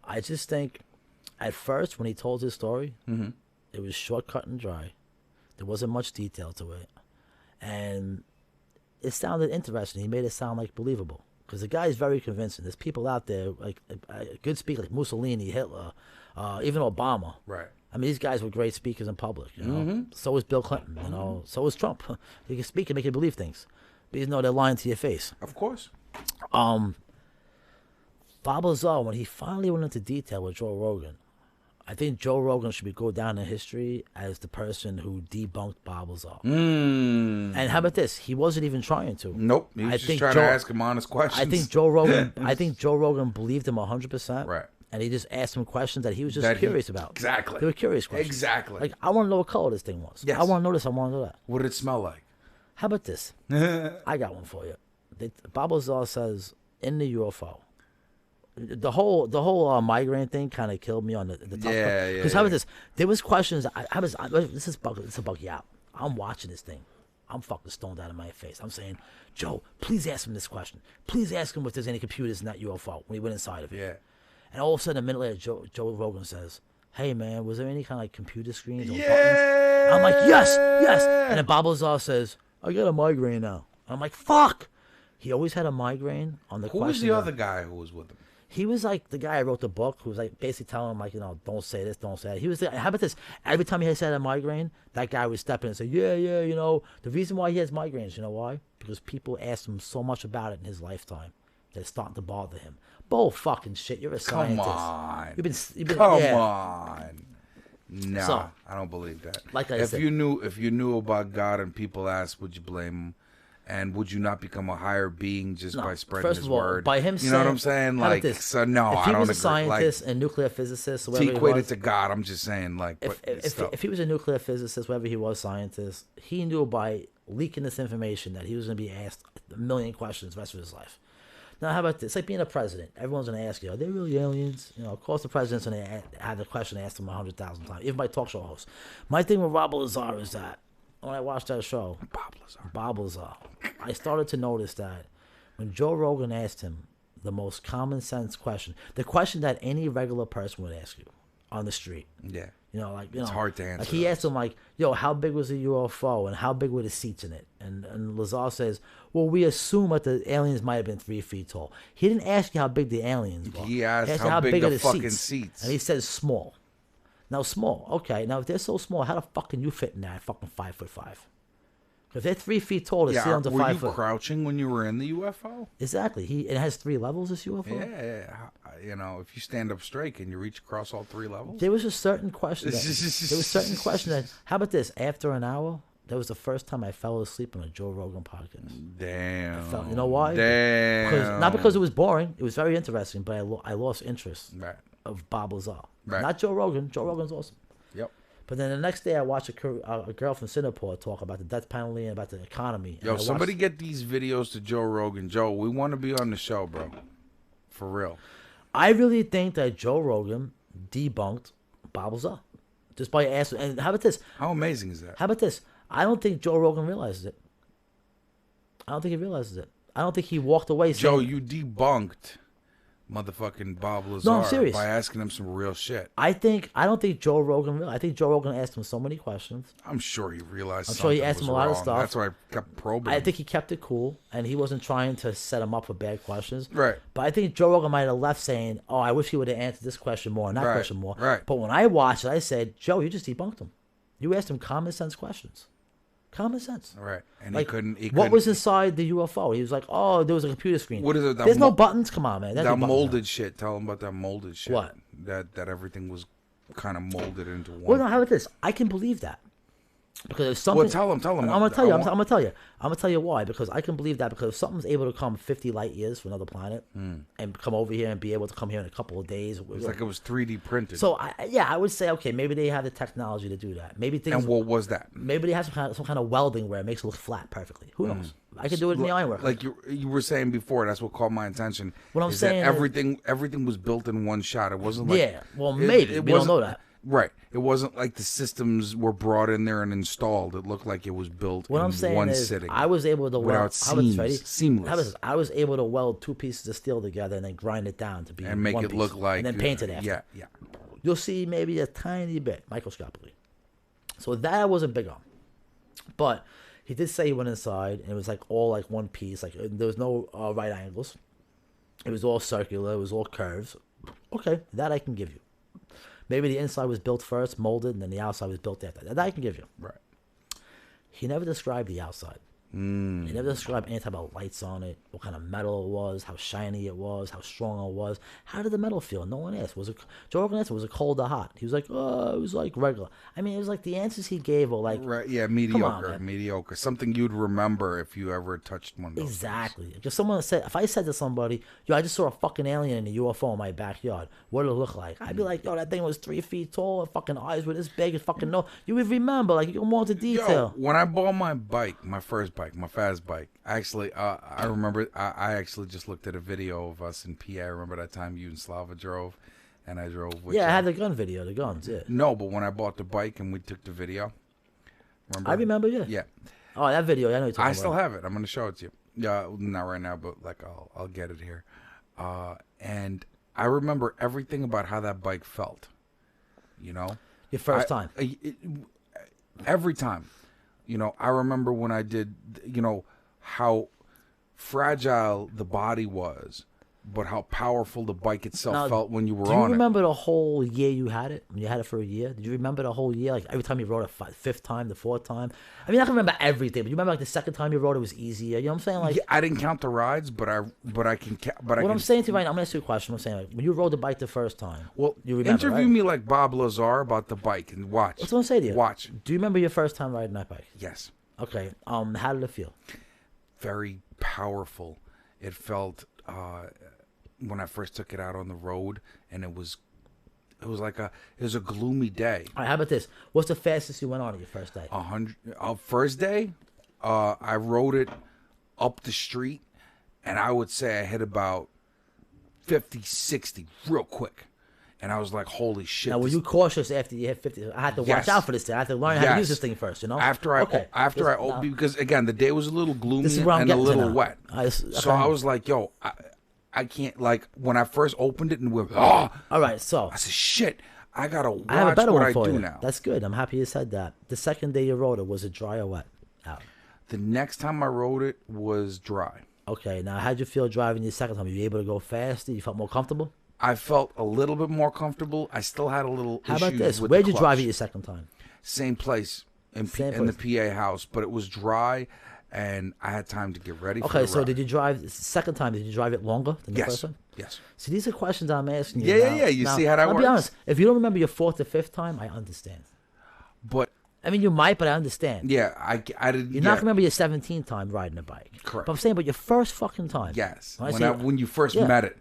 Speaker 4: I just think, at first, when he told his story, it was short, cut, and dry. There wasn't much detail to it. And it sounded interesting. He made it sound like believable. Because the guy is very convincing. There's people out there, like a good speaker, like Mussolini, Hitler, even Obama.
Speaker 3: Right.
Speaker 4: I mean, these guys were great speakers in public, you know. So was Bill Clinton, you know. So was Trump. He can speak and make you believe things. But you know they're lying to your face.
Speaker 3: Of course.
Speaker 4: Bob Lazar, when he finally went into detail with Joe Rogan, I think Joe Rogan should go down in history as the person who debunked Bob Lazar. And how about this? He wasn't even trying to.
Speaker 3: Nope. He was just trying to ask him honest questions.
Speaker 4: I think Joe Rogan believed him 100%.
Speaker 3: Right.
Speaker 4: And he just asked him questions that he was just curious about.
Speaker 3: Exactly.
Speaker 4: They were curious questions.
Speaker 3: Exactly.
Speaker 4: Like, I want to know what color this thing was.
Speaker 3: Yes.
Speaker 4: I want to know this. I want to know that.
Speaker 3: What did it smell like?
Speaker 4: How about this? I got one for you. Bob Lazar says in the UFO. The whole migraine thing kind of killed me on the tough
Speaker 3: Yeah.
Speaker 4: Because how about this? There was questions. This is a bug you out. I'm watching this thing. I'm fucking stoned out of my face. I'm saying, Joe, please ask him this question. Please ask him if there's any computers in that UFO when he went inside of it.
Speaker 3: Yeah.
Speaker 4: And all of a sudden, a minute later, Joe Rogan says, "Hey man, was there any kind of like computer screens or buttons?"
Speaker 3: Yeah.
Speaker 4: I'm like, yes. And then Bob Lazar says, "I got a migraine now." I'm like, fuck. He always had a migraine on the
Speaker 3: Who
Speaker 4: question.
Speaker 3: was the other guy who was with him?
Speaker 4: He was like the guy who wrote the book who was like basically telling him like, you know, don't say this, don't say that. He was how about this? Every time he had a migraine, that guy would step in and say, yeah, you know, the reason why he has migraines, you know why? Because people asked him so much about it in his lifetime that it's starting to bother him. Bull fucking shit. You're a scientist.
Speaker 3: Come on.
Speaker 4: You've been
Speaker 3: Come
Speaker 4: yeah.
Speaker 3: on. No,
Speaker 4: So,
Speaker 3: I don't believe that.
Speaker 4: like I
Speaker 3: if
Speaker 4: said-
Speaker 3: you knew about God and people asked, would you blame him? And would you not become a higher being just by spreading
Speaker 4: First
Speaker 3: his
Speaker 4: of all,
Speaker 3: word?
Speaker 4: by him
Speaker 3: you know what I'm saying?
Speaker 4: how about
Speaker 3: Like,
Speaker 4: this?
Speaker 3: so no,
Speaker 4: if
Speaker 3: I
Speaker 4: he
Speaker 3: don't
Speaker 4: was a
Speaker 3: agree.
Speaker 4: scientist and nuclear physicist, or
Speaker 3: Like,
Speaker 4: whatever
Speaker 3: he
Speaker 4: he
Speaker 3: equated
Speaker 4: was,
Speaker 3: to God. I'm just saying, like,
Speaker 4: if he was a nuclear physicist, whatever he was, scientist, he knew by leaking this information that he was going to be asked a million questions the rest of his life. Now, how about this? It's like being a president. Everyone's going to ask you, are they really aliens? You know, of course the president's going to have the question asked him 100,000 times, even by talk show hosts. My thing with Bob Lazar is that when I watched that show, Bob Lazar, I started to notice that when Joe Rogan asked him the most common sense question, the question that any regular person would ask you on the street.
Speaker 3: yeah.
Speaker 4: You know, like, you
Speaker 3: It's
Speaker 4: know,
Speaker 3: hard to answer
Speaker 4: Like he
Speaker 3: those.
Speaker 4: asked him, like, "Yo, how big was the UFO, and how big were the seats in it?" And Lazar says, "Well, we assume that the aliens might have been 3 feet tall." He didn't ask you how big the aliens were.
Speaker 3: He asked
Speaker 4: you
Speaker 3: how big
Speaker 4: are
Speaker 3: the fucking seats.
Speaker 4: and he says small. Now small, okay. Now if they're so small, how the fuck can you fit in that fucking 5'5"? If they're 3 feet tall, the
Speaker 3: Yeah,
Speaker 4: ceiling's
Speaker 3: were
Speaker 4: 5
Speaker 3: you
Speaker 4: foot.
Speaker 3: crouching when you were in the UFO?
Speaker 4: Exactly. It has 3 levels. This UFO.
Speaker 3: Yeah. You know, if you stand up straight, can you reach across all 3 levels?
Speaker 4: There was a certain question. How about this? After an hour, that was the first time I fell asleep on a Joe Rogan podcast.
Speaker 3: Damn.
Speaker 4: You know why?
Speaker 3: Damn.
Speaker 4: Not because it was boring. It was very interesting, but I lost interest
Speaker 3: Right.
Speaker 4: of Bob Lazar.
Speaker 3: Right.
Speaker 4: Not Joe Rogan. Joe Rogan's awesome.
Speaker 3: Yep.
Speaker 4: But then the next day, I watched a girl from Singapore talk about the death penalty and about the economy.
Speaker 3: Yo, somebody get these videos to Joe Rogan. Joe, we want to be on the show, bro. For real.
Speaker 4: I really think that Joe Rogan debunked Bob Lazar just by asking. And how about this?
Speaker 3: How amazing is that?
Speaker 4: How about this? I don't think Joe Rogan realizes it. I don't think he realizes it. he walked away
Speaker 3: Joe,
Speaker 4: saying,
Speaker 3: you debunked motherfucking Bob Lazar
Speaker 4: No, I'm serious.
Speaker 3: by asking him some real shit.
Speaker 4: I don't think Joe Rogan. I think Joe Rogan asked him so many questions.
Speaker 3: I'm sure he realized.
Speaker 4: I'm sure he
Speaker 3: something
Speaker 4: asked
Speaker 3: was
Speaker 4: him a lot of
Speaker 3: wrong.
Speaker 4: stuff.
Speaker 3: That's why I kept probing.
Speaker 4: I
Speaker 3: him.
Speaker 4: think he kept it cool, and he wasn't trying to set him up for bad questions.
Speaker 3: Right.
Speaker 4: But I think Joe Rogan might have left saying, "Oh, I wish he would have answered this question more and that
Speaker 3: Right,
Speaker 4: question more."
Speaker 3: right.
Speaker 4: But when I watched it, I said, "Joe, you just debunked him. You asked him common sense questions. Common sense."
Speaker 3: Right, and
Speaker 4: Like,
Speaker 3: he couldn't.
Speaker 4: what was inside the UFO? He was like, "Oh, there was a computer screen.
Speaker 3: What is it?
Speaker 4: There's no buttons. Come on, man. There's no
Speaker 3: That
Speaker 4: buttons
Speaker 3: molded
Speaker 4: now."
Speaker 3: shit. Tell him about that molded shit.
Speaker 4: What?
Speaker 3: That everything was kind of molded into one.
Speaker 4: Well, no, how about this? I can believe that because if something.
Speaker 3: Well, tell him.
Speaker 4: I'm gonna tell you. I'm gonna tell you. I'm gonna tell you why. Because I can believe that because if something's able to come 50 light years from another planet and come over here and be able to come here in a couple of days,
Speaker 3: It was like it was 3D printed.
Speaker 4: so I would say okay, maybe they have the technology to do that. Maybe things.
Speaker 3: and what was that?
Speaker 4: Maybe they have some kind of welding where it makes it look flat perfectly. Who knows? I could do it in the ironwork.
Speaker 3: Like you were saying before, that's what caught my attention.
Speaker 4: What I'm
Speaker 3: is that
Speaker 4: saying is-
Speaker 3: everything was built in one shot. It wasn't like
Speaker 4: Yeah, well, maybe. We don't know that.
Speaker 3: Right. It wasn't like the systems were brought in there and installed. It looked like it was built
Speaker 4: What
Speaker 3: in
Speaker 4: I'm saying
Speaker 3: one
Speaker 4: is,
Speaker 3: sitting.
Speaker 4: I was able to
Speaker 3: without
Speaker 4: weld. How about this,
Speaker 3: seams,
Speaker 4: ready?
Speaker 3: seamless.
Speaker 4: How about this? I was able to weld two pieces of steel together and then grind it down to be
Speaker 3: and make
Speaker 4: one
Speaker 3: it
Speaker 4: piece,
Speaker 3: look like
Speaker 4: and then paint it after.
Speaker 3: Yeah.
Speaker 4: You'll see maybe a tiny bit microscopically. So that I wasn't big on, but he did say he went inside and it was like all like one piece. Like there was no right angles. It was all circular. It was all curves. Okay, that I can give you. Maybe the inside was built first, molded, and then the outside was built after. That I can give you.
Speaker 3: Right.
Speaker 4: He never described the outside. He never described any type of lights on it, what kind of metal it was, how shiny it was, how strong it was. How did the metal feel? No one asked. Joe Rogan asked, was it cold or hot? He was like, oh, it was like regular. I mean, it was like the answers he gave were like,
Speaker 3: Right. Yeah.
Speaker 4: on,
Speaker 3: Mediocre.
Speaker 4: man.
Speaker 3: Mediocre. Something you'd remember if you ever touched one of those.
Speaker 4: exactly. If someone said, if I said to somebody, yo, I just saw a fucking alien in a UFO in my backyard, what did it look like? I'd be like, yo, that thing was 3 feet tall, and fucking eyes were this big, and fucking no. You would remember, like, you go more into detail.
Speaker 3: Yo, when I bought my bike, my first bike, my fast bike, actually, I remember, I actually just looked at a video of us in PA. I remember that time you and Slava drove, and I drove with
Speaker 4: Yeah, I
Speaker 3: you.
Speaker 4: had the gun video, the guns, yeah.
Speaker 3: No, but when I bought the bike and we took the video, remember?
Speaker 4: I remember, yeah.
Speaker 3: Yeah.
Speaker 4: Oh, that video, I know you're talking
Speaker 3: I
Speaker 4: about.
Speaker 3: still have it. I'm going to show it to you. Yeah, not right now, but like I'll get it here. And I remember everything about how that bike felt. You know?
Speaker 4: Your first time.
Speaker 3: Every time. You know, I remember when I did, you know, how fragile the body was, but how powerful the bike itself
Speaker 4: Now,
Speaker 3: felt when you were
Speaker 4: Do you
Speaker 3: on
Speaker 4: remember the whole year you had it? When you had it for a year? Did you remember the whole year? Like every time you rode it, fifth time, the fourth time? I mean, I can remember everything, but you remember like the second time you rode it was easier. You know what I'm saying? Like,
Speaker 3: it. Yeah, I didn't count the rides, but I can. But
Speaker 4: what I'm saying to you right now, I'm gonna ask you a question. I'm saying like when you rode the bike the first time.
Speaker 3: Well,
Speaker 4: you remember,
Speaker 3: interview
Speaker 4: right?
Speaker 3: me like Bob Lazar about the bike and watch.
Speaker 4: That's what I'm saying to you.
Speaker 3: Watch.
Speaker 4: Do you remember your first time riding that bike?
Speaker 3: Yes.
Speaker 4: Okay. How did it feel?
Speaker 3: Very powerful. It felt when I first took it out on the road, and it was like it was a gloomy day.
Speaker 4: All right. How about this? What's the fastest you went on your first day?
Speaker 3: 100. First day, I rode it up the street, and I would say I hit about 50, 60 real quick. And I was like, holy shit.
Speaker 4: Now, were you cautious after you hit 50? I had to watch
Speaker 3: Yes.
Speaker 4: out for this thing. I had to learn how to
Speaker 3: Yes.
Speaker 4: use this thing first, you know?
Speaker 3: After I
Speaker 4: Now,
Speaker 3: because again the day was a little gloomy
Speaker 4: This is where I'm
Speaker 3: and a
Speaker 4: getting to
Speaker 3: little
Speaker 4: now.
Speaker 3: wet. So
Speaker 4: Okay.
Speaker 3: I was like, yo, I can't, like, when I first opened it and went, oh,
Speaker 4: all right, so
Speaker 3: I said, shit, I gotta watch
Speaker 4: I have a better
Speaker 3: what
Speaker 4: one
Speaker 3: I
Speaker 4: for
Speaker 3: do
Speaker 4: you.
Speaker 3: now.
Speaker 4: That's good. I'm happy you said that. The second day you rode it, was it dry or wet? Out.
Speaker 3: The next time I rode it was dry.
Speaker 4: Okay, now how'd you feel driving the second time? Were you able to go faster? You felt more comfortable?
Speaker 3: I felt a little bit more comfortable. I still had a little
Speaker 4: How
Speaker 3: issues
Speaker 4: about this?
Speaker 3: with
Speaker 4: Where'd
Speaker 3: the
Speaker 4: you drive
Speaker 3: clutch.
Speaker 4: it your second time?
Speaker 3: Same place in
Speaker 4: Same
Speaker 3: the PA house, but it was dry, and I had time to get ready for
Speaker 4: Okay,
Speaker 3: the
Speaker 4: so
Speaker 3: ride.
Speaker 4: did you drive the second time? Did you drive it longer than the
Speaker 3: Yes.
Speaker 4: first one?
Speaker 3: Yes.
Speaker 4: See, these are questions I'm asking you.
Speaker 3: Yeah,
Speaker 4: now.
Speaker 3: yeah. You
Speaker 4: Now,
Speaker 3: see how that
Speaker 4: I'll
Speaker 3: works?
Speaker 4: be honest. If you don't remember your fourth or fifth time, I understand.
Speaker 3: But
Speaker 4: I mean, you might, but I understand.
Speaker 3: yeah, I didn't.
Speaker 4: You're not gonna remember your 17th time riding a bike.
Speaker 3: Correct.
Speaker 4: But I'm saying, but your first fucking time.
Speaker 3: Yes.
Speaker 4: When I say-
Speaker 3: When you first
Speaker 4: Yeah.
Speaker 3: met it.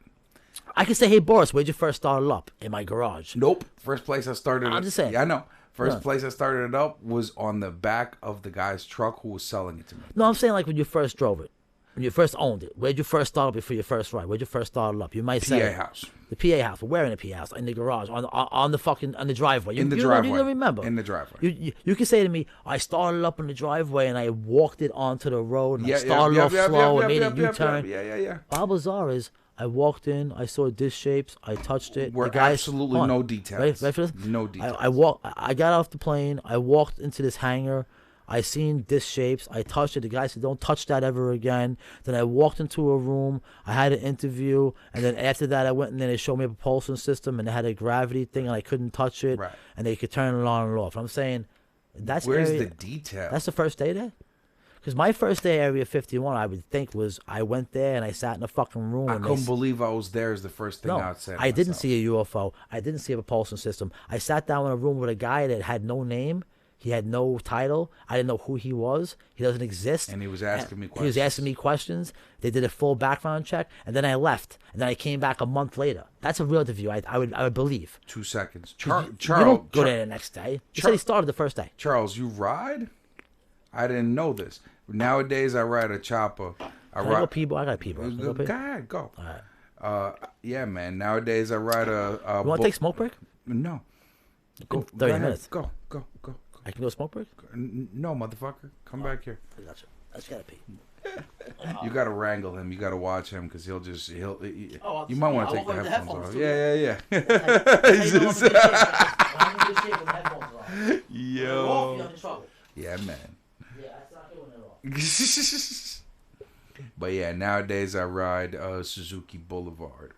Speaker 4: I could say, hey, Boris, where'd you first start it up? In my garage.
Speaker 3: Nope. First place I started
Speaker 4: I'm
Speaker 3: it.
Speaker 4: just saying.
Speaker 3: Yeah, I know. First
Speaker 4: Yeah.
Speaker 3: place I started it up was on the back of the guy's truck who was selling it to me.
Speaker 4: No, I'm saying like when you first drove it. When you first owned it, where'd you first start up before you first ride? Where'd you first start it up? You might say
Speaker 3: PA house.
Speaker 4: The PA house. Where in the PA house? In the garage, on the fucking on the driveway.
Speaker 3: In the driveway.
Speaker 4: You don't remember.
Speaker 3: In the driveway.
Speaker 4: You can say to me, I started up in the driveway and I walked it onto the road and I started off slow and made a U-turn.
Speaker 3: Yeah.
Speaker 4: Bob Lazar is. I walked in, I saw disc shapes, I touched it.
Speaker 3: We're
Speaker 4: the guys,
Speaker 3: absolutely no details.
Speaker 4: Ready for this?
Speaker 3: No details.
Speaker 4: I got off the plane, I walked into this hangar, I seen disc shapes, I touched it. The guy said, don't touch that ever again. Then I walked into a room, I had an interview, and then after that I went and then they showed me a propulsion system and they had a gravity thing and I couldn't touch it.
Speaker 3: Right.
Speaker 4: And they could turn it on and off. I'm saying,
Speaker 3: where's the detail?
Speaker 4: That's the first day there? Because my first day at Area 51, I would think, was I went there and I sat in a fucking room.
Speaker 3: I couldn't believe I was there is the first thing I would say.
Speaker 4: I didn't see a UFO. I didn't see a propulsion system. I sat down in a room with a guy that had no name. He had no title. I didn't know who he was. He doesn't exist.
Speaker 3: And he was asking me questions.
Speaker 4: He was asking me questions. They did a full background check. And then I left. And then I came back a month later. That's a real interview, I would believe.
Speaker 3: 2 seconds.
Speaker 4: You
Speaker 3: Charles.
Speaker 4: don't go there the next day. You said he started the first day.
Speaker 3: Charles, you ride? I didn't know this. Nowadays, I ride a chopper.
Speaker 4: I got a P-boy. Go
Speaker 3: ahead, go.
Speaker 4: All right.
Speaker 3: Yeah, man. Nowadays, I ride a
Speaker 4: You want to take smoke break?
Speaker 3: No. Go,
Speaker 4: 30
Speaker 3: go ahead.
Speaker 4: minutes.
Speaker 3: Go.
Speaker 4: I can go smoke break?
Speaker 3: No, motherfucker. Come back here.
Speaker 4: I got you. I just got to pee.
Speaker 3: You got to wrangle him. You got to watch him because he'll.
Speaker 4: Oh,
Speaker 3: you might want to
Speaker 4: I'll
Speaker 3: take the
Speaker 4: wear the
Speaker 3: headphones off.
Speaker 4: headphones,
Speaker 3: Yeah.
Speaker 4: I'm in good shape with headphones on.
Speaker 3: Yo.
Speaker 4: You're in trouble.
Speaker 3: Yeah, man.
Speaker 4: Yeah, that's not doing it all.
Speaker 3: But yeah, nowadays I ride Suzuki Boulevard.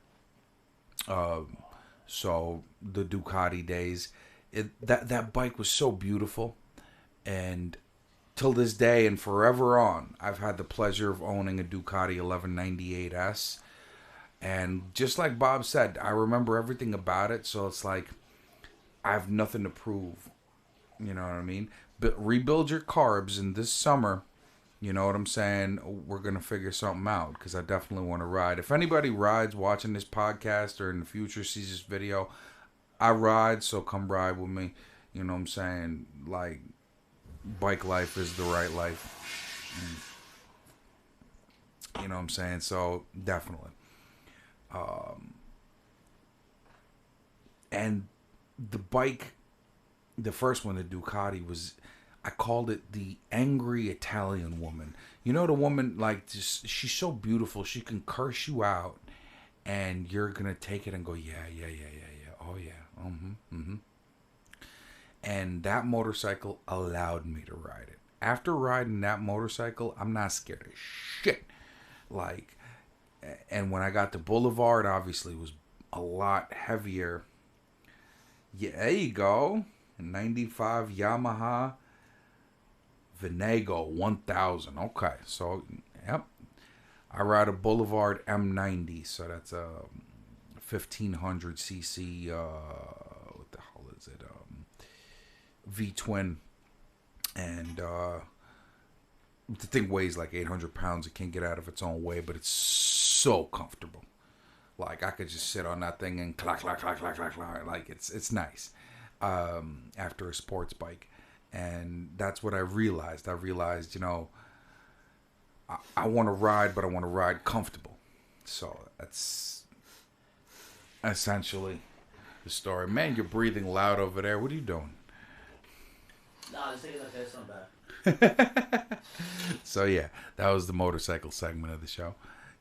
Speaker 3: So the Ducati days, that bike was so beautiful, and till this day and forever on, I've had the pleasure of owning a Ducati 1198S. And just like Bob said, I remember everything about it, so it's like I have nothing to prove. You know what I mean? But rebuild your carbs, and this summer, you know what I'm saying, we're going to figure something out, because I definitely want to ride. If anybody rides watching this podcast or in the future sees this video, I ride, so come ride with me. You know what I'm saying? Like, bike life is the right life. You know what I'm saying? So, definitely. And the bike, the first one, the Ducati, was, I called it the angry Italian woman. You know, the woman, like, just, she's so beautiful, she can curse you out, and you're gonna take it and go, yeah, oh yeah, And that motorcycle allowed me to ride it. After riding that motorcycle, I'm not scared of shit. Like, and when I got the Boulevard, obviously it was a lot heavier. Yeah, there you go. 95 Yamaha Venego 1000. Okay, so, yep. I ride a Boulevard M90, so that's a 1500 cc, what the hell is it? V-twin. And the thing weighs like 800 pounds. It can't get out of its own way, but it's so comfortable. Like, I could just sit on that thing and clack. Like, it's nice after a sports bike. And that's what I realized. You know, I want to ride, but I want to ride comfortable. So that's essentially the story. Man, you're breathing loud over there. What are you doing?
Speaker 4: No, I was thinking that there's something back.
Speaker 3: So yeah, that was the motorcycle segment of the show.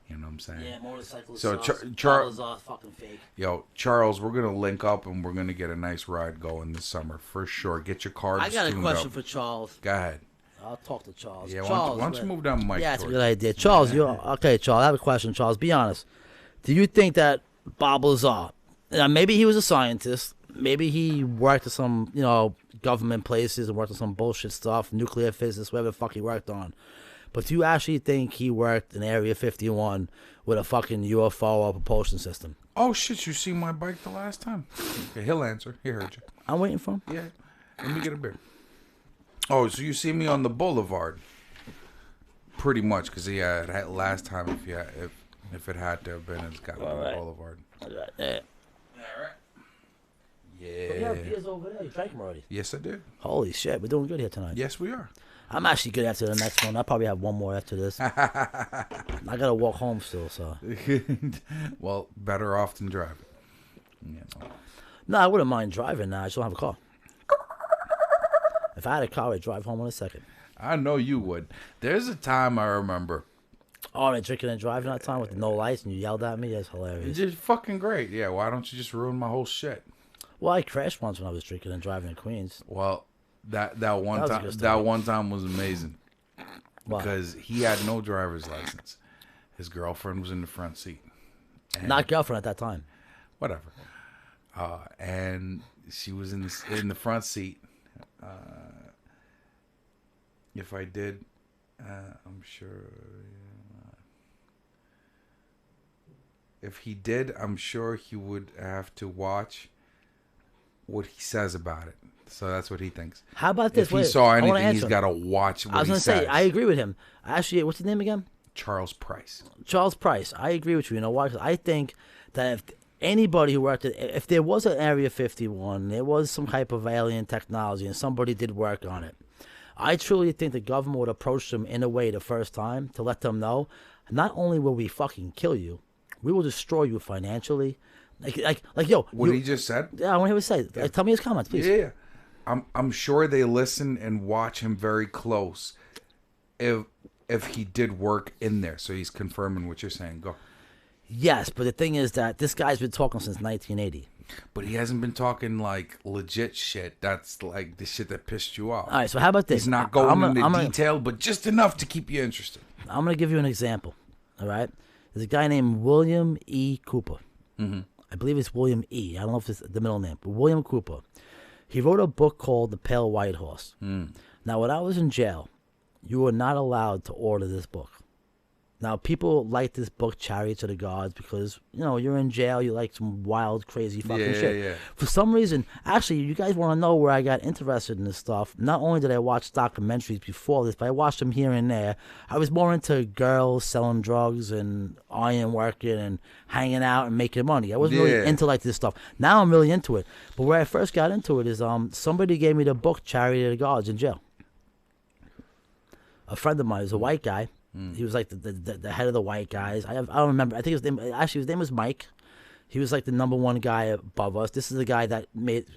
Speaker 3: You know what I'm saying?
Speaker 4: Yeah, motorcycles.
Speaker 3: So
Speaker 4: Charles are fucking fake.
Speaker 3: Yo, Charles, we're gonna link up and we're gonna get a nice ride going this summer for sure. Get your carbs.
Speaker 4: I got a question
Speaker 3: up.
Speaker 4: for Charles.
Speaker 3: Go ahead.
Speaker 4: I'll talk to Charles.
Speaker 3: Yeah,
Speaker 4: Charles,
Speaker 3: why don't you move down, Mike?
Speaker 4: Yeah, that's a good idea. Charles, okay? Charles, I have a question. Charles, be honest. Do you think that Bob Lazar, maybe he was a scientist, maybe he worked at some, government places and worked on some bullshit stuff, nuclear physics, whatever the fuck he worked on. But do you actually think he worked in Area 51 with a fucking UFO or propulsion system?
Speaker 3: Oh, shit, you seen my bike the last time? Okay, he'll answer. He heard you.
Speaker 4: I'm waiting for him.
Speaker 3: Yeah. Let me get a beer. Oh, so you see me on the Boulevard? Pretty much, because last time, if it had to have been, it's got to be the Boulevard.
Speaker 4: All right. Yeah.
Speaker 3: All right.
Speaker 4: Yeah. You have beers over there. You drank them already.
Speaker 3: Yes, I did.
Speaker 4: Holy shit, we're doing good here tonight.
Speaker 3: Yes, we are.
Speaker 4: I'm actually good after the next one. I'll probably have one more after this. I gotta walk home still, so.
Speaker 3: Well, better off than driving. You know.
Speaker 4: No, I wouldn't mind driving now. I just don't have a car. If I had a car, I'd drive home in a second.
Speaker 3: I know you would. There's a time I remember.
Speaker 4: Oh, and drinking and driving that time with no lights and you yelled at me? That's hilarious.
Speaker 3: It's just fucking great. Yeah, why don't you just ruin my whole shit?
Speaker 4: Well, I crashed once when I was drinking and driving in Queens.
Speaker 3: Well, that one time was amazing.
Speaker 4: Why?
Speaker 3: Because he had no driver's license. His girlfriend was in the front seat. And
Speaker 4: Not girlfriend at that time.
Speaker 3: whatever. And she was in the front seat. If I did, I'm sure. If he did, I'm sure he would have to watch what he says about it. So that's what he thinks.
Speaker 4: How about this?
Speaker 3: If he
Speaker 4: Wait,
Speaker 3: saw
Speaker 4: I wanna
Speaker 3: anything, he's
Speaker 4: answer.
Speaker 3: got to watch what
Speaker 4: I was
Speaker 3: he
Speaker 4: going to
Speaker 3: says.
Speaker 4: say, I agree with him. Actually, what's his name again?
Speaker 3: Charles Price.
Speaker 4: Charles Price. I agree with you. You know why? 'Cause I think that if anybody who worked if there was an Area 51, there was some type of alien technology and somebody did work on it, I truly think the government would approach them in a way the first time to let them know, not only will we fucking kill you, we will destroy you financially. Like yo.
Speaker 3: What he just said?
Speaker 4: Yeah, I want to hear what he say. Tell me his comments, please.
Speaker 3: Yeah. I'm sure they listen and watch him very close if he did work in there. So he's confirming what you're saying. Go.
Speaker 4: Yes, but the thing is that this guy's been talking since 1980.
Speaker 3: But he hasn't been talking like legit shit. That's like the shit that pissed you off.
Speaker 4: All right, so how about this?
Speaker 3: He's not going into
Speaker 4: I'm
Speaker 3: detail, but just enough to keep you interested.
Speaker 4: I'm going to give you an example, all right? There's a guy named William E. Cooper. Mm-hmm. I believe it's William E. I don't know if it's the middle name, but William Cooper. He wrote a book called The Pale White Horse. Now, when I was in jail, you were not allowed to order this book. Now, people like this book, Chariots of the Gods, because, you know, you're in jail, you like some wild, crazy fucking shit.
Speaker 3: Yeah.
Speaker 4: For some reason, actually, you guys want to know where I got interested in this stuff. Not only did I watch documentaries before this, but I watched them here and there. I was more into girls selling drugs and iron working and hanging out and making money. I wasn't really into like this stuff. Now I'm really into it. But where I first got into it is somebody gave me the book, Chariot of the Gods, in jail. A friend of mine was a white guy. He was like the head of the white guys. I don't remember. I think his name was Mike. He was like the number one guy above us. This is the guy that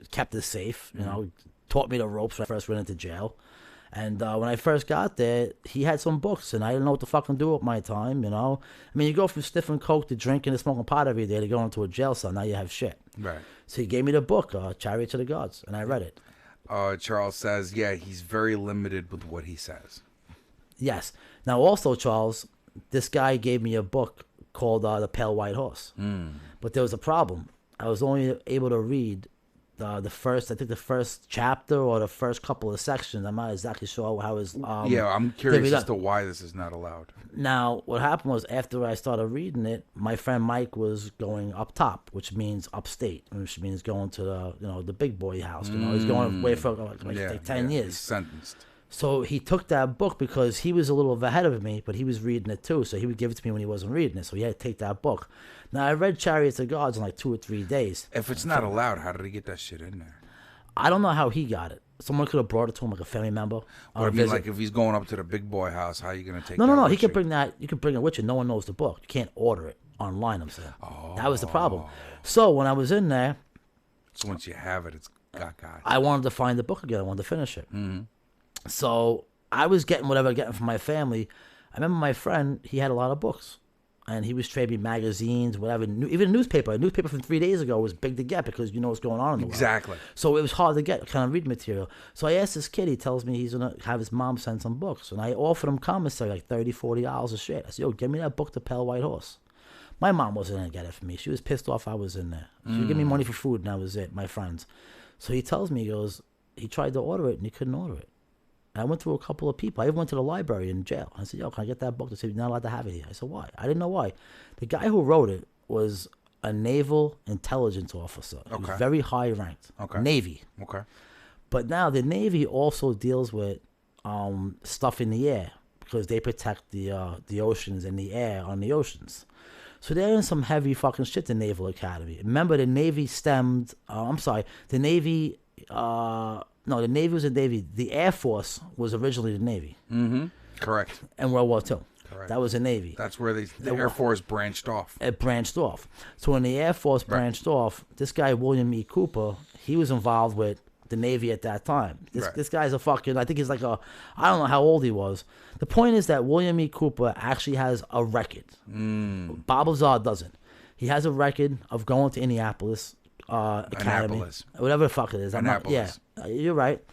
Speaker 4: kept us safe. You know, taught me the ropes when I first went into jail. And when I first got there, he had some books, and I didn't know what to fucking do with my time. You know, I mean, you go from sniffing coke to drinking and smoking pot every day to going to a jail cell. Now you have shit.
Speaker 3: Right.
Speaker 4: So he gave me the book, Chariots of the Gods, and I read it.
Speaker 3: Charles says, yeah, he's very limited with what he says.
Speaker 4: Yes. Now, also, Charles, this guy gave me a book called The Pale White Horse. But there was a problem. I was only able to read the first chapter or the first couple of sections. I'm not exactly sure how his
Speaker 3: I'm curious as to why this is not allowed.
Speaker 4: Now, what happened was after I started reading it, my friend Mike was going up top, which means upstate, which means going to the big boy house. You know, he's going away for like 10 years.
Speaker 3: He's sentenced.
Speaker 4: So he took that book because he was a little ahead of me, but he was reading it too. So he would give it to me when he wasn't reading it. So he had to take that book. Now, I read Chariots of Gods in like 2 or 3 days.
Speaker 3: If it's not allowed, how did he get that shit in there?
Speaker 4: I don't know how he got it. Someone could have brought it to him, like a family member.
Speaker 3: But I mean, like if he's going up to the big boy house, how are you going to take
Speaker 4: No.
Speaker 3: with
Speaker 4: He could
Speaker 3: you?
Speaker 4: bring that. You could bring it with you. No one knows the book. You can't order it online, I'm saying. That was the problem. So when I was in there,
Speaker 3: So once you have it, it's got.
Speaker 4: I wanted to find the book again. I wanted to finish it. So I was getting whatever I was getting from my family. I remember my friend, he had a lot of books. And he was trading magazines, whatever. Even a newspaper. A newspaper from 3 days ago was big to get because you know what's going on in the world.
Speaker 3: Exactly.
Speaker 4: So it was hard to get kind of reading material. So I asked this kid, he tells me he's going to have his mom send some books. And I offered him commissary, like $30, $40 a shit. I said, yo, give me that book, The Pale White Horse. My mom wasn't going to get it for me. She was pissed off I was in there. She would give me money for food, and that was it, my friends. So he tells me, he tried to order it, and he couldn't order it. And I went through a couple of people. I even went to the library in jail. I said, yo, can I get that book? They said, you're not allowed to have it here. I said, why? I didn't know why. The guy who wrote it was a naval intelligence officer. He was very high ranked. Navy.
Speaker 3: Okay.
Speaker 4: But now the Navy also deals with stuff in the air because they protect the oceans and the air on the oceans. So they're in some heavy fucking shit, the Naval Academy. Remember, the Navy the Navy No, the Navy was the Navy. The Air Force was originally the Navy.
Speaker 3: Mm-hmm. Correct.
Speaker 4: In World War II.
Speaker 3: Correct.
Speaker 4: That was the Navy.
Speaker 3: That's where the Air Force branched off.
Speaker 4: It branched off. So when the Air Force branched off, this guy, William E. Cooper, he was involved with the Navy at that time. This guy's a fucking, I think he's like I don't know how old he was. The point is that William E. Cooper actually has a record. Bob Lazar doesn't. He has a record of going to Indianapolis Academy.
Speaker 3: Annapolis.
Speaker 4: Whatever the fuck it is.
Speaker 3: Annapolis.
Speaker 4: You're right.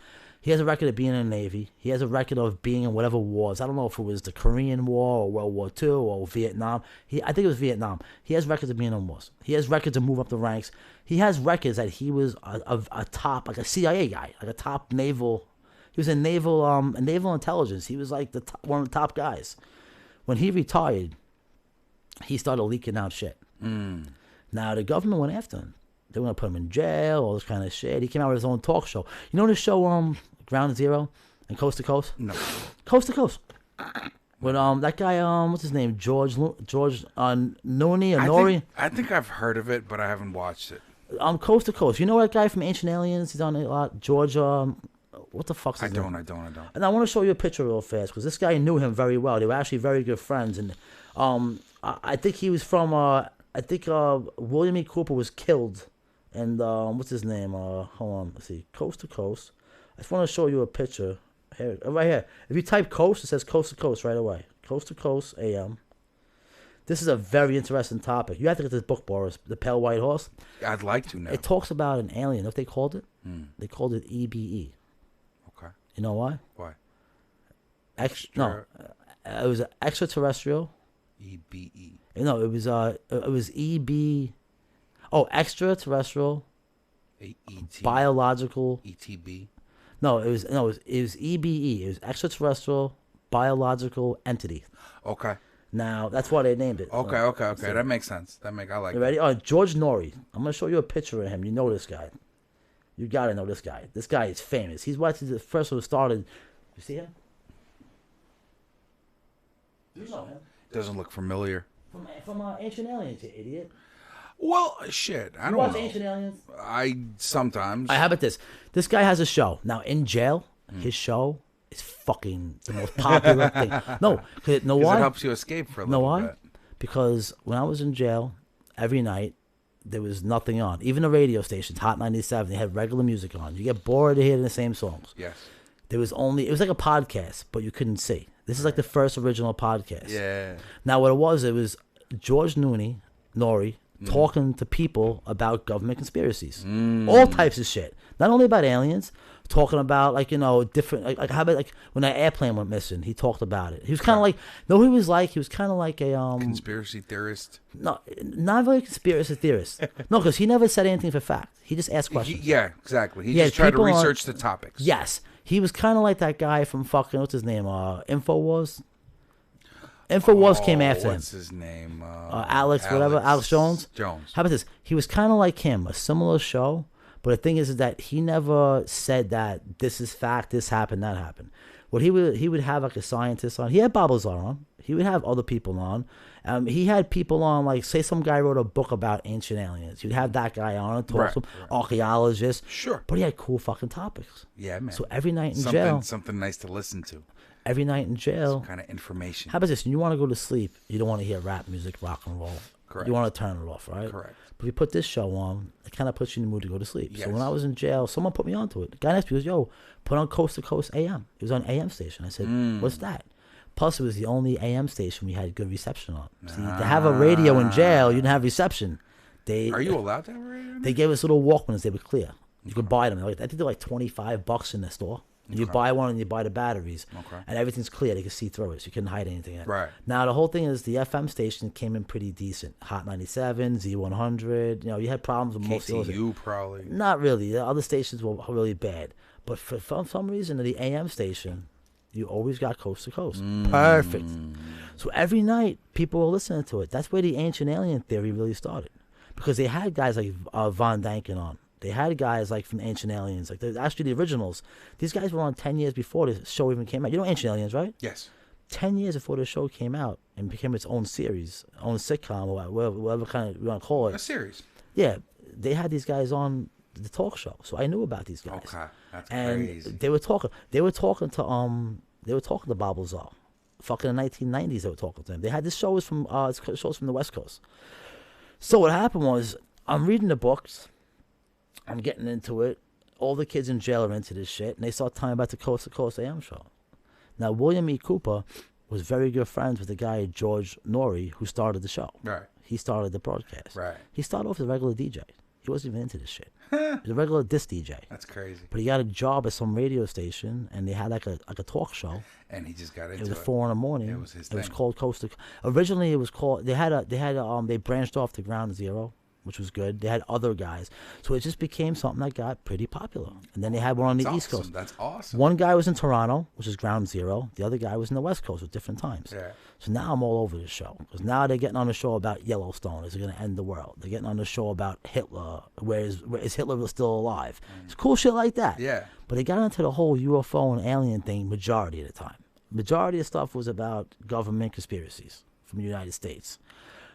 Speaker 4: He has a record of being in the Navy. He has a record of being in whatever wars. I don't know if it was the Korean War or World War II or Vietnam. I think it was Vietnam. He has records of being in wars. He has records of move up the ranks. He has records that he was a top, like a CIA guy, like a top naval. He was in naval intelligence. He was like one of the top guys. When he retired, he started leaking out shit. Now the government went after him. They were gonna put him in jail, all this kind of shit. He came out with his own talk show. You know the show Ground Zero and Coast to Coast?
Speaker 3: No.
Speaker 4: Coast to Coast. With that guy, what's his name? George Nooney or Nori?
Speaker 3: I think I've heard of it, but I haven't watched it.
Speaker 4: Coast to Coast. You know that guy from Ancient Aliens? He's on it a lot. George, what the fuck's his name?
Speaker 3: I don't.
Speaker 4: And I want to show you a picture real fast because this guy knew him very well. They were actually very good friends. And I think he was from, William E. Cooper was killed. And what's his name? Hold on, let's see. Coast to Coast. I just want to show you a picture. Here, right here. If you type Coast, it says Coast to Coast right away. Coast to Coast AM. This is a very interesting topic. You have to get this book, Boris. The Pale White Horse.
Speaker 3: I'd like to now.
Speaker 4: It talks about an alien. You know what they called it? They called it EBE.
Speaker 3: Okay.
Speaker 4: You know why?
Speaker 3: Why?
Speaker 4: No, it was extraterrestrial.
Speaker 3: EBE.
Speaker 4: No, it was EB. Oh, extraterrestrial.
Speaker 3: AET.
Speaker 4: Biological.
Speaker 3: ETB.
Speaker 4: No, it was EBE. It was extraterrestrial biological entity.
Speaker 3: Okay.
Speaker 4: Now that's why they named it.
Speaker 3: Okay. That makes sense. I like.
Speaker 4: You ready? Oh, George Norrie. I'm gonna show you a picture of him. You know this guy. You gotta know this guy. This guy is famous. He's the first one who started. You see him? You know him.
Speaker 3: Doesn't look familiar.
Speaker 4: From Ancient Aliens, you idiot.
Speaker 3: Well, shit. I
Speaker 4: You
Speaker 3: don't
Speaker 4: watch
Speaker 3: know.
Speaker 4: Ancient Aliens?
Speaker 3: I sometimes.
Speaker 4: How about this? This guy has a show. Now, in jail, his show is fucking the most popular thing. No, know why?
Speaker 3: It helps you escape for a
Speaker 4: Know
Speaker 3: little
Speaker 4: why?
Speaker 3: bit.
Speaker 4: Because when I was in jail, every night, there was nothing on. Even the radio stations, Hot 97, they had regular music on. You get bored of hearing the same songs.
Speaker 3: Yes.
Speaker 4: It was like a podcast, but you couldn't see. This is like the first original podcast.
Speaker 3: Yeah.
Speaker 4: Now, what it was George Norrie, talking to people about government conspiracies, all types of shit. Not only about aliens, talking about different how about when that airplane went missing. He talked about it. He was kind of like he was kind of like a
Speaker 3: conspiracy theorist.
Speaker 4: No, not really a conspiracy theorist. No, because he never said anything for fact. He just asked questions.
Speaker 3: Yeah, exactly. He
Speaker 4: Yeah,
Speaker 3: just tried to
Speaker 4: people
Speaker 3: research the topics.
Speaker 4: Yes, he was kind of like that guy from fucking what's his name? Infowars. Infowars came after him.
Speaker 3: What's his name?
Speaker 4: Alex Jones. How about this? He was kind of like him, a similar show. But the thing is that he never said that this is fact, this happened, that happened. What he would have like a scientist on. He had Bob Lazar on. He would have other people on. He had people on, like say some guy wrote a book about ancient aliens. You'd have that guy on and talk to him, archaeologists.
Speaker 3: Sure.
Speaker 4: But he had cool fucking topics.
Speaker 3: Yeah, man.
Speaker 4: So every night in jail.
Speaker 3: Something nice to listen to.
Speaker 4: Every night in jail.
Speaker 3: Some kind of information.
Speaker 4: How about this? When you want to go to sleep, you don't want to hear rap music, rock and roll.
Speaker 3: Correct.
Speaker 4: You want to turn it off, right?
Speaker 3: Correct.
Speaker 4: But if you put this show on, it kind of puts you in the mood to go to sleep.
Speaker 3: Yes.
Speaker 4: So when I was in jail, someone put me onto it. The guy next to me goes, yo, put on Coast to Coast AM. It was on AM station. I said, what's that? Plus, it was the only AM station we had good reception on. See, to have a radio in jail, you didn't have reception.
Speaker 3: Are you allowed to have a radio?
Speaker 4: They gave us little Walkmans. They were clear. You could buy them. I think they're like $25 in the store. And you buy one and you buy the batteries.
Speaker 3: Okay.
Speaker 4: And everything's clear. They can see through it. So you couldn't hide anything in it.
Speaker 3: Right.
Speaker 4: Now, the whole thing is the FM station came in pretty decent. Hot 97, Z100. You had problems with most of those.
Speaker 3: KTU probably.
Speaker 4: Not really. The other stations were really bad. But for some reason, the AM station, you always got Coast to Coast. Perfect. So every night, people were listening to it. That's where the ancient alien theory really started. Because they had guys like Von Danken on. They had guys like from Ancient Aliens, like they're actually the originals. These guys were on 10 years before the show even came out. You know Ancient Aliens, right?
Speaker 3: Yes.
Speaker 4: 10 years before the show came out and became its own series, own sitcom, or whatever kind of you want to call it.
Speaker 3: A series.
Speaker 4: Yeah, they had these guys on the talk show, so I knew about these guys.
Speaker 3: Okay, that's
Speaker 4: And
Speaker 3: crazy.
Speaker 4: they were talking to Bob Lazar. Fucking in the 1990s, they were talking to him. They had this shows from the West Coast. So what happened was, I'm reading the books, I'm getting into it. All the kids in jail are into this shit, and they start talking about the Coast to Coast AM show. Now, William E. Cooper was very good friends with the guy George Norrie, who started the show.
Speaker 3: Right.
Speaker 4: He started the broadcast.
Speaker 3: Right.
Speaker 4: He started off as a regular DJ. He wasn't even into this shit. He was a regular disc DJ.
Speaker 3: That's crazy.
Speaker 4: But he got a job at some radio station, and they had like a talk show.
Speaker 3: And he just got into
Speaker 4: It
Speaker 3: it.
Speaker 4: was at 4 a.m.
Speaker 3: It was his
Speaker 4: It was
Speaker 3: thing.
Speaker 4: called Coast to. Originally, it was called. They branched off to Ground Zero, which was good. They had other guys, so it just became something that got pretty popular. And then they had one on the
Speaker 3: That's
Speaker 4: East
Speaker 3: awesome.
Speaker 4: Coast.
Speaker 3: That's awesome.
Speaker 4: One guy was in Toronto, which is Ground Zero. The other guy was in the West Coast with different times.
Speaker 3: Yeah.
Speaker 4: So now I'm all over the show, because now they're getting on the show about Yellowstone. Is it going to end the world? They're getting on the show about Hitler. Where is Hitler still alive? It's cool shit like that.
Speaker 3: Yeah.
Speaker 4: But they got into the whole UFO and alien thing majority of the time. Majority of stuff was about government conspiracies from the United States.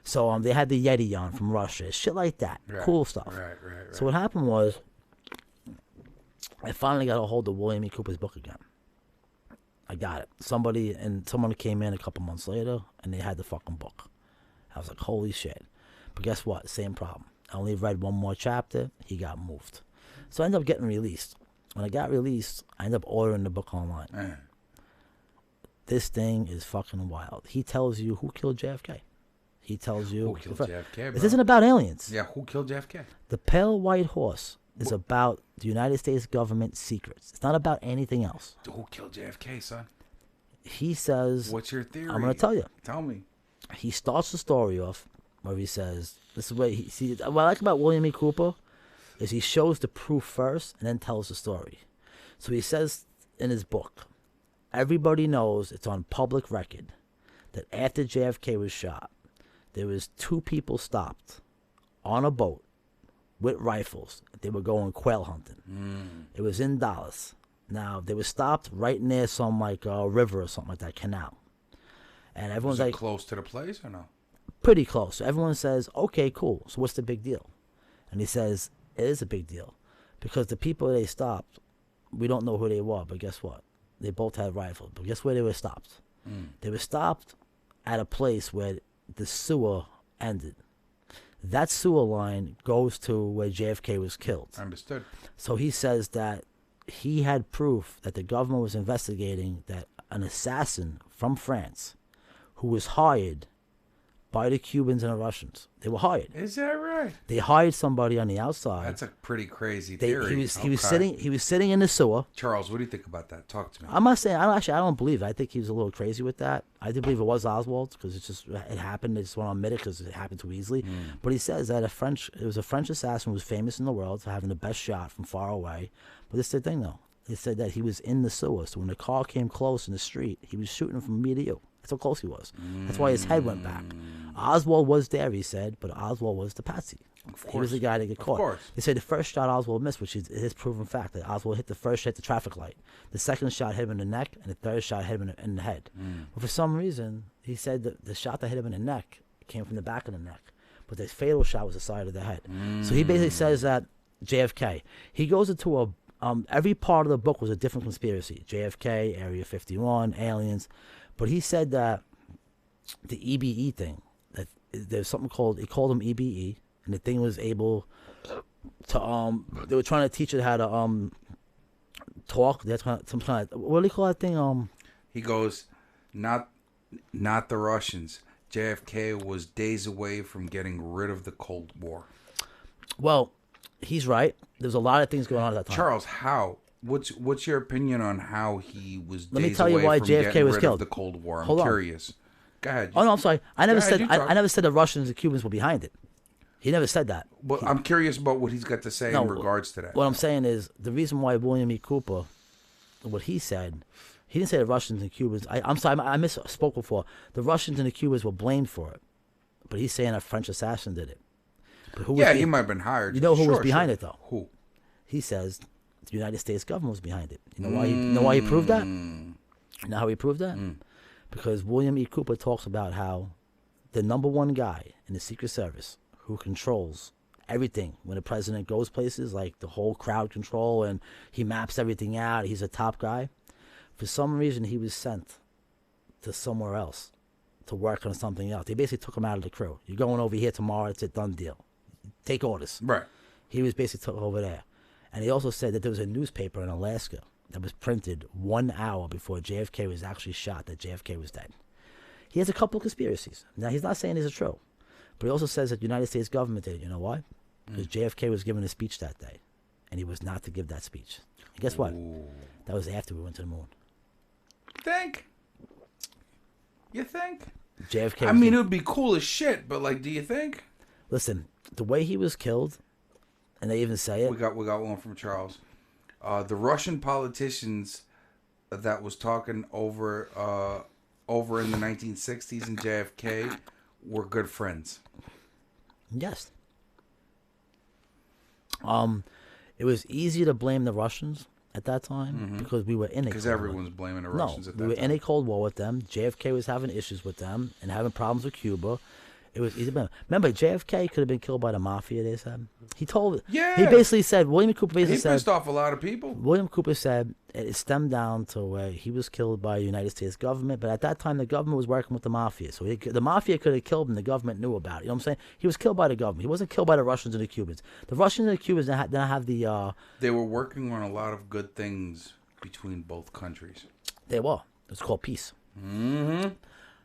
Speaker 4: So they had the Yeti on from Russia, shit like that.
Speaker 3: Right.
Speaker 4: Cool stuff.
Speaker 3: Right.
Speaker 4: So what happened was, I finally got a hold of William E. Cooper's book again. I got it. Someone came in a couple months later, and they had the fucking book. I was like, holy shit. But guess what? Same problem. I only read one more chapter. He got moved. So I ended up getting released. When I got released, I ended up ordering the book online.
Speaker 3: Man.
Speaker 4: This thing is fucking wild. He tells you who killed JFK. He tells you
Speaker 3: Who killed JFK, bro?
Speaker 4: This isn't about aliens.
Speaker 3: Yeah, who killed JFK?
Speaker 4: The Pale White Horse is about the United States government secrets. It's not about anything else.
Speaker 3: Who killed JFK, son?
Speaker 4: He says,
Speaker 3: What's your theory?
Speaker 4: I'm going to tell you.
Speaker 3: Tell me.
Speaker 4: He starts the story off where he says, this is what what I like about William E. Cooper is he shows the proof first and then tells the story. So he says in his book, everybody knows, it's on public record, that after JFK was shot, there was 2 people stopped on a boat with rifles. They were going quail hunting. It was in Dallas. Now, they were stopped right near some river or something like that, canal. And everyone's
Speaker 3: Was it
Speaker 4: like,
Speaker 3: close to the place or no?
Speaker 4: pretty close. So everyone says, okay, cool. So what's the big deal? And he says, it is a big deal. Because the people they stopped, we don't know who they were, but guess what? They both had rifles. But guess where they were stopped? They were stopped at a place where the sewer ended. That sewer line goes to where JFK was killed.
Speaker 3: Understood.
Speaker 4: So he says that he had proof that the government was investigating that an assassin from France who was hired by the Cubans and the Russians. They were hired.
Speaker 3: Is that right?
Speaker 4: They hired somebody on the outside.
Speaker 3: That's a pretty crazy
Speaker 4: He
Speaker 3: theory.
Speaker 4: was
Speaker 3: Okay.
Speaker 4: sitting in the sewer.
Speaker 3: Charles, what do you think about that? Talk to me.
Speaker 4: I'm not saying I don't believe it. I think he was a little crazy with that. I do believe it was Oswald because it happened. They just want to admit it because it happened too easily. But he says that it was a French assassin who was famous in the world for having the best shot from far away. But this is the thing though. They said that he was in the sewer, so when the car came close in the street, he was shooting from me to you. That's how close he was. That's why his head went back. Oswald was there, he said, but Oswald was the patsy. He was the guy that got caught.
Speaker 3: course.
Speaker 4: They said the first shot Oswald missed, which is proven fact, that Oswald hit the first hit the traffic light. The second shot hit him in the neck, and the third shot hit him in the head. But for some reason, he said that the shot that hit him in the neck came from the back of the neck, but the fatal shot was the side of the head. So he basically says that JFK. He goes into every part of the book was a different conspiracy. JFK, Area 51, aliens. But he said that the EBE thing, that there's something called, he called them EBE, and the thing was able to, they were trying to teach it how to talk. They're trying some kind of, what do they call that thing?
Speaker 3: He goes, not the Russians. JFK was days away from getting rid of the Cold War.
Speaker 4: Well, he's right. There's a lot of things going on at that time.
Speaker 3: Charles, how? What's your opinion on how he was
Speaker 4: Let me
Speaker 3: days
Speaker 4: tell you
Speaker 3: away
Speaker 4: why
Speaker 3: from
Speaker 4: JFK
Speaker 3: getting
Speaker 4: was
Speaker 3: rid
Speaker 4: killed.
Speaker 3: of the Cold War? I'm
Speaker 4: Hold on.
Speaker 3: curious. Go ahead.
Speaker 4: Oh no, I'm sorry. I never
Speaker 3: Go ahead,
Speaker 4: said
Speaker 3: you talk.
Speaker 4: I never said the Russians and Cubans were behind it. He never said that.
Speaker 3: Well, I'm curious about what he's got to say in regards to that.
Speaker 4: What I'm saying is the reason why William E. Cooper, what he said, he didn't say the Russians and Cubans. I'm sorry, I misspoke before. The Russians and the Cubans were blamed for it, but he's saying a French assassin did it. But who was
Speaker 3: yeah, he might have been hired.
Speaker 4: You know who was
Speaker 3: Sure,
Speaker 4: behind
Speaker 3: sure.
Speaker 4: it though?
Speaker 3: Who?
Speaker 4: He says the United States government was behind it. You know why? You know why he proved that? You know how he proved that? Because William E. Cooper talks about how the number one guy in the Secret Service who controls everything. When the president goes places, like the whole crowd control, and he maps everything out. He's a top guy. For some reason, he was sent to somewhere else to work on something else. They basically took him out of the crew. You're going over here tomorrow. It's a done deal. Take orders.
Speaker 3: Right.
Speaker 4: He was basically took over there. And he also said that there was a newspaper in Alaska that was printed 1 hour before JFK was actually shot, that JFK was dead. He has a couple of conspiracies. Now, he's not saying these are true. But he also says that the United States government did it. You know why? Because JFK was giving a speech that day. And he was not to give that speech. And guess what?
Speaker 3: Ooh.
Speaker 4: That was after we went to the moon.
Speaker 3: Think? You think?
Speaker 4: JFK
Speaker 3: I mean, it would be cool as shit, but like, do you think?
Speaker 4: Listen, the way he was killed, and they even say it.
Speaker 3: We got one from Charles. The Russian politicians that was talking over in the 1960s in JFK were good friends.
Speaker 4: Yes. It was easy to blame the Russians at that time because we were in it.
Speaker 3: Because everyone's blaming the Russians at that time.
Speaker 4: We were in a Cold War with them. JFK was having issues with them and having problems with Cuba. It was easy. Remember, JFK could have been killed by the mafia, they said. He told.
Speaker 3: Yeah.
Speaker 4: He basically said, William Cooper basically said.
Speaker 3: He pissed off a lot of people.
Speaker 4: William Cooper said it stemmed down to where he was killed by the United States government, but at that time the government was working with the mafia. So the mafia could have killed him, the government knew about it. You know what I'm saying? He was killed by the government. He wasn't killed by the Russians and the Cubans. The Russians and the Cubans didn't have the...
Speaker 3: They were working on a lot of good things between both countries.
Speaker 4: They were. It's called peace.
Speaker 3: Mm-hmm.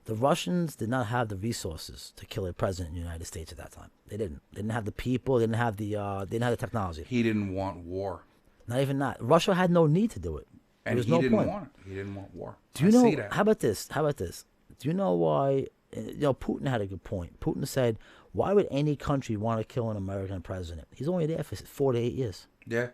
Speaker 4: The Russians did not have the resources to kill a president in the United States at that time. They didn't. They didn't have the people. They didn't have the technology.
Speaker 3: He didn't want war.
Speaker 4: Not even that. Russia had no need to do it.
Speaker 3: And
Speaker 4: he
Speaker 3: didn't want it. He didn't want war.
Speaker 4: Do you know?
Speaker 3: See that.
Speaker 4: How about this? Do you know why? Putin had a good point. Putin said, "Why would any country want to kill an American president? He's only there for 4 to 8 years.
Speaker 3: Yeah.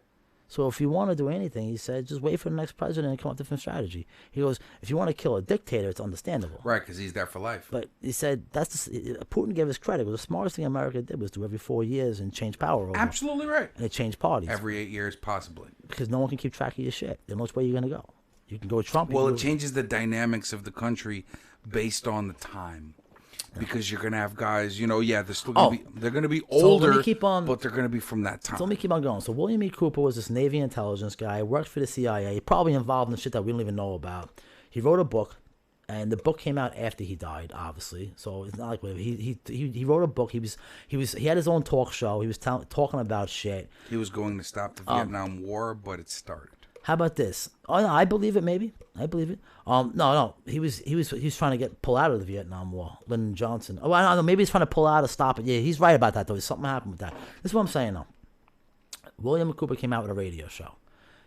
Speaker 4: So if you want to do anything," he said, "just wait for the next president and come up with a different strategy." He goes, "If you want to kill a dictator, it's understandable."
Speaker 3: Right, because he's there for life.
Speaker 4: But he said Putin gave us credit. The smartest thing America did was do every 4 years and change power over.
Speaker 3: Absolutely right.
Speaker 4: And it changed parties.
Speaker 3: Every 8 years, possibly.
Speaker 4: Because no one can keep track of your shit. They know which way you're going to go. You can go with Trump.
Speaker 3: Well, it changes the dynamics of the country based on the time. Because you're going to have guys, they're still going to be, they're going to be older,
Speaker 4: let me keep on,
Speaker 3: but they're going to be from that time.
Speaker 4: So let me keep on going. So William E. Cooper was this Navy intelligence guy, worked for the CIA, probably involved in shit that we don't even know about. He wrote a book, and the book came out after he died, obviously. So it's not like whatever. He wrote a book. He had his own talk show. He was talking about shit.
Speaker 3: He was going to stop the Vietnam War, but it started.
Speaker 4: How about this? Oh no, I believe it. Maybe I believe it. No. He was trying to pull out of the Vietnam War. Lyndon Johnson. Oh, I don't know. Maybe he's trying to pull out or stop it. Yeah, he's right about that though. Something happened with that. This is what I'm saying though. William Cooper came out with a radio show.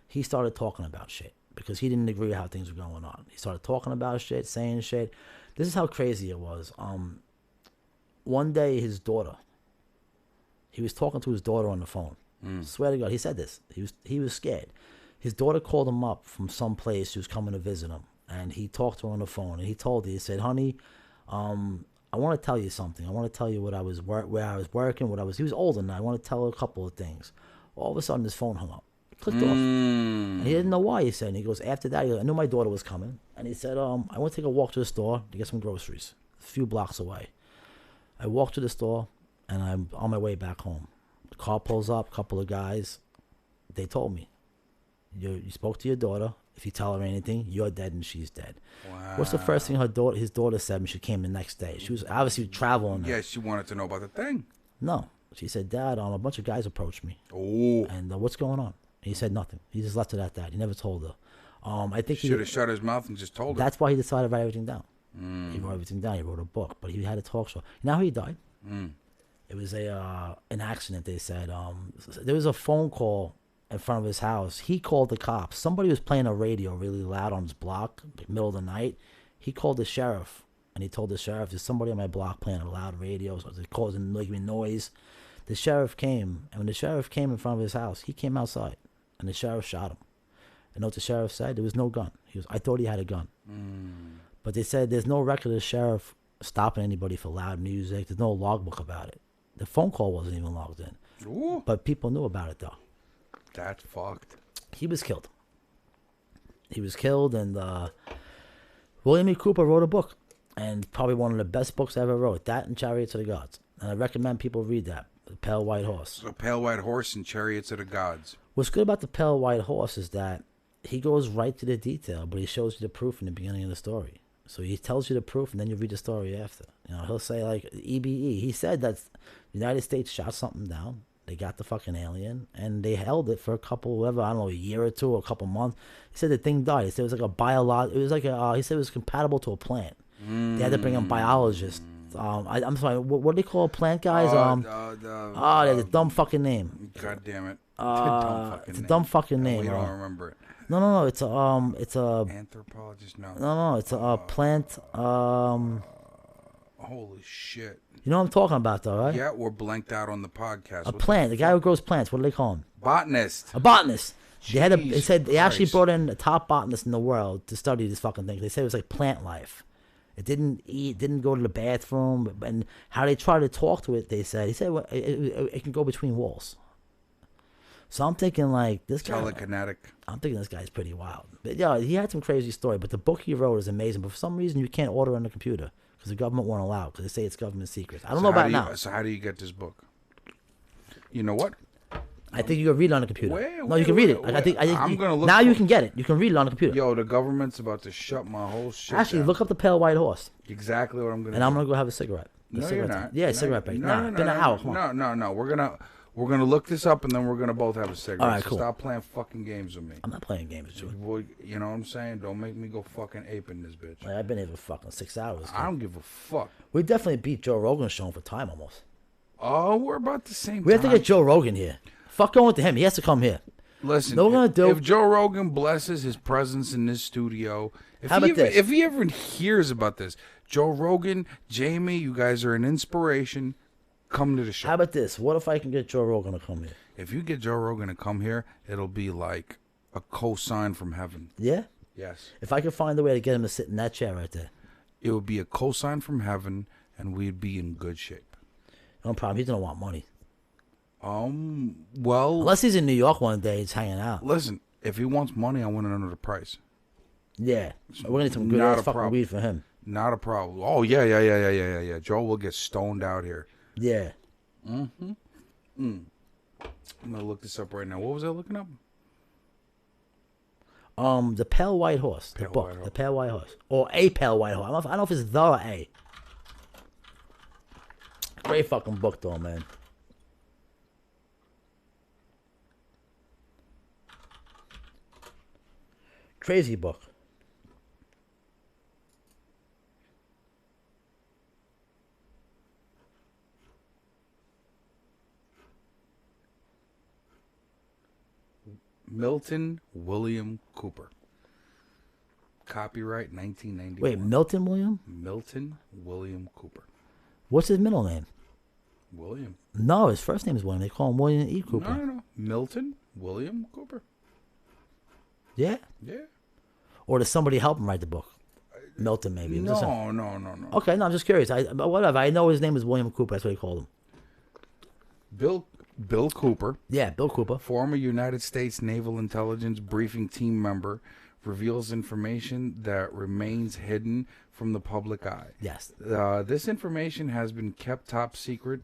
Speaker 4: He started talking about shit because he didn't agree with how things were going on. He started talking about shit, saying shit. This is how crazy it was. One day his daughter. He was talking to his daughter on the phone. Swear to God, he said this. He was scared. His daughter called him up from some place. She was coming to visit him, and he talked to her on the phone. And he told her, he said, "Honey, I want to tell you something. I want to tell you where I was working, what I was." He was older now. I want to tell her a couple of things. All of a sudden, his phone hung up. It clicked off, and he didn't know why. He said, and he goes, after that, I knew my daughter was coming, and he said, I want to take a walk to the store to get some groceries, a few blocks away. I walked to the store, and I'm on my way back home. The car pulls up, a couple of guys. They told me, you spoke to your daughter. If you tell her anything, you're dead and she's dead.
Speaker 3: Wow.
Speaker 4: What's the first thing his daughter said when she came the next day? She was obviously traveling.
Speaker 3: Yeah, she wanted to know about the thing.
Speaker 4: No. She said, "Dad, a bunch of guys approached me.
Speaker 3: Oh.
Speaker 4: And what's going on?" He said nothing. He just left it at that. He never told her. I think
Speaker 3: he should have shut his mouth and just told her.
Speaker 4: That's why he decided to write everything down. He wrote everything down. He wrote a book, but he had a talk show. You know how he died? It was an accident, they said. There was a phone call in front of his house. He called the cops. Somebody was playing a radio really loud on his block, middle of the night. He called the sheriff, and he told the sheriff, "There's somebody on my block playing a loud radio, so it's causing making noise." The sheriff came, and when the sheriff came in front of his house, he came outside, and the sheriff shot him. And what the sheriff said? There was no gun. I thought he had a gun. But they said there's no record of the sheriff stopping anybody for loud music. There's no logbook about it. The phone call wasn't even logged in.
Speaker 3: Ooh.
Speaker 4: But people knew about it, though.
Speaker 3: That's fucked.
Speaker 4: He was killed. And William E. Cooper wrote a book, and probably one of the best books I ever wrote, that and Chariots of the Gods. And I recommend people read that. The pale white horse.
Speaker 3: A pale white horse and chariots of the gods.
Speaker 4: What's good about the pale white horse is that he goes right to the detail, but he shows you the proof in the beginning of the story. So he tells you the proof, and then you read the story after. You know, he'll say like EBE. He said that the United States shot something down. They got the fucking alien, and they held it for a couple, whatever, I don't know, a year or two, or a couple months. He said the thing died. He said it was like a biolog. It was like a. He said it was compatible to a plant. They had to bring in biologists. I'm sorry. What do they call plant guys? There's a dumb fucking name.
Speaker 3: God damn it.
Speaker 4: It's a dumb fucking name.
Speaker 3: We don't remember it.
Speaker 4: No. It's a
Speaker 3: Anthropologist.
Speaker 4: No. It's a plant.
Speaker 3: Holy shit.
Speaker 4: You know what I'm talking about, though, right?
Speaker 3: Yeah, we're blanked out on the podcast.
Speaker 4: A plant. The guy who grows plants. What do they call him?
Speaker 3: Botanist.
Speaker 4: A botanist. They
Speaker 3: Jesus
Speaker 4: said they actually
Speaker 3: Christ.
Speaker 4: brought in the top botanist in the world to study this fucking thing. They said it was like plant life. It didn't eat, didn't go to the bathroom, and how they try to talk to it, he said well, it can go between walls. So I'm thinking like this guy.
Speaker 3: Telekinetic.
Speaker 4: I'm thinking this guy's pretty wild. But yeah, he had some crazy story. But the book he wrote is amazing. But for some reason, you can't order it on the computer because the government won't allow it because they say it's government secrets. I don't know about now.
Speaker 3: So how do you get this book? You know what?
Speaker 4: I think you can read it on the computer.
Speaker 3: Wait,
Speaker 4: no, you can read it. I think
Speaker 3: I'm gonna look
Speaker 4: now you can get it. You can read it on the computer.
Speaker 3: Yo, the government's about to shut my whole shit
Speaker 4: Actually,
Speaker 3: down.
Speaker 4: look up the pale white horse.
Speaker 3: Exactly what I'm gonna.
Speaker 4: And I'm gonna go have a cigarette.
Speaker 3: No, you're not.
Speaker 4: Yeah,
Speaker 3: No,
Speaker 4: cigarette break.
Speaker 3: No,
Speaker 4: Been an hour. Come on.
Speaker 3: No. We're gonna look this up and then we're gonna both have a cigarette.
Speaker 4: All right,
Speaker 3: so
Speaker 4: cool.
Speaker 3: Stop playing fucking games with me.
Speaker 4: I'm not playing games with you.
Speaker 3: Boy, you know what I'm saying? Don't make me go fucking ape in this bitch.
Speaker 4: Like, I've been here for fucking 6 hours.
Speaker 3: I don't give a fuck.
Speaker 4: We definitely beat Joe Rogan's show for time almost.
Speaker 3: Oh, we're about the same.
Speaker 4: We have to get Joe Rogan here. Fuck going to him. He has to come here.
Speaker 3: Listen,
Speaker 4: No, we're gonna do-
Speaker 3: if Joe Rogan blesses his presence in this studio,
Speaker 4: How about this?
Speaker 3: if he ever hears about this, Joe Rogan, Jamie, you guys are an inspiration. Come to the show.
Speaker 4: How about this? What if I can get Joe Rogan to come here?
Speaker 3: If you get Joe Rogan to come here, it'll be like a cosign from heaven.
Speaker 4: Yeah?
Speaker 3: Yes.
Speaker 4: If I could find a way to get him to sit in that chair right there.
Speaker 3: It would be a cosign from heaven, and we'd be in good shape.
Speaker 4: No problem. He's going to want money.
Speaker 3: Well,
Speaker 4: Unless he's in New York one day, he's hanging out.
Speaker 3: listen, if he wants money, I want to know the price.
Speaker 4: Yeah. We're going to need some good
Speaker 3: Not
Speaker 4: ass
Speaker 3: a
Speaker 4: fucking
Speaker 3: problem.
Speaker 4: weed for him.
Speaker 3: Not a problem. Oh, yeah. Joe will get stoned out here.
Speaker 4: Yeah.
Speaker 3: I'm going to look this up right now. What was I looking up?
Speaker 4: The Pale White Horse. The
Speaker 3: Pale
Speaker 4: book.
Speaker 3: White Horse.
Speaker 4: The Pale White Horse. Or A Pale White Horse. I don't know if it's the or A. Great fucking book, though, man. Crazy book.
Speaker 3: Milton William Cooper. Copyright 1991.
Speaker 4: Wait, Milton William?
Speaker 3: Milton William Cooper.
Speaker 4: What's his middle name?
Speaker 3: William.
Speaker 4: No, his first name is William. They call him William E. Cooper.
Speaker 3: No. Milton William Cooper.
Speaker 4: Yeah?
Speaker 3: Yeah.
Speaker 4: Or does somebody help him write the book? Milton, maybe. I'm just saying.
Speaker 3: No.
Speaker 4: Okay, no, I'm just curious. But whatever. I know his name is William Cooper. That's what he called him.
Speaker 3: Bill Cooper,
Speaker 4: Yeah, Bill Cooper.
Speaker 3: former United States Naval Intelligence Briefing Team member, reveals information that remains hidden from the public eye.
Speaker 4: Yes.
Speaker 3: This information has been kept top secret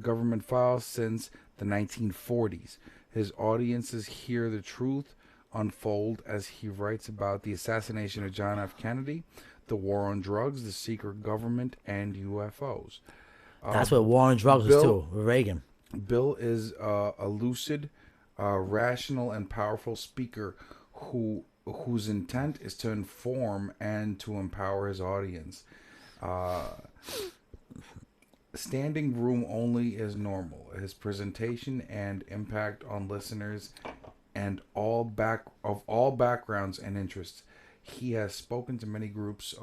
Speaker 3: government files since the 1940s. His audiences hear the truth unfold as he writes about the assassination of John F. Kennedy, the war on drugs, the secret government, and UFOs.
Speaker 4: That's what war on drugs is too, with Reagan.
Speaker 3: Bill is a lucid, rational, and powerful speaker whose intent is to inform and to empower his audience. Standing room only is normal. His presentation and impact on listeners and all backgrounds and interests. He has spoken to many groups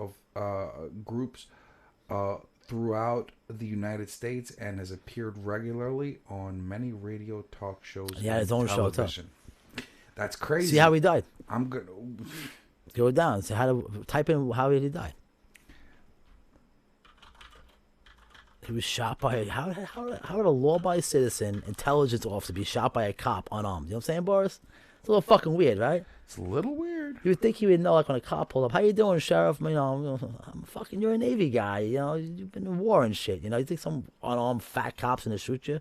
Speaker 3: throughout the United States and has appeared regularly on many radio talk shows.
Speaker 4: Yeah, his own show, too.
Speaker 3: That's crazy.
Speaker 4: See how he died.
Speaker 3: I'm good.
Speaker 4: Go down. See how to type in how he died. He was shot by how would a law-abiding citizen, intelligence officer be shot by a cop unarmed? You know what I'm saying, Boris? It's a little fucking weird, right?
Speaker 3: It's a little weird. weird.
Speaker 4: You would think he would know, like when a cop pulled up, "How you doing, sheriff?" You know, you're a Navy guy. You know, you've been in war and shit. You know, you think some unarmed fat cop's gonna shoot you?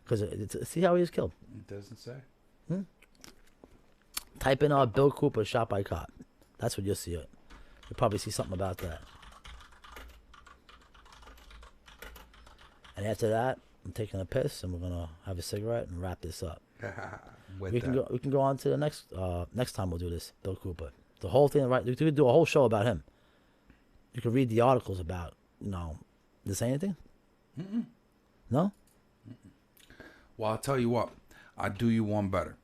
Speaker 4: Because see how he was killed.
Speaker 3: It doesn't say.
Speaker 4: Type in Bill Cooper shot by cop. That's what you'll see. You'll probably see something about that. And after that, I'm taking a piss, and we're gonna have a cigarette and wrap this up. We can go on to the next time we'll do this. Bill Cooper, the whole thing. Right, we could do a whole show about him. You can read the articles about. Did they say anything? No.
Speaker 3: Well, I'll tell you what. I'll do you one better.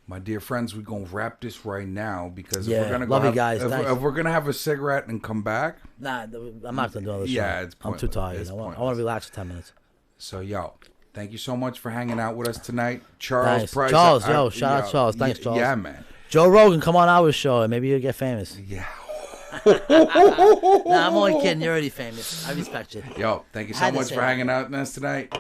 Speaker 3: My dear friends, we're going to wrap this right now because if we're going to
Speaker 4: love you guys.
Speaker 3: If we're going to have a cigarette and come back.
Speaker 4: Nah, I'm not going to do another show.
Speaker 3: Yeah, it's pointless.
Speaker 4: I'm too tired. I want to relax for 10 minutes.
Speaker 3: So, yo, thank you so much for hanging out with us tonight. Charles Price.
Speaker 4: Charles, shout out Charles. Thanks, Charles.
Speaker 3: Yeah, man.
Speaker 4: Joe Rogan, come on our show and maybe you'll get famous.
Speaker 3: Yeah.
Speaker 4: Nah, I'm only kidding. You're already famous. I respect you.
Speaker 3: Yo, thank you so much for hanging out with us tonight.